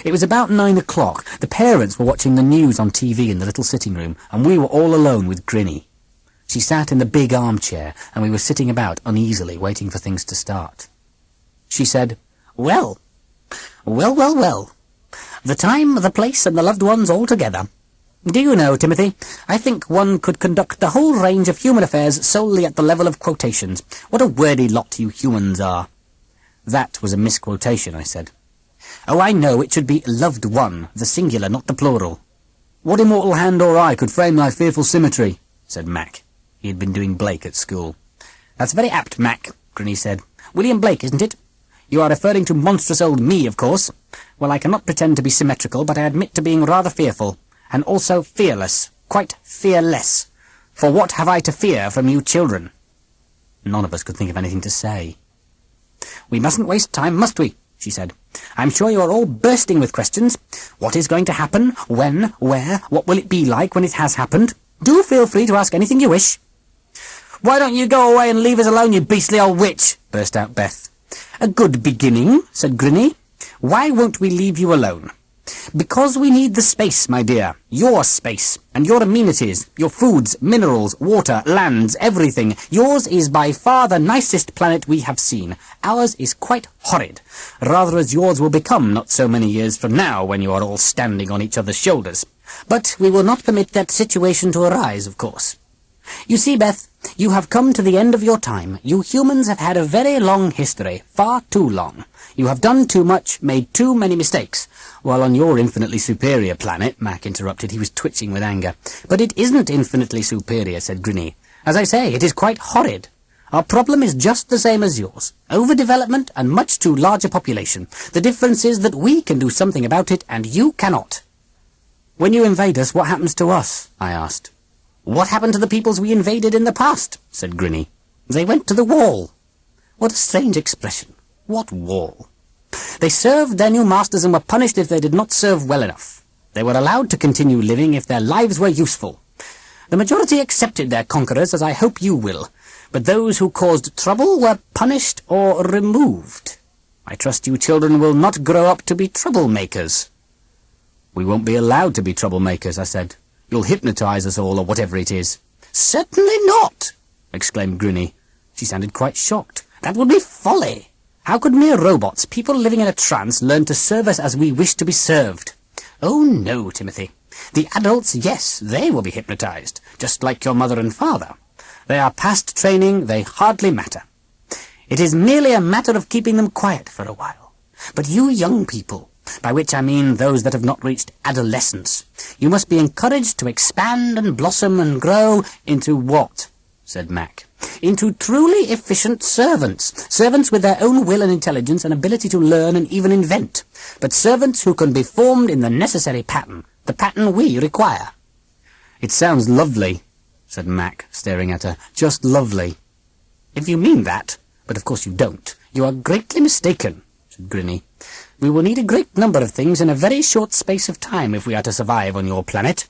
It was about 9 o'clock. The parents were watching the news on TV in the little sitting room, and we were all alone with Grinny. She sat in the big armchair, and we were sitting about uneasily, waiting for things to start. She said, "Well, the time, the place, and the loved ones all together. Do you know, Timothy, I think one could conduct the whole range of human affairs solely at the level of quotations. What a wordy lot you humans are." "That was a misquotation," I said. "Oh, I know, it should be loved one, the singular, not the plural." "What immortal hand or eye could frame thy fearful symmetry?" said Mac. He had been doing Blake at school. "That's very apt, Mac," Grinny said. "William Blake, isn't it? You are referring to monstrous old me, of course. Well, I cannot pretend to be symmetrical, but I admit to being rather fearful, and also fearless, quite fearless. For what have I to fear from you children?" None of us could think of anything to say. "We mustn't waste time, must we?" she said. "I'm sure you are all bursting with questions. What is going to happen? When? Where? What will it be like when it has happened? Do feel free to ask anything you wish." "Why don't you go away and leave us alone, you beastly old witch?" burst out Beth. "A good beginning," said Grinny. "Why won't we leave you alone?" "Because we need the space, my dear. Your space. And your amenities. Your foods, minerals, water, lands, everything. Yours is by far the nicest planet we have seen. Ours is quite horrid. Rather as yours will become not so many years from now, when you are all standing on each other's shoulders. But we will not permit that situation to arise, of course. You see, Beth, you have come to the end of your time. You humans have had a very long history, far too long. You have done too much, made too many mistakes. While on your infinitely superior planet," Mac interrupted. He was twitching with anger. "But it isn't infinitely superior," said Grinny. "As I say, it is quite horrid. Our problem is just the same as yours. Overdevelopment and much too large a population. The difference is that we can do something about it and you cannot." "When you invade us, what happens to us?" I asked. "What happened to the peoples we invaded in the past?" said Grinny. "They went to the wall." What a strange expression. What wall? "They served their new masters and were punished if they did not serve well enough. They were allowed to continue living if their lives were useful. The majority accepted their conquerors, as I hope you will, but those who caused trouble were punished or removed. I trust you children will not grow up to be troublemakers." "We won't be allowed to be troublemakers," I said. "You'll hypnotize us all, or whatever it is." "Certainly not!" exclaimed Grinny. She sounded quite shocked. "That would be folly. How could mere robots, people living in a trance, learn to serve us as we wish to be served?" "Oh, no, Timothy. The adults, yes, they will be hypnotized, just like your mother and father. They are past training, they hardly matter. It is merely a matter of keeping them quiet for a while. But you young people, by which I mean those that have not reached adolescence, you must be encouraged to expand and blossom and grow into what?" said Mac. "Into truly efficient servants. Servants with their own will and intelligence and ability to learn and even invent. But servants who can be formed in the necessary pattern, the pattern we require." "It sounds lovely," said Mac, staring at her. "Just lovely." "If you mean that, but of course you don't, you are greatly mistaken," said Grinny. We will need a great number of things in a very short space of time if we are to survive on your planet.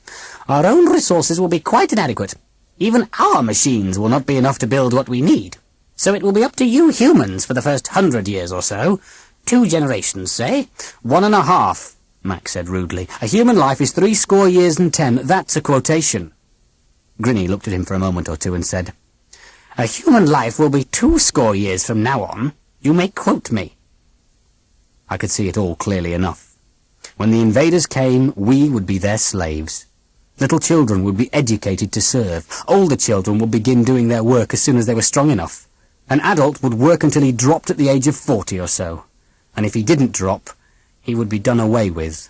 Our own resources will be quite inadequate. Even our machines will not be enough to build what we need. So it will be up to you humans for the first 100 years or so. 2 generations, say. 1.5, Mac said rudely. A human life is 70 years and 10. That's a quotation. Grinny looked at him for a moment or two and said, A human life will be 20 years from now on. You may quote me. I could see it all clearly enough. When the invaders came, we would be their slaves. Little children would be educated to serve. Older children would begin doing their work as soon as they were strong enough. An adult would work until he dropped at the age of 40 or so. And if he didn't drop, he would be done away with.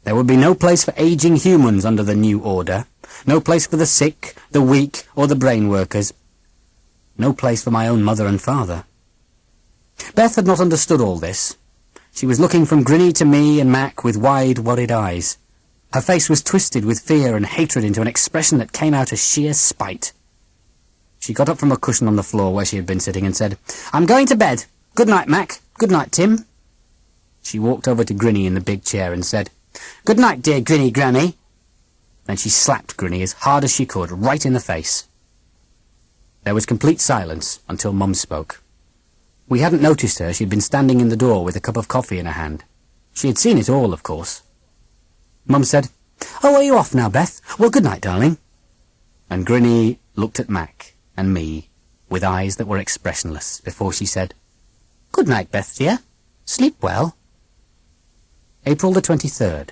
There would be no place for aging humans under the new order. No place for the sick, the weak, or the brain workers. No place for my own mother and father. Beth had not understood all this. She was looking from Grinny to me and Mac with wide, worried eyes. Her face was twisted with fear and hatred into an expression that came out as sheer spite. She got up from a cushion on the floor where she had been sitting and said, I'm going to bed. Good night, Mac. Good night, Tim. She walked over to Grinny in the big chair and said, Good night, dear Grinny Granny. Then she slapped Grinny as hard as she could, right in the face. There was complete silence until Mum spoke. We hadn't noticed her. She'd been standing in the door with a cup of coffee in her hand. She had seen it all, of course. Mum said, Oh, are you off now, Beth? Well, good night, darling. And Grinny looked at Mac and me with eyes that were expressionless before she said, Good night, Beth, dear. Sleep well. April the 23rd.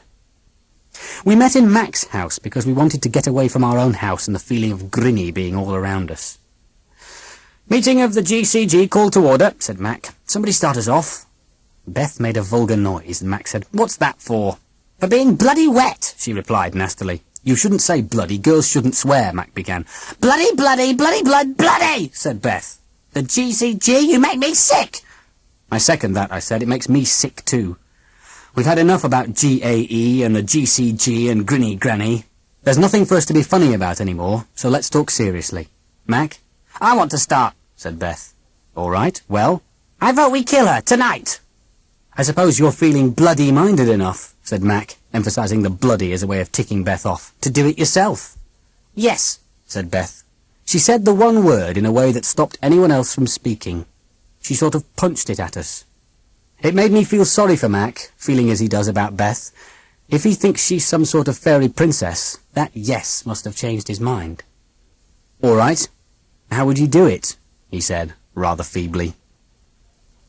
We met in Mac's house because we wanted to get away from our own house and the feeling of Grinny being all around us. Meeting of the GCG called to order, said Mac. Somebody start us off. Beth made a vulgar noise, and Mac said, What's that for? For being bloody wet, she replied nastily. You shouldn't say bloody. Girls shouldn't swear, Mac began. Bloody, bloody, bloody, bloody, said Beth. The GCG, you make me sick. I second that, I said. It makes me sick too. We've had enough about GAE and the GCG and Grinny Granny. There's nothing for us to be funny about anymore, so let's talk seriously. Mac? I want to start, said Beth. All right, well, I vote we kill her, tonight. I suppose you're feeling bloody-minded enough, said Mac, emphasising the bloody as a way of ticking Beth off, to do it yourself. Yes, said Beth. She said the one word in a way that stopped anyone else from speaking. She sort of punched it at us. It made me feel sorry for Mac, feeling as he does about Beth. If he thinks she's some sort of fairy princess, that yes must have changed his mind. All right. How would you do it? He said, rather feebly.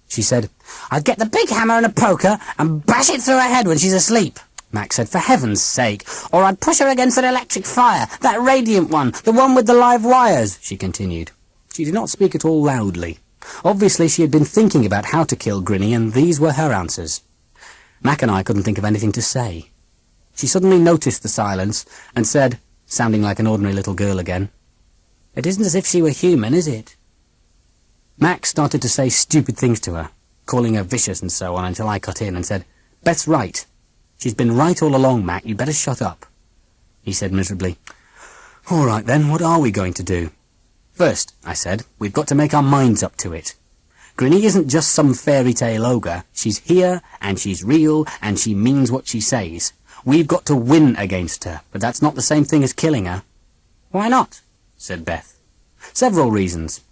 She said, I'd get the big hammer and a poker and bash it through her head when she's asleep. Mac said, for heaven's sake. Or I'd push her against an electric fire, that radiant one, the one with the live wires, she continued. She did not speak at all loudly. Obviously she had been thinking about how to kill Grinny, and these were her answers. Mac and I couldn't think of anything to say. She suddenly noticed the silence and said, sounding like an ordinary little girl again, It isn't as if she were human, is it? Mac started to say stupid things to her, calling her vicious and so on, until I cut in and said, Beth's right. She's been right all along, Mac. You'd better shut up. He said miserably, All right then, what are we going to do? First, I said, we've got to make our minds up to it. Grinny isn't just some fairy tale ogre. She's here, and she's real, and she means what she says. We've got to win against her, but that's not the same thing as killing her. Why not? Said Beth. Several reasons.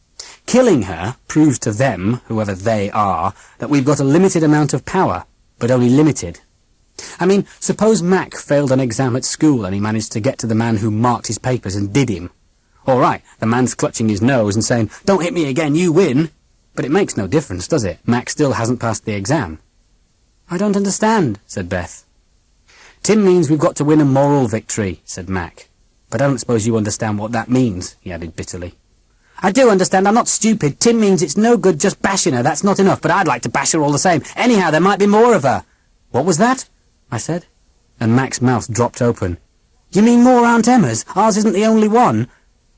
Killing her proves to them, whoever they are, that we've got a limited amount of power, but only limited. I mean, suppose Mac failed an exam at school and he managed to get to the man who marked his papers and did him. All right, the man's clutching his nose and saying, Don't hit me again, you win. But it makes no difference, does it? Mac still hasn't passed the exam. I don't understand, said Beth. Tim means we've got to win a moral victory, said Mac. But I don't suppose you understand what that means, he added bitterly. I do understand, I'm not stupid. Tim means it's no good just bashing her, that's not enough, but I'd like to bash her all the same. Anyhow, there might be more of her. What was that? I said, and Mac's mouth dropped open. You mean more Aunt Emma's? Ours isn't the only one.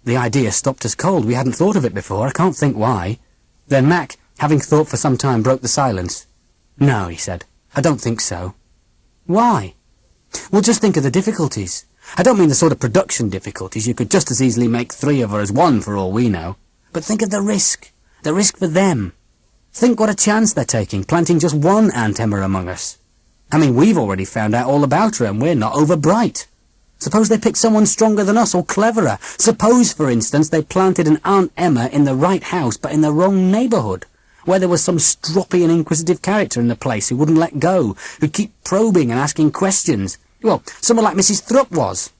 The idea stopped us cold. We hadn't thought of it before. I can't think why. Then Mac, having thought for some time, broke the silence. No, he said, I don't think so. Why? Well, just think of the difficulties. I don't mean the sort of production difficulties. You could just as easily make 3 of her as 1 for all we know. But think of the risk for them. Think what a chance they're taking, planting just one Aunt Emma among us. I mean, we've already found out all about her and we're not over bright. Suppose they pick someone stronger than us or cleverer. Suppose, for instance, they planted an Aunt Emma in the right house but in the wrong neighbourhood, where there was some stroppy and inquisitive character in the place who wouldn't let go, who'd keep probing and asking questions. Well, someone like Mrs. Thrupp was.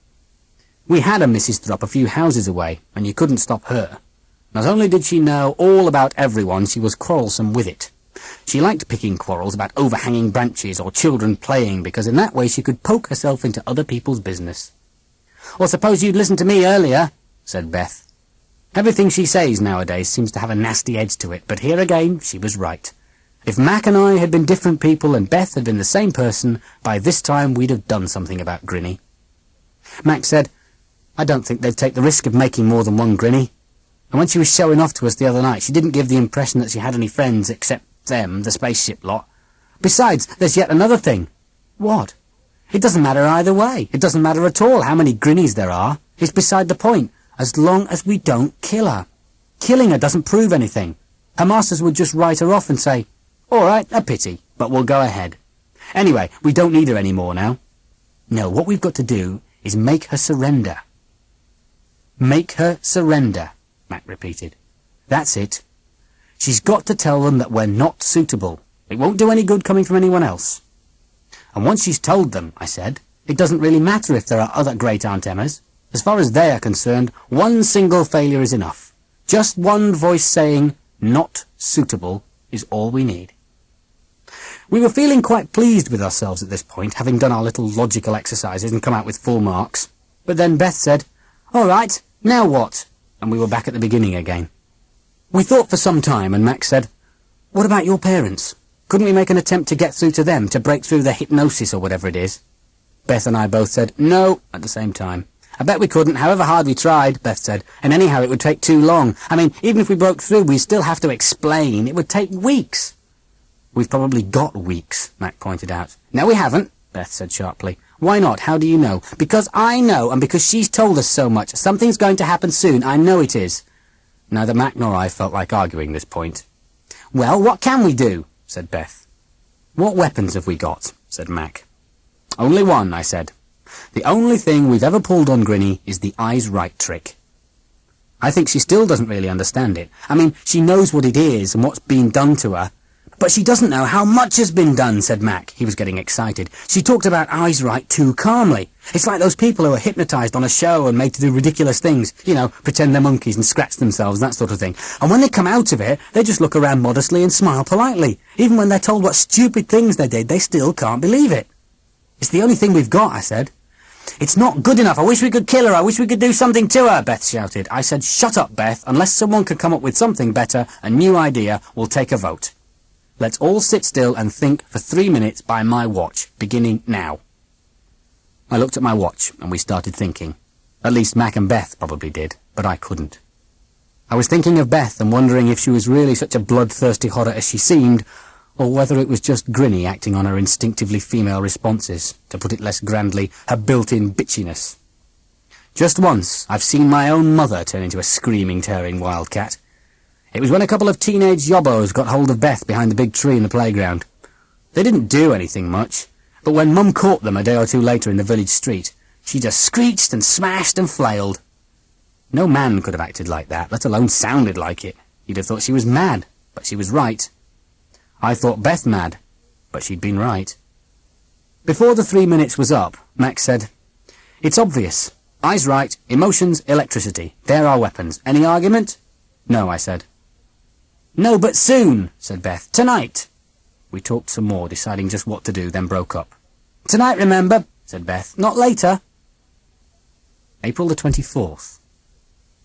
We had a Mrs. Thrupp a few houses away, and you couldn't stop her. Not only did she know all about everyone, she was quarrelsome with it. She liked picking quarrels about overhanging branches or children playing, because in that way she could poke herself into other people's business. "Or suppose you'd listened to me earlier," said Beth. Everything she says nowadays seems to have a nasty edge to it, but here again she was right. If Mac and I had been different people and Beth had been the same person, by this time we'd have done something about Grinny. Mac said, "I don't think they'd take the risk of making more than one Grinny. And when she was showing off to us the other night, she didn't give the impression that she had any friends except them, the spaceship lot. Besides, there's yet another thing." "What?" "It doesn't matter either way. It doesn't matter at all how many Grinnies there are. It's beside the point, as long as we don't kill her. Killing her doesn't prove anything. Her masters would just write her off and say, 'All right, a pity, but we'll go ahead.' Anyway, we don't need her any more now. No, what we've got to do is make her surrender." "Make her surrender," Mac repeated. "That's it. She's got to tell them that we're not suitable. It won't do any good coming from anyone else. And once she's told them," I said, "it doesn't really matter if there are other great Aunt Emmas. As far as they are concerned, one single failure is enough. Just one voice saying, 'Not suitable,' is all we need." We were feeling quite pleased with ourselves at this point, having done our little logical exercises and come out with full marks. But then Beth said, "All right, now what?" And we were back at the beginning again. We thought for some time, and Max said, "What about your parents? Couldn't we make an attempt to get through to them, to break through their hypnosis or whatever it is?" Beth and I both said, "No," at the same time. "I bet we couldn't, however hard we tried," Beth said, "and anyhow it would take too long. I mean, even if we broke through, we'd still have to explain. It would take weeks." "We've probably got weeks," Mac pointed out. "No, we haven't," Beth said sharply. "Why not? How do you know?" "Because I know, and because she's told us so much. Something's going to happen soon. I know it is." Neither Mac nor I felt like arguing this point. "Well, what can we do?" said Beth. "What weapons have we got?" said Mac. "Only one," I said. "The only thing we've ever pulled on Grinny is the eyes right trick." I think she still doesn't really understand it. I mean, she knows what it is and what's been done to her. "But she doesn't know how much has been done," said Mac. He was getting excited. "She talked about eyes right too calmly. It's like those people who are hypnotised on a show and made to do ridiculous things. You know, pretend they're monkeys and scratch themselves, that sort of thing. And when they come out of it, they just look around modestly and smile politely. Even when they're told what stupid things they did, they still can't believe it." "It's the only thing we've got," I said. "It's not good enough. I wish we could kill her. I wish we could do something to her," Beth shouted. I said, "Shut up, Beth. Unless someone can come up with something better, a new idea, we'll take a vote. Let's all sit still and think for 3 minutes by my watch, beginning now." I looked at my watch, and we started thinking. At least Mac and Beth probably did, but I couldn't. I was thinking of Beth and wondering if she was really such a bloodthirsty horror as she seemed, or whether it was just Grinny acting on her instinctively female responses, to put it less grandly, her built-in bitchiness. Just once, I've seen my own mother turn into a screaming, tearing wildcat. It was when a couple of teenage yobbos got hold of Beth behind the big tree in the playground. They didn't do anything much, but when Mum caught them a day or two later in the village street, she just screeched and smashed and flailed. No man could have acted like that, let alone sounded like it. You'd have thought she was mad, but she was right. I thought Beth mad, but she'd been right. Before the 3 minutes was up, Max said, "It's obvious. Eyes right, emotions, electricity. They're our weapons. Any argument?" "No," I said. "No, but soon," said Beth. "Tonight." We talked some more, deciding just what to do, then broke up. "Tonight, remember," said Beth. "Not later." April the 24th.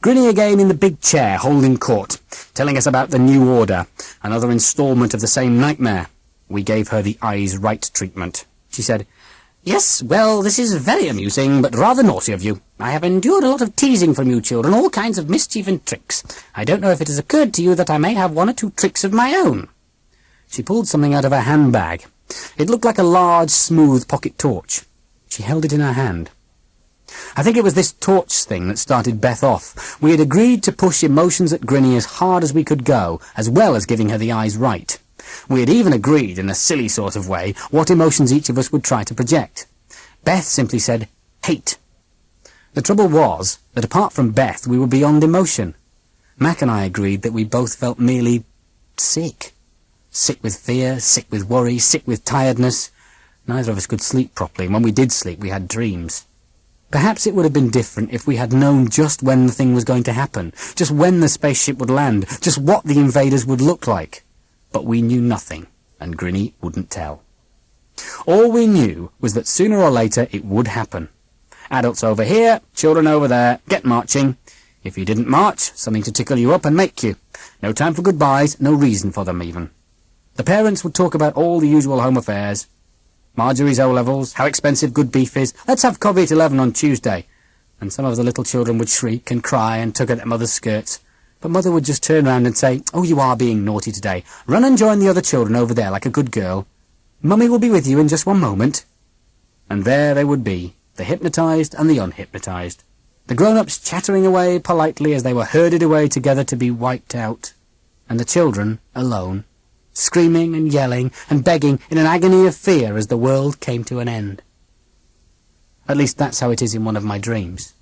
Grinny again in the big chair, holding court, telling us about the new order, another instalment of the same nightmare. We gave her the eyes right treatment. She said, "Yes, well, this is very amusing, but rather naughty of you. I have endured a lot of teasing from you children, all kinds of mischief and tricks. I don't know if it has occurred to you that I may have 1 or 2 tricks of my own." She pulled something out of her handbag. It looked like a large, smooth pocket torch. She held it in her hand. I think it was this torch thing that started Beth off. We had agreed to push emotions at Grinny as hard as we could go, as well as giving her the eyes right. We had even agreed, in a silly sort of way, what emotions each of us would try to project. Beth simply said, hate. The trouble was that apart from Beth, we were beyond emotion. Mac and I agreed that we both felt merely sick. Sick with fear, sick with worry, sick with tiredness. Neither of us could sleep properly, and when we did sleep, we had dreams. Perhaps it would have been different if we had known just when the thing was going to happen, just when the spaceship would land, just what the invaders would look like. But we knew nothing, and Grinny wouldn't tell. All we knew was that sooner or later it would happen. Adults over here, children over there, get marching. If you didn't march, something to tickle you up and make you. No time for goodbyes, no reason for them even. The parents would talk about all the usual home affairs. Marjorie's O-levels, how expensive good beef is, let's have coffee at 11 on Tuesday. And some of the little children would shriek and cry and tug at their mother's skirts. But Mother would just turn round and say, oh, you are being naughty today. Run and join the other children over there like a good girl. Mummy will be with you in just one moment. And there they would be, the hypnotised and the unhypnotised. The grown-ups chattering away politely as they were herded away together to be wiped out. And the children alone, screaming and yelling and begging in an agony of fear as the world came to an end. At least that's how it is in one of my dreams.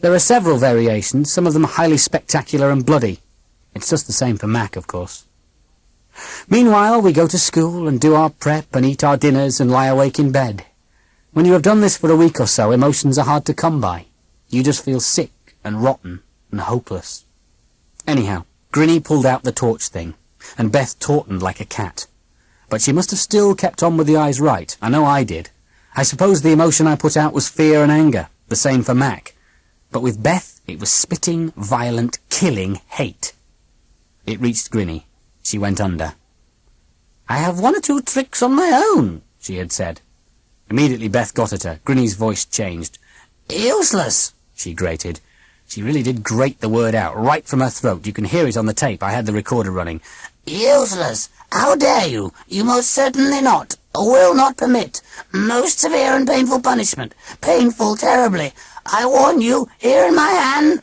There are several variations, some of them highly spectacular and bloody. It's just the same for Mac, of course. Meanwhile, we go to school and do our prep and eat our dinners and lie awake in bed. When you have done this for a week or so, emotions are hard to come by. You just feel sick and rotten and hopeless. Anyhow, Grinny pulled out the torch thing, and Beth tautened like a cat. But she must have still kept on with the eyes right. I know I did. I suppose the emotion I put out was fear and anger, the same for Mac. But with Beth, it was spitting, violent, killing hate. It reached Grinny. She went under. I have one or two tricks on my own, she had said. Immediately Beth got at her. Grinny's voice changed. Useless, she grated. She really did grate the word out, right from her throat. You can hear it on the tape. I had the recorder running. Useless! How dare you? You most certainly not. Will not permit. Most severe and painful punishment. Painful terribly. I warn you, here in my hand.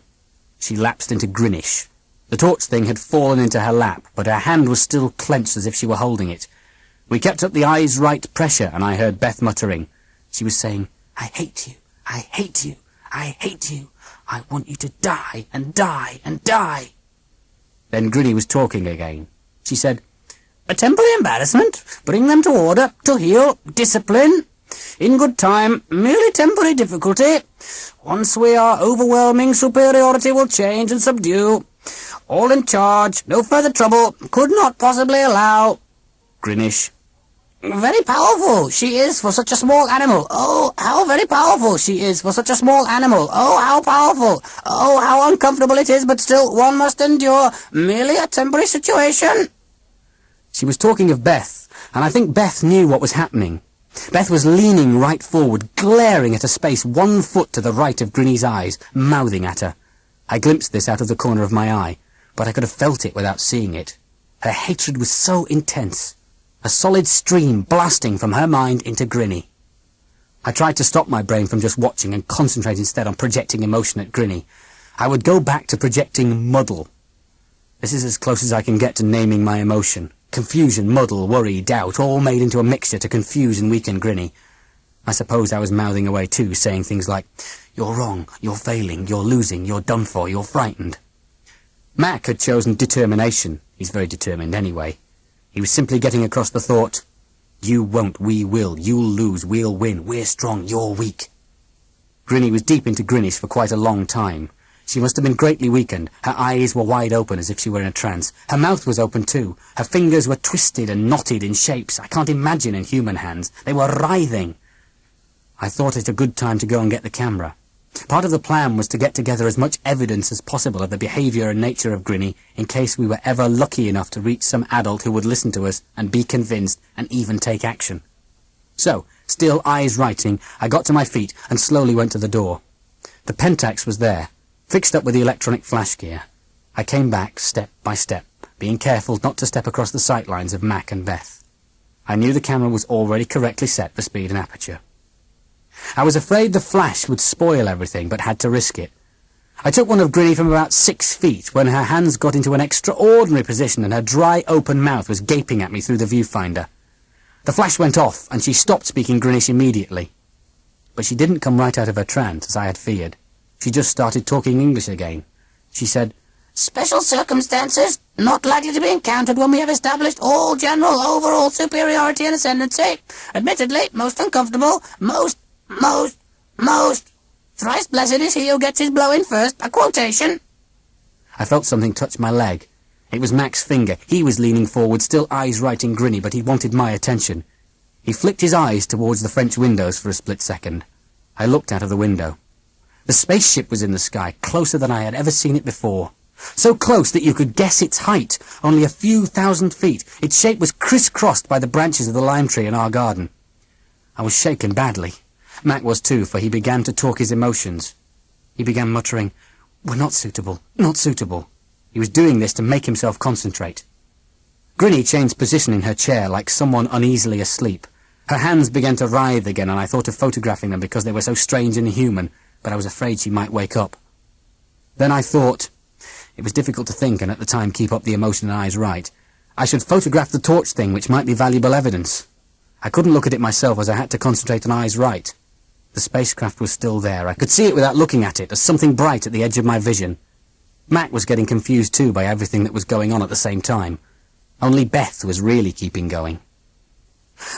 She lapsed into Grinnish. The torch thing had fallen into her lap, but her hand was still clenched as if she were holding it. We kept up the eyes right pressure, and I heard Beth muttering. She was saying, I hate you, I hate you, I hate you. I want you to die and die and die. Then Grinny was talking again. She said, a temporary embarrassment, bring them to order, to heel, discipline. In good time, merely temporary difficulty. Once we are overwhelming, superiority will change and subdue. All in charge, no further trouble, could not possibly allow. Grinnish. Very powerful she is for such a small animal. Oh, how very powerful she is for such a small animal. Oh, how powerful. Oh, how uncomfortable it is, but still one must endure. Merely a temporary situation. She was talking of Beth, and I think Beth knew what was happening. Beth was leaning right forward, glaring at a space 1 foot to the right of Grinny's eyes, mouthing at her. I glimpsed this out of the corner of my eye, but I could have felt it without seeing it. Her hatred was so intense, a solid stream blasting from her mind into Grinny. I tried to stop my brain from just watching and concentrate instead on projecting emotion at Grinny. I would go back to projecting muddle. This is as close as I can get to naming my emotion. Confusion, muddle, worry, doubt, all made into a mixture to confuse and weaken Grinny. I suppose I was mouthing away too, saying things like, you're wrong, you're failing, you're losing, you're done for, you're frightened. Mac had chosen determination. He's very determined anyway. He was simply getting across the thought, you won't, we will, you'll lose, we'll win, we're strong, you're weak. Grinny was deep into Grinnish for quite a long time. She must have been greatly weakened. Her eyes were wide open as if she were in a trance. Her mouth was open too. Her fingers were twisted and knotted in shapes I can't imagine in human hands. They were writhing. I thought it a good time to go and get the camera. Part of the plan was to get together as much evidence as possible of the behaviour and nature of Grinny in case we were ever lucky enough to reach some adult who would listen to us and be convinced and even take action. So, still eyes writing, I got to my feet and slowly went to the door. The Pentax was there, fixed up with the electronic flash gear. I came back step by step, being careful not to step across the sight lines of Mac and Beth. I knew the camera was already correctly set for speed and aperture. I was afraid the flash would spoil everything, but had to risk it. I took one of Grinny from about 6 feet when her hands got into an extraordinary position and her dry, open mouth was gaping at me through the viewfinder. The flash went off, and she stopped speaking Grinnish immediately. But she didn't come right out of her trance, as I had feared. She just started talking English again. She said, "Special circumstances not likely to be encountered when we have established all general overall superiority and ascendancy. Admittedly, most uncomfortable, most, thrice blessed is he who gets his blow in first, a quotation." I felt something touch my leg. It was Mac's finger. He was leaning forward, still eyes writing Grinny, but he wanted my attention. He flicked his eyes towards the French windows for a split second. I looked out of the window. The spaceship was in the sky, closer than I had ever seen it before. So close that you could guess its height, only a few thousand feet. Its shape was criss-crossed by the branches of the lime tree in our garden. I was shaken badly. Mac was too, for he began to talk his emotions. He began muttering, "We're not suitable, not suitable." He was doing this to make himself concentrate. Grinny changed position in her chair like someone uneasily asleep. Her hands began to writhe again, and I thought of photographing them because they were so strange and inhuman, but I was afraid she might wake up. Then I thought, it was difficult to think and at the time keep up the emotion and eyes right, I should photograph the torch thing, which might be valuable evidence. I couldn't look at it myself as I had to concentrate on eyes right. The spacecraft was still there. I could see it without looking at it, as something bright at the edge of my vision. Mac was getting confused too by everything that was going on at the same time. Only Beth was really keeping going.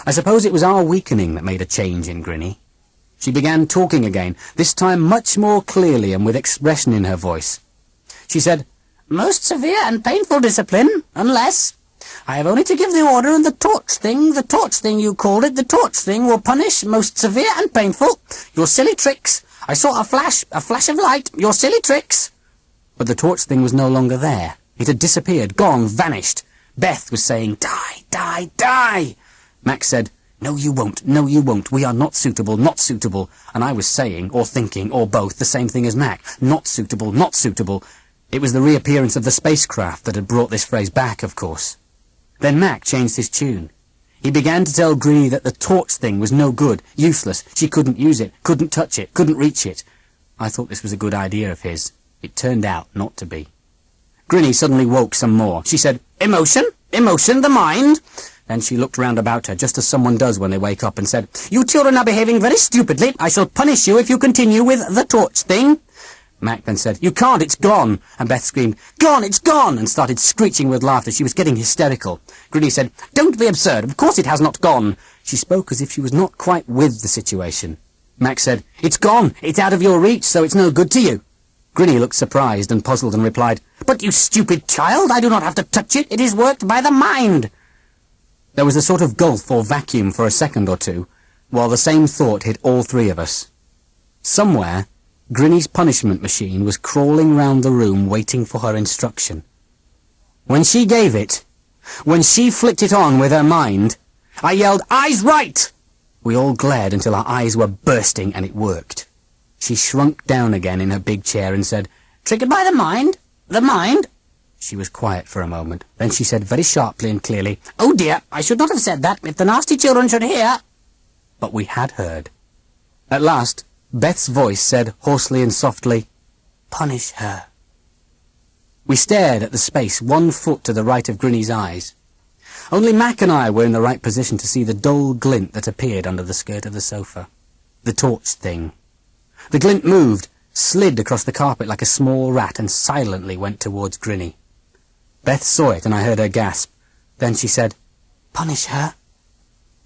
I suppose it was our weakening that made a change in Grinny. She began talking again, this time much more clearly and with expression in her voice. She said, "Most severe and painful discipline, unless I have only to give the order, and the torch thing you called it, the torch thing will punish most severe and painful. Your silly tricks. I saw a flash of light, your silly tricks." But the torch thing was no longer there. It had disappeared, gone, vanished. Beth was saying, "Die, die, die." Max said, "No, you won't, no, you won't. We are not suitable, not suitable." And I was saying, or thinking, or both, the same thing as Mac. Not suitable, not suitable. It was the reappearance of the spacecraft that had brought this phrase back, of course. Then Mac changed his tune. He began to tell Grinny that the torch thing was no good, useless. She couldn't use it, couldn't touch it, couldn't reach it. I thought this was a good idea of his. It turned out not to be. Grinny suddenly woke some more. She said, "Emotion? Emotion, the mind?" Then she looked round about her, just as someone does when they wake up, and said, "You children are behaving very stupidly. I shall punish you if you continue with the torch thing." Mac then said, "You can't, it's gone." And Beth screamed, "Gone, it's gone," and started screeching with laughter. She was getting hysterical. Grinny said, "Don't be absurd. Of course it has not gone." She spoke as if she was not quite with the situation. Mac said, "It's gone. It's out of your reach, so it's no good to you." Grinny looked surprised and puzzled and replied, "But you stupid child, I do not have to touch it. It is worked by the mind." There was a sort of gulf or vacuum for a second or two, while the same thought hit all three of us. Somewhere, Grinny's punishment machine was crawling round the room waiting for her instruction. When she gave it, when she flicked it on with her mind, I yelled, "Eyes right!" We all glared until our eyes were bursting, and it worked. She shrunk down again in her big chair and said, "Triggered by the mind? The mind?" She was quiet for a moment. Then she said very sharply and clearly, "Oh dear, I should not have said that. If the nasty children should hear." But we had heard. At last, Beth's voice said hoarsely and softly, "Punish her." We stared at the space 1 foot to the right of Grinny's eyes. Only Mac and I were in the right position to see the dull glint that appeared under the skirt of the sofa. The torch thing. The glint moved, slid across the carpet like a small rat, and silently went towards Grinny. Beth saw it, and I heard her gasp. Then she said, "Punish her?"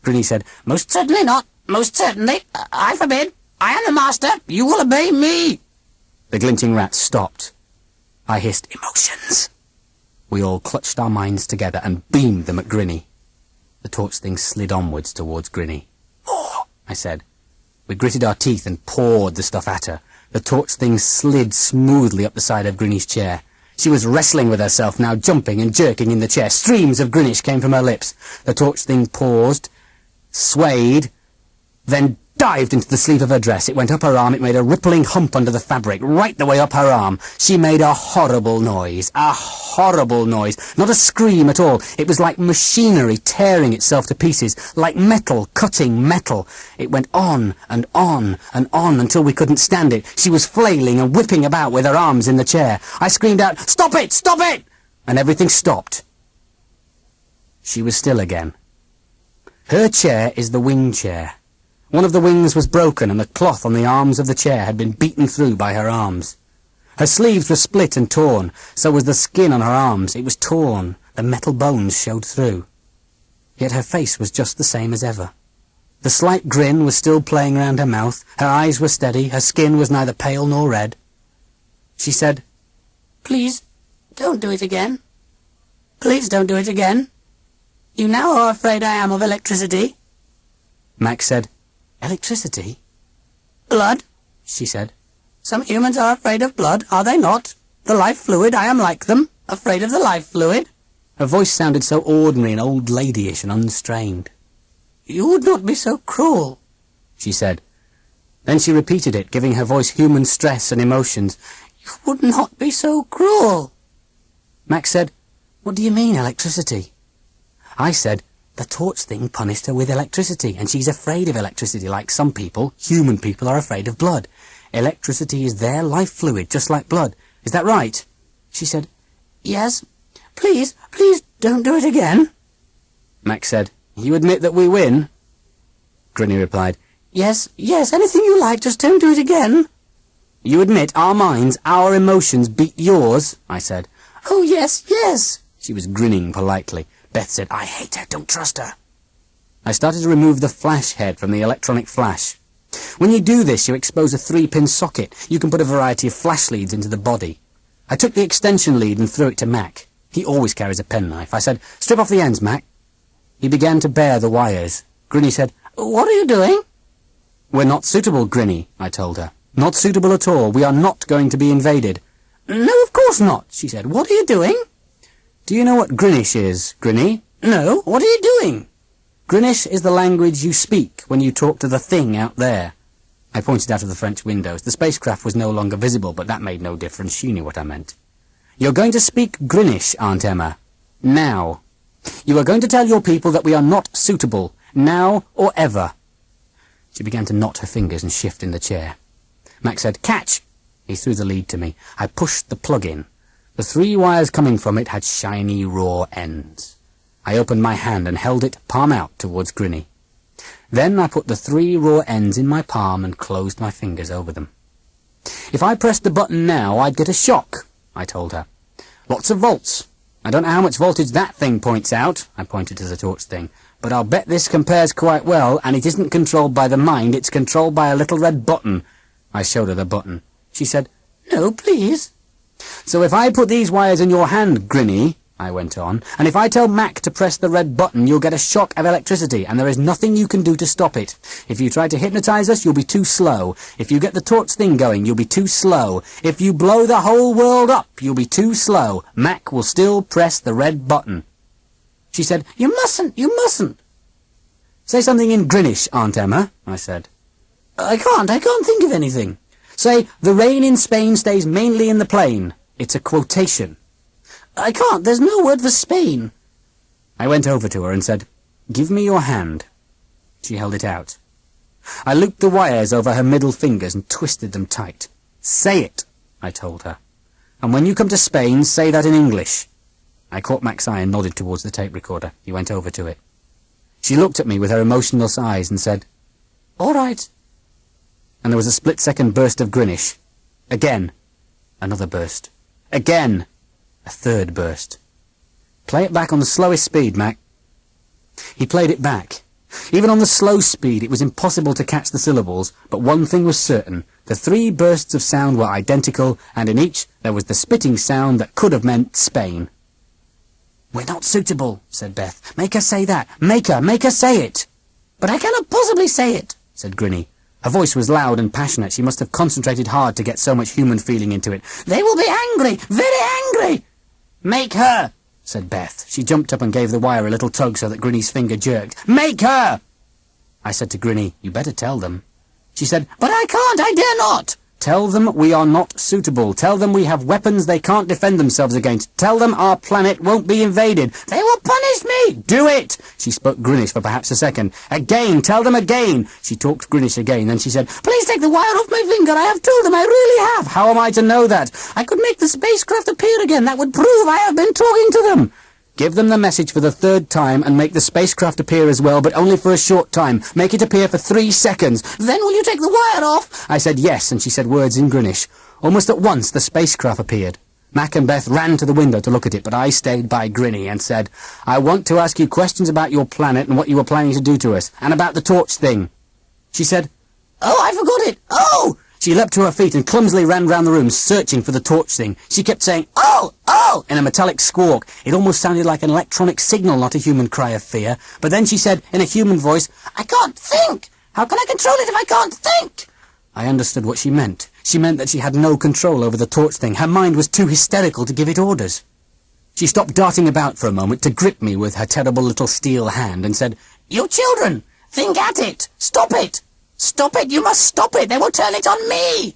Grinny said, "Most certainly not. Most certainly. I forbid. I am the master. You will obey me." The glinting rat stopped. I hissed, "Emotions." We all clutched our minds together and beamed them at Grinny. The torch thing slid onwards towards Grinny. "More," I said. We gritted our teeth and poured the stuff at her. The torch thing slid smoothly up the side of Grinny's chair. She was wrestling with herself now, jumping and jerking in the chair. Streams of Grinnish came from her lips. The torch thing paused, swayed, then dived into the sleeve of her dress. It went up her arm. It made a rippling hump under the fabric, right the way up her arm. She made a horrible noise. A horrible noise. Not a scream at all. It was like machinery tearing itself to pieces, like metal cutting metal. It went on and on and on until we couldn't stand it. She was flailing and whipping about with her arms in the chair. I screamed out, "Stop it! Stop it!" And everything stopped. She was still again. Her chair is the wing chair. One of the wings was broken and the cloth on the arms of the chair had been beaten through by her arms. Her sleeves were split and torn, so was the skin on her arms. It was torn. The metal bones showed through. Yet her face was just the same as ever. The slight grin was still playing round her mouth. Her eyes were steady. Her skin was neither pale nor red. She said, "Please, don't do it again. Please don't do it again. You now are afraid I am of electricity." Max said, "Electricity?" "Blood," she said. "Some humans are afraid of blood, are they not? The life fluid, I am like them, afraid of the life fluid." Her voice sounded so ordinary and old ladyish and unstrained. "You would not be so cruel," she said. Then she repeated it, giving her voice human stress and emotions. "You would not be so cruel." Max said, "What do you mean, electricity?" I said, "The torch thing punished her with electricity, and she's afraid of electricity like some people, human people, are afraid of blood. Electricity is their life fluid, just like blood. Is that right?" She said, "Yes. Please, please don't do it again." Max said, "You admit that we win?" Grinny replied, Yes, anything you like, just don't do it again." "You admit our minds, our emotions beat yours?" I said. "Oh, yes, yes." She was grinning politely. Beth said, "I hate her, don't trust her." I started to remove the flash head from the electronic flash. When you do this, you expose a 3-pin socket. You can put a variety of flash leads into the body. I took the extension lead and threw it to Mac. He always carries a penknife. I said, "Strip off the ends, Mac." He began to bare the wires. Grinny said, "What are you doing?" "We're not suitable, Grinny," I told her. "Not suitable at all. We are not going to be invaded." "No, of course not," she said. "What are you doing?" "Do you know what Grinnish is, Grinny?" "No, what are you doing?" "Grinnish is the language you speak when you talk to the thing out there." I pointed out of the French windows. The spacecraft was no longer visible, but that made no difference. She knew what I meant. "You're going to speak Grinnish, Aunt Emma. Now. You are going to tell your people that we are not suitable, now or ever." She began to knot her fingers and shift in the chair. Max said, "Catch!" He threw the lead to me. I pushed the plug in. The 3 wires coming from it had shiny, raw ends. I opened my hand and held it palm out towards Grinny. Then I put the 3 raw ends in my palm and closed my fingers over them. "If I pressed the button now, I'd get a shock," I told her. "Lots of volts. I don't know how much voltage that thing points out," I pointed to the torch thing, "but I'll bet this compares quite well, and it isn't controlled by the mind, it's controlled by a little red button." I showed her the button. She said, "No, please." "So if I put these wires in your hand, Grinny," I went on, "and if I tell Mac to press the red button, you'll get a shock of electricity, and there is nothing you can do to stop it. If you try to hypnotize us, you'll be too slow. If you get the torch thing going, you'll be too slow. If you blow the whole world up, you'll be too slow. Mac will still press the red button." She said, "You mustn't, you mustn't." "Say something in Grinnish, Aunt Emma," I said. I can't think of anything." "Say, the rain in Spain stays mainly in the plain. It's a quotation." "I can't, there's no word for Spain." I went over to her and said, "Give me your hand." She held it out. I looped the wires over her middle fingers and twisted them tight. "Say it," I told her. "And when you come to Spain, say that in English." I caught Mac's eye and nodded towards the tape recorder. He went over to it. She looked at me with her emotionless eyes and said, "All right." And there was a split-second burst of Grinnish. Again. Another burst. Again. A third burst. "Play it back on the slowest speed, Mac." He played it back. Even on the slow speed, it was impossible to catch the syllables, but one thing was certain. The 3 bursts of sound were identical, and in each there was the spitting sound that could have meant Spain. "We're not suitable," said Beth. "Make her say that. Make her say it." "But I cannot possibly say it," said Grinny. Her voice was loud and passionate. She must have concentrated hard to get so much human feeling into it. "They will be angry, very angry." "Make her," said Beth. She jumped up and gave the wire a little tug so that Grinny's finger jerked. "Make her!" I said to Grinny, "You better tell them." She said, "But I can't, I dare not." "Tell them we are not suitable. Tell them we have weapons they can't defend themselves against. Tell them our planet won't be invaded." "They will punish me." "Do it!" She spoke Grinnish for perhaps a second. "Again, tell them again." She talked Grinnish again, then she said, "Please take the wire off my finger. I have told them, I really have." "How am I to know that?" "I could make the spacecraft appear again. That would prove I have been talking to them." "Give them the message for the third time and make the spacecraft appear as well, but only for a short time. Make it appear for 3 seconds. "Then will you take the wire off?" I said yes, and she said words in Grinnish. Almost at once the spacecraft appeared. Mac and Beth ran to the window to look at it, but I stayed by Grinny and said, "I want to ask you questions about your planet and what you were planning to do to us, and about the torch thing." She said, "Oh, I forgot it. Oh!" She leapt to her feet and clumsily ran round the room, searching for the torch thing. She kept saying, "Oh! Oh!" in a metallic squawk. It almost sounded like an electronic signal, not a human cry of fear. But then she said, in a human voice, "I can't think! How can I control it if I can't think?" I understood what she meant. She meant that she had no control over the torch thing. Her mind was too hysterical to give it orders. She stopped darting about for a moment to grip me with her terrible little steel hand and said, "You children! Think at it! Stop it! Stop it! You must stop it! They will turn it on me!"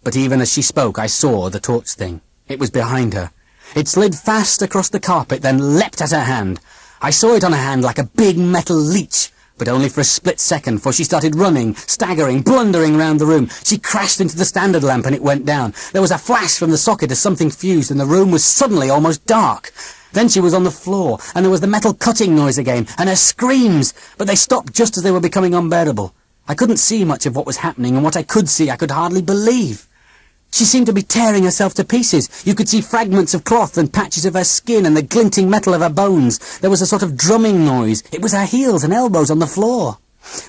But even as she spoke, I saw the torch thing. It was behind her. It slid fast across the carpet, then leapt at her hand. I saw it on her hand like a big metal leech, but only for a split second, for she started running, staggering, blundering round the room. She crashed into the standard lamp and it went down. There was a flash from the socket as something fused, and the room was suddenly almost dark. Then she was on the floor, and there was the metal cutting noise again, and her screams, but they stopped just as they were becoming unbearable. I couldn't see much of what was happening, and what I could see I could hardly believe. She seemed to be tearing herself to pieces. You could see fragments of cloth and patches of her skin and the glinting metal of her bones. There was a sort of drumming noise. It was her heels and elbows on the floor.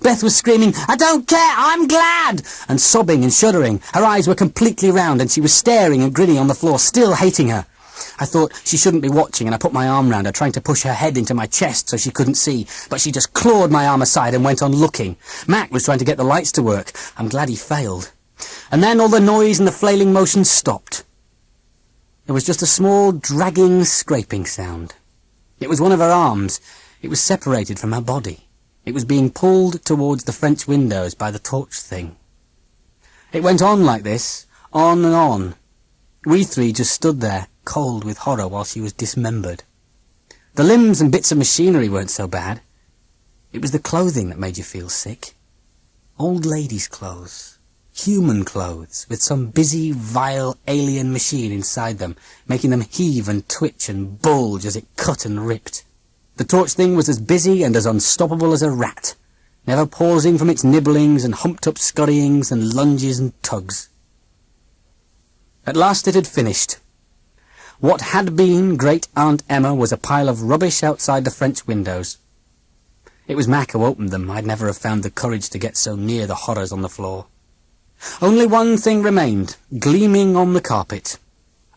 Beth was screaming, "I don't care, I'm glad!" and sobbing and shuddering. Her eyes were completely round, and she was staring and grinning on the floor, still hating her. I thought she shouldn't be watching, and I put my arm round her, trying to push her head into my chest so she couldn't see, but she just clawed my arm aside and went on looking. Mac was trying to get the lights to work. I'm glad he failed. And then all the noise and the flailing motion stopped. There was just a small, dragging, scraping sound. It was one of her arms. It was separated from her body. It was being pulled towards the French windows by the torch thing. It went on like this, on and on. We three just stood there, cold with horror, while she was dismembered. The limbs and bits of machinery weren't so bad. It was the clothing that made you feel sick. Old ladies' clothes. Human clothes, with some busy, vile, alien machine inside them, making them heave and twitch and bulge as it cut and ripped. The torch thing was as busy and as unstoppable as a rat, never pausing from its nibblings and humped-up scurryings and lunges and tugs. At last it had finished. What had been Great Aunt Emma was a pile of rubbish outside the French windows. It was Mac who opened them. I'd never have found the courage to get so near the horrors on the floor. Only one thing remained, gleaming on the carpet.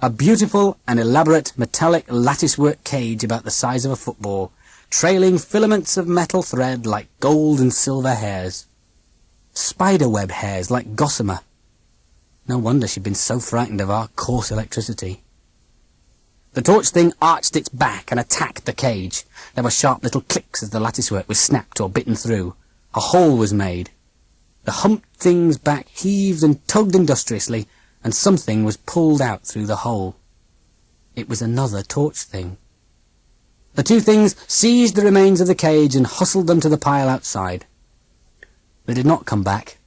A beautiful and elaborate metallic latticework cage about the size of a football, trailing filaments of metal thread like gold and silver hairs. Spiderweb hairs like gossamer. No wonder she'd been so frightened of our coarse electricity. The torch thing arched its back and attacked the cage. There were sharp little clicks as the latticework was snapped or bitten through. A hole was made. The humped thing's back heaved and tugged industriously, and something was pulled out through the hole. It was another torch thing. The two things seized the remains of the cage and hustled them to the pile outside. They did not come back.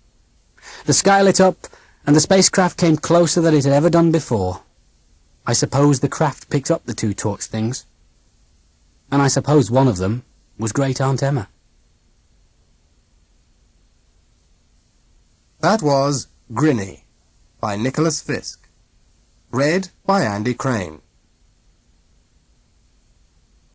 The sky lit up, and the spacecraft came closer than it had ever done before. I suppose the craft picked up the two torch things, and I suppose one of them was Great Aunt Emma. That was Grinny by Nicholas Fisk. Read by Andy Crane.